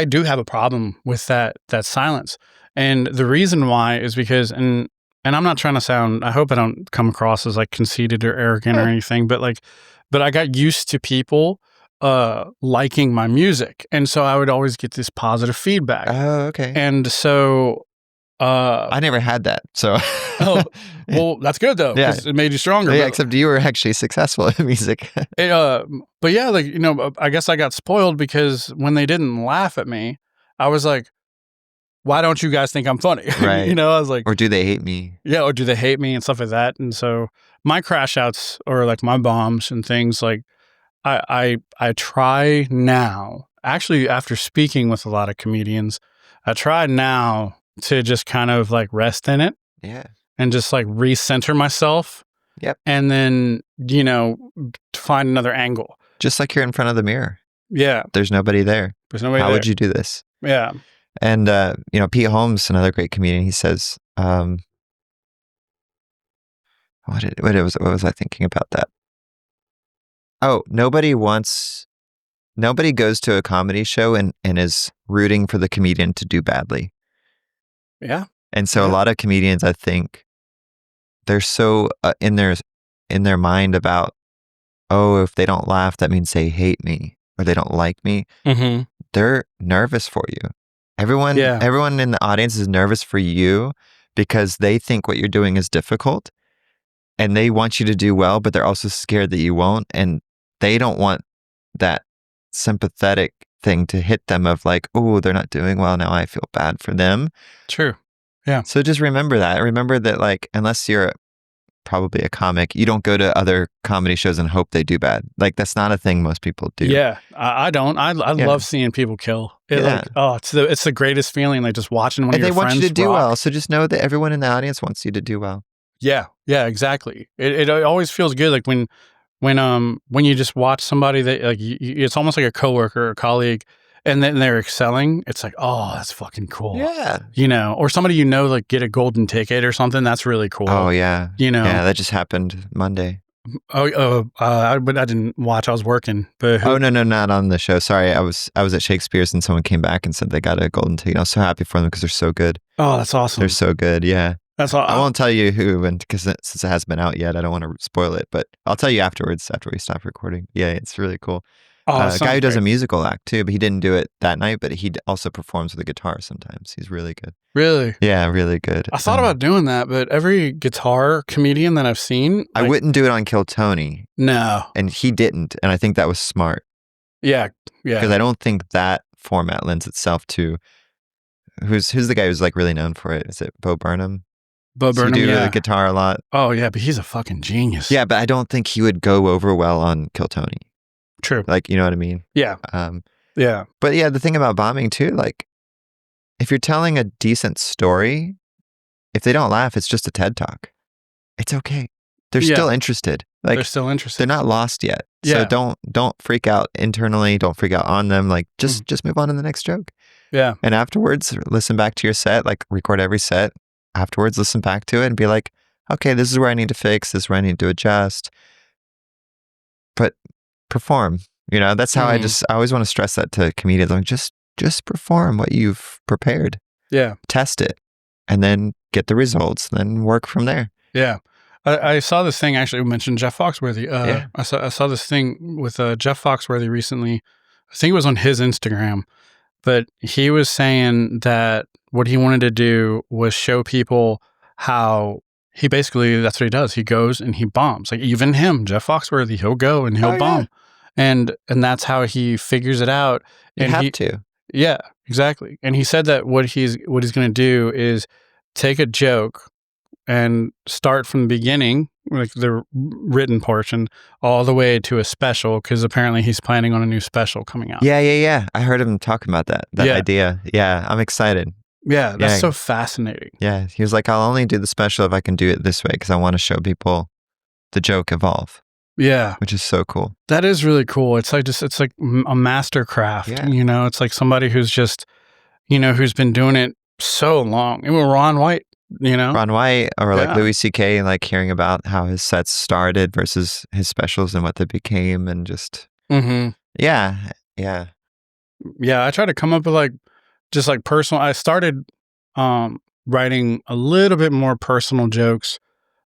do have a problem with that silence. And the reason why is because, and I'm not trying to sound, I hope I don't come across as like conceited or arrogant or anything, but I got used to people liking my music. And so I would always get this positive feedback. Oh, okay. And so I never had that. So well, that's good though, because it made you stronger. Yeah, except you were actually successful in music. But yeah, like, you know, I guess I got spoiled because when they didn't laugh at me, I was like, why don't you guys think I'm funny? Right. You know, I was like, or do they hate me? Yeah, or do they hate me and stuff like that? And so my crash outs or like my bombs and things, like I try now, actually after speaking with a lot of comedians, I try now to just kind of like rest in it. Yeah. And just like recenter myself. Yep. And then, you know, find another angle. Just like you're in front of the mirror. Yeah. There's nobody there. There's nobody there. How would you do this? Yeah. And, you know, Pete Holmes, another great comedian, he says, what was I thinking about that? Oh, nobody goes to a comedy show and is rooting for the comedian to do badly. Yeah. And so a lot of comedians, I think, they're so in their mind about, oh, if they don't laugh, that means they hate me or they don't like me. Mm-hmm. They're nervous for you. Everyone in the audience is nervous for you because they think what you're doing is difficult and they want you to do well, but they're also scared that you won't. And they don't want that sympathetic thing to hit them of like, oh, they're not doing well. Now I feel bad for them. True. Yeah. So just remember that. Remember that, like, unless you're probably a comic, you don't go to other comedy shows and hope they do bad. Like, that's not a thing most people do. Yeah. I don't. I love seeing people kill. It's the greatest feeling, like just watching one of your friends And they want you to do rock. well. So just know that everyone in the audience wants you to do well. Yeah. Yeah, exactly. It always feels good. Like when you just watch somebody that like, it's almost like a coworker or a colleague, and then they're excelling. It's like, oh, that's fucking cool. Yeah. Or somebody, like get a golden ticket or something. That's really cool. Oh yeah. Yeah, that just happened Monday. But I didn't watch. I was working. But Oh no, not on the show. Sorry, I was at Shakespeare's and someone came back and said they got a golden ticket. I was so happy for them because they're so good. Oh, that's awesome. They're so good. Yeah. That's all. I won't tell you who, and because since it hasn't been out yet, I don't want to spoil it. But I'll tell you afterwards, after we stop recording. Yeah, it's really cool. A guy who does a musical act too, but he didn't do it that night. But he also performs with a guitar sometimes. He's really good. Really? Yeah, really good. I thought about doing that, but every guitar comedian that I've seen, I wouldn't do it on Kill Tony. No, and he didn't, and I think that was smart. Yeah. Because I don't think that format lends itself to who's the guy who's like really known for it. Is it Bo Burnham? Bo Burnham, do the guitar a lot. Oh yeah, but he's a fucking genius. Yeah, but I don't think he would go over well on Kill Tony. True. Like, you know what I mean? Yeah. Yeah. But yeah, the thing about bombing too, like, if you're telling a decent story, if they don't laugh, it's just a TED Talk. It's okay. They're still interested. Like, they're still interested. They're not lost yet. Yeah. So don't freak out internally. Don't freak out on them. Like, just move on to the next joke. Yeah. And afterwards, listen back to your set. Like, record every set. Afterwards, listen back to it and be like, okay, this is where I need to fix. This is where I need to adjust. But perform. That's how I always want to stress that to comedians. Like, just perform what you've prepared. Yeah. Test it. And then get the results. Then work from there. Yeah. I saw this thing, actually, we mentioned Jeff Foxworthy. I saw this thing with Jeff Foxworthy recently. I think it was on his Instagram. But he was saying that what he wanted to do was show people how he basically, that's what he does. He goes and he bombs. Like, even him, Jeff Foxworthy, he'll go and he'll bomb. And that's how he figures it out. And you have to. Yeah, exactly. And he said that what he's going to do is take a joke and start from the beginning, like the written portion, all the way to a special, because apparently he's planning on a new special coming out. Yeah. I heard him talking about that idea. Yeah, I'm excited. Yeah, that's so fascinating. Yeah, he was like, I'll only do the special if I can do it this way, because I want to show people the joke evolve. Yeah. Which is so cool. That is really cool. It's like a master craft. Yeah. It's like somebody who's just, who's been doing it so long. Even Ron White, Ron White, or like Louis C.K., like hearing about how his sets started versus his specials and what they became, and just yeah. I try to come up with just personal. I started writing a little bit more personal jokes,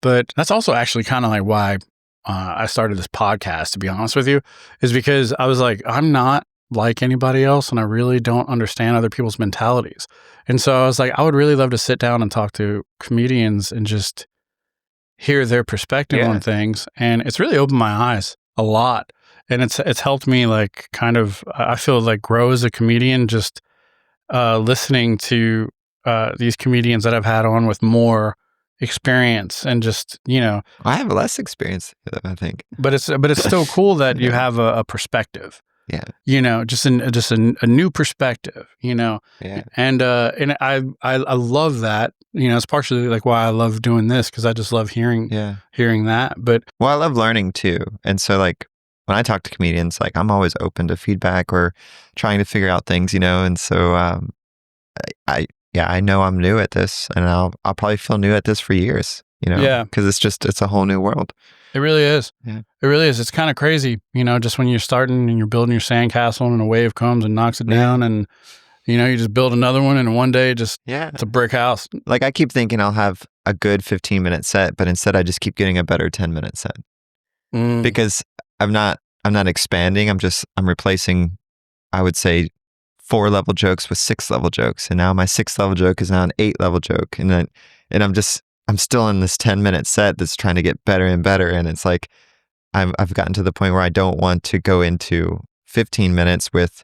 but that's also actually kind of like why I started this podcast, to be honest with you, is because I was like, I'm not like anybody else, and I really don't understand other people's mentalities. And so I was like, I would really love to sit down and talk to comedians and just hear their perspective on things. And it's really opened my eyes a lot. And it's helped me kind of, I feel like, grow as a comedian, just listening to these comedians that I've had on with more experience, and just, I have less experience, I think. But it's still cool that you have a perspective. Yeah. Just a new perspective, Yeah. And I love that. It's partially like why I love doing this, because I just love hearing that. But I love learning too. And so when I talk to comedians, I'm always open to feedback or trying to figure out things, and so I know I'm new at this, and I'll probably feel new at this for years, because it's a whole new world. It really is. Yeah. It really is. It's kind of crazy, just when you're starting and you're building your sandcastle and a wave comes and knocks it down, and You just build another one, and one day it's a brick house. Like I keep thinking I'll have a good 15-minute set, but instead I just keep getting a better 10-minute set because I'm not expanding. I'm replacing, I would say, 4-level jokes with 6-level jokes, and now my 6th-level joke is now an 8-level joke, and I'm still in this 10-minute set that's trying to get better and better, and it's like I've gotten to the point where I don't want to go into 15 minutes with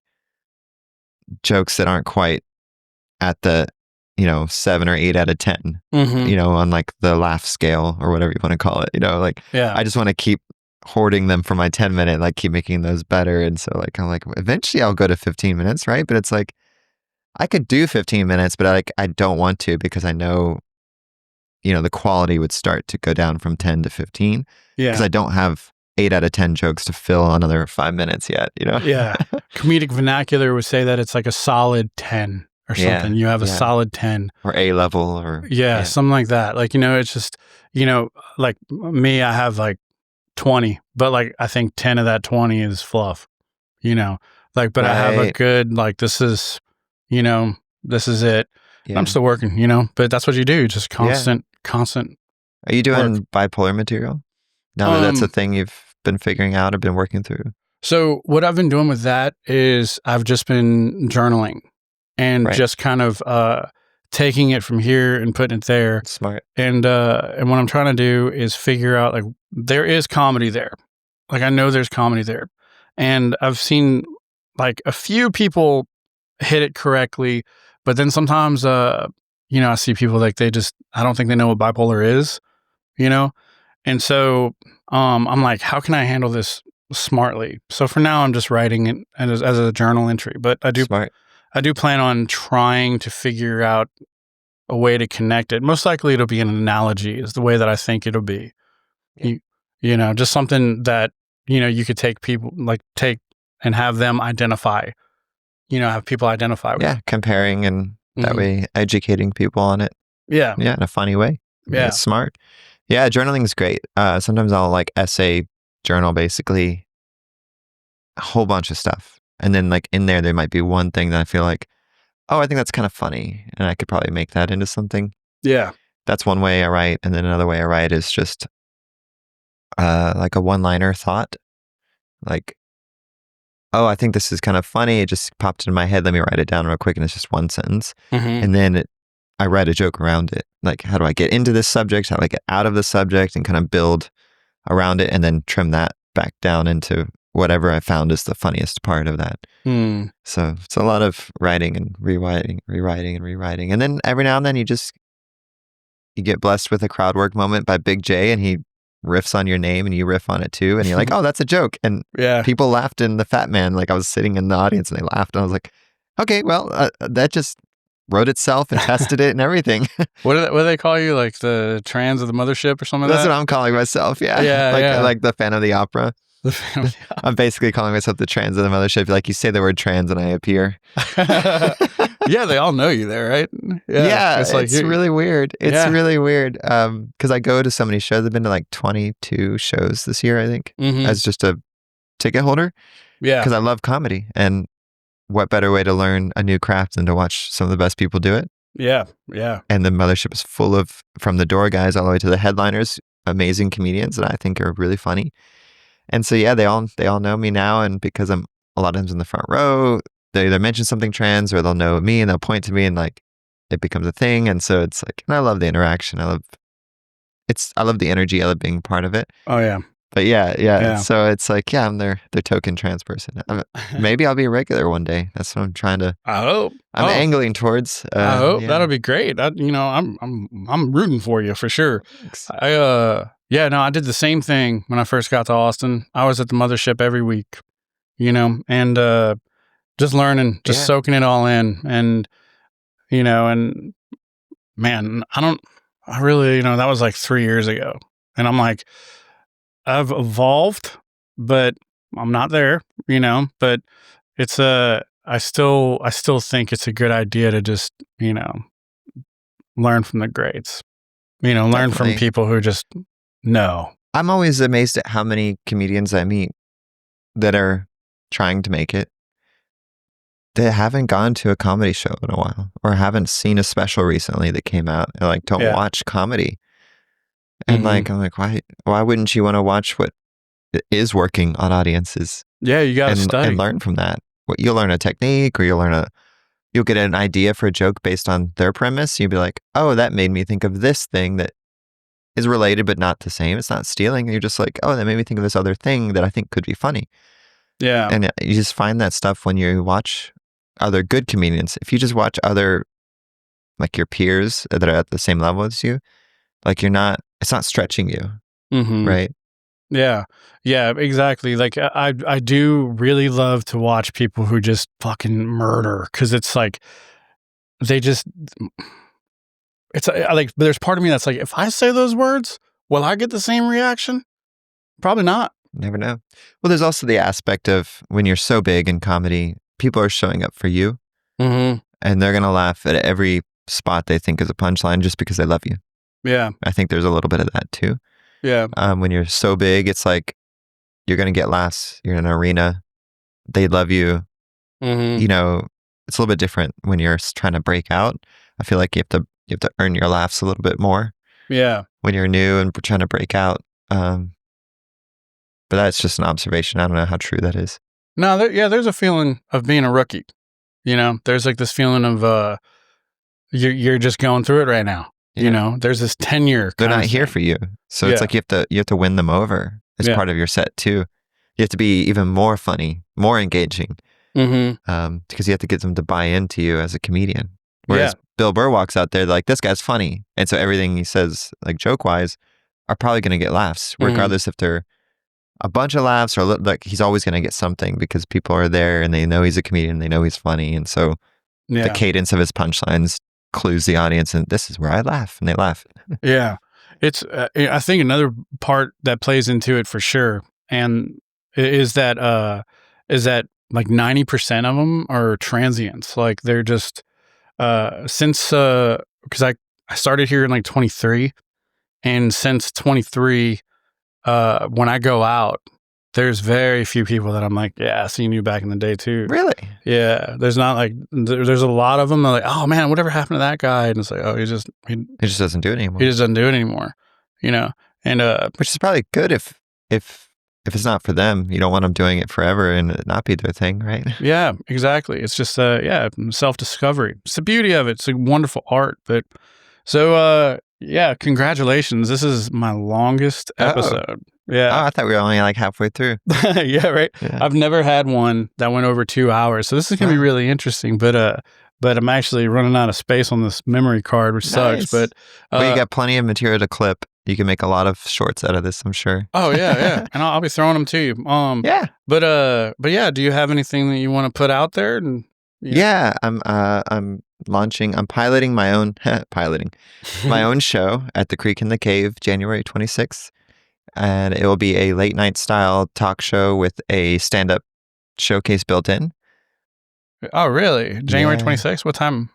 jokes that aren't quite at the 7 or 8 out of 10, on like the laugh scale or whatever you want to call it. I just want to keep hoarding them for my 10-minute, like keep making those better. And so like I'm like, eventually I'll go to 15 minutes, right? But it's like I could do 15 minutes, but I don't want to because I know the quality would start to go down from 10 to 15 because I don't have 8 out of 10 jokes to fill another 5 minutes yet, Yeah. Comedic vernacular would say that it's like a solid 10 or something. You have a solid 10 or A level or something like that. Like, it's just, like me, I have like 20, but like I think 10 of that 20 is fluff, like, but I have a good, like, this is it. I'm still working, but that's what you do. Just constant. Are you doing bipolar material? Now that that's a thing you've been figuring out or been working through? So what I've been doing with that is I've just been journaling and just kind of taking it from here and putting it there. Smart. And what I'm trying to do is figure out, like, there is comedy there. Like, I know there's comedy there. And I've seen like a few people hit it correctly, but then sometimes, I see people like I don't think they know what bipolar is, And so I'm like, how can I handle this smartly? So for now, I'm just writing it as a journal entry, but I do plan on trying to figure out a way to connect it. Most likely it'll be an analogy is the way that I think it'll be. Yeah. Just something that, you could take and have them identify, have people identify with. Yeah, comparing and that way educating people on it. Yeah. Yeah, in a funny way. Yeah. It's smart. Yeah, journaling is great. Sometimes I'll like essay journal basically a whole bunch of stuff. And then like in there might be one thing that I feel like, oh, I think that's kind of funny. And I could probably make that into something. Yeah. That's one way I write. And then another way I write is just like a one-liner thought. Like, oh, I think this is kind of funny. It just popped into my head. Let me write it down real quick. And it's just one sentence. And then I write a joke around it. Like, how do I get into this subject? How do I get out of the subject and kind of build around it and then trim that back down into whatever I found is the funniest part of that. So it's a lot of writing and rewriting. And then every now and then you get blessed with a crowd work moment by Big J and he riffs on your name and you riff on it too. And you're like, oh, that's a joke. And people laughed in the Fat Man. Like I was sitting in the audience and they laughed and I was like, okay, well, that just wrote itself and tested it and everything. What do they call you? Like the trans of the mothership or something like that? That's what I'm calling myself. Yeah. Like the fan of the opera. I'm basically calling myself the trans of the mothership. Like you say the word trans and I appear. Yeah, they all know you there, right? Yeah, it's really weird. It's really weird. Because I go to so many shows. I've been to like 22 shows this year, I think, as just a ticket holder. Yeah. Because I love comedy. And what better way to learn a new craft than to watch some of the best people do it? Yeah. And the mothership is full of, from the door guys all the way to the headliners, amazing comedians that I think are really funny. And so, yeah, they all know me now. And because I'm a lot of times in the front row, they either mention something trans or they'll know me and they'll point to me and like it becomes a thing. And so it's like, and I love the interaction. I love the energy. I love being part of it. Oh, yeah. But yeah. So it's like, yeah, I'm their token trans person. Maybe I'll be a regular one day. That's what I'm trying to. I hope. I'm angling towards. I hope that'll be great. I'm rooting for you for sure. Thanks. I did the same thing when I first got to Austin. I was at the mothership every week, and just learning, just soaking it all in, and and man, I really, that was like 3 years ago, and I'm like, I've evolved, but I'm not there, but it's I still think it's a good idea to just, learn from the greats, learn from people who just know. I'm always amazed at how many comedians I meet that are trying to make it that haven't gone to a comedy show in a while or haven't seen a special recently that came out and like don't watch comedy. And like, I'm like, why wouldn't you want to watch what is working on audiences? Yeah, you got to study and learn from that. You'll learn a technique, or you'll get an idea for a joke based on their premise. You'll be like, oh, that made me think of this thing that is related but not the same. It's not stealing. You're just like, oh, that made me think of this other thing that I think could be funny. Yeah. And you just find that stuff when you watch other good comedians. If you just watch other, like your peers that are at the same level as you, like it's not stretching you, right? Yeah. Yeah, exactly. Like I do really love to watch people who just fucking murder, because it's like it's like there's part of me that's like, if I say those words, will I get the same reaction? Probably not. Never know. Well, there's also the aspect of when you're so big in comedy, people are showing up for you, and they're gonna laugh at every spot they think is a punchline just because they love you. Yeah. I think there's a little bit of that too. Yeah. When you're so big, it's like you're going to get laughs. You're in an arena. They love you. You know, it's a little bit different when you're trying to break out. I feel like you have to earn your laughs a little bit more. Yeah. When you're new and trying to break out. But that's just an observation. I don't know how true that is. No, there's a feeling of being a rookie. You know, there's like this feeling of you're just going through it right now. Yeah. You know, there's this tenure. They're not here for you. So it's like you have to win them over as part of your set too. You have to be even more funny, more engaging, because you have to get them to buy into you as a comedian. Whereas Bill Burr walks out there like, this guy's funny. And so everything he says, like joke-wise, are probably going to get laughs, regardless if they're a bunch of laughs or like he's always going to get something because people are there and they know he's a comedian, they know he's funny. And so the cadence of his punchlines clues the audience, and this is where I laugh, and they laugh. Yeah. It's, I think another part that plays into it for sure, and is that like 90% of them are transients. Like they're just, because I started here in like 23, and since 23, when I go out, there's very few people that I'm like, yeah, I seen you back in the day too. Really? Yeah. There's not like, there's a lot of them that are like, oh man, whatever happened to that guy? And it's like, oh, he just doesn't do it anymore. He just doesn't do it anymore, you know? And, which is probably good if it's not for them. You don't want them doing it forever and it not be their thing, right? Yeah, exactly. It's just, self-discovery. It's the beauty of it. It's a wonderful art. But so, congratulations. This is my longest episode. Yeah. Oh, I thought we were only like halfway through. Yeah, right. Yeah. I've never had one that went over 2 hours. So this is going to be really interesting. But I'm actually running out of space on this memory card, which sucks. But you got plenty of material to clip. You can make a lot of shorts out of this, I'm sure. Oh yeah. And I'll be throwing them to you. Yeah. But yeah, do you have anything that you want to put out there? And yeah, I'm piloting my own my own show at the Creek in the Cave, January 26th. And it will be a late night style talk show with a stand-up showcase built in. Oh, really? January 26th? What time?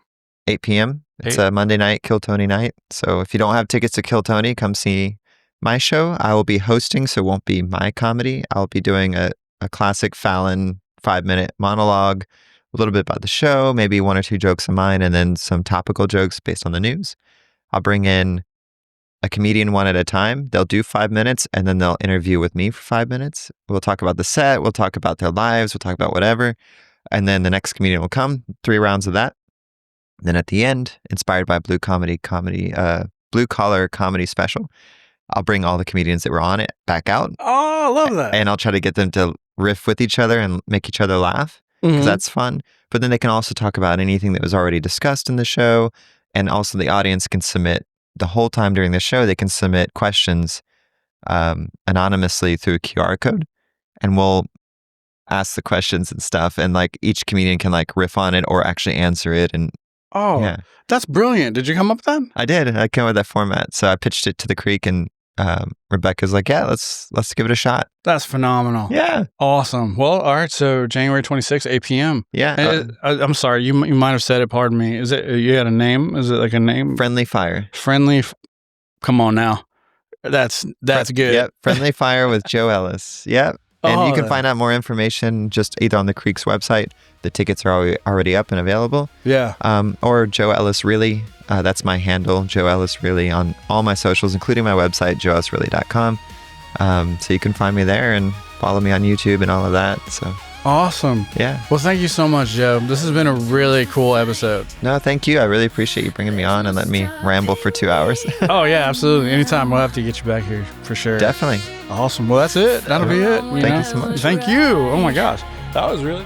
8 p.m. It's a Monday night, Kill Tony night. So if you don't have tickets to Kill Tony, come see my show. I will be hosting, so it won't be my comedy. I'll be doing a classic Fallon 5-minute monologue, a little bit about the show, maybe 1 or 2 jokes of mine, and then some topical jokes based on the news. I'll bring in a comedian one at a time. They'll do 5 minutes, and then they'll interview with me for 5 minutes. We'll talk about the set. We'll talk about their lives. We'll talk about whatever. And then the next comedian will come, 3 rounds of that. Then at the end, inspired by Blue Collar Comedy Special, I'll bring all the comedians that were on it back out. Oh, I love that. And I'll try to get them to riff with each other and make each other laugh, because that's fun. But then they can also talk about anything that was already discussed in the show. And also the audience can submit, the whole time during the show, they can submit questions anonymously through a QR code. And we'll ask the questions and stuff. And like each comedian can like riff on it or actually answer it. And that's brilliant. Did you come up with that? I did. I came up with that format. So I pitched it to the Creek, and Rebecca's like, yeah, let's give it a shot. That's phenomenal. Yeah. Awesome. Well, all right. So January 26th, 8 p.m. Yeah. I'm sorry. You might have said it. Pardon me. Is it, you had a name? Is it like a name? Friendly Fire. Come on now. That's good. Yep. Friendly Fire with Jo Ellis. Yep. And you can find out more information just either on the Creek's website. The tickets are already up and available. Yeah. Or Jo Ellis Really. That's my handle, Jo Ellis Really, on all my socials, including my website, joellisreally.com. So you can find me there and follow me on YouTube and all of that. So awesome. yeah. Well, thank you so much, Joe. This has been a really cool episode. No, thank you. I really appreciate you bringing me on and letting me ramble for 2 hours. Oh, yeah, absolutely. Anytime, we'll have to get you back here for sure. Definitely. Awesome. Well, that's it. That'll be it. Thank you so much. Thank you. Oh, my gosh. That was really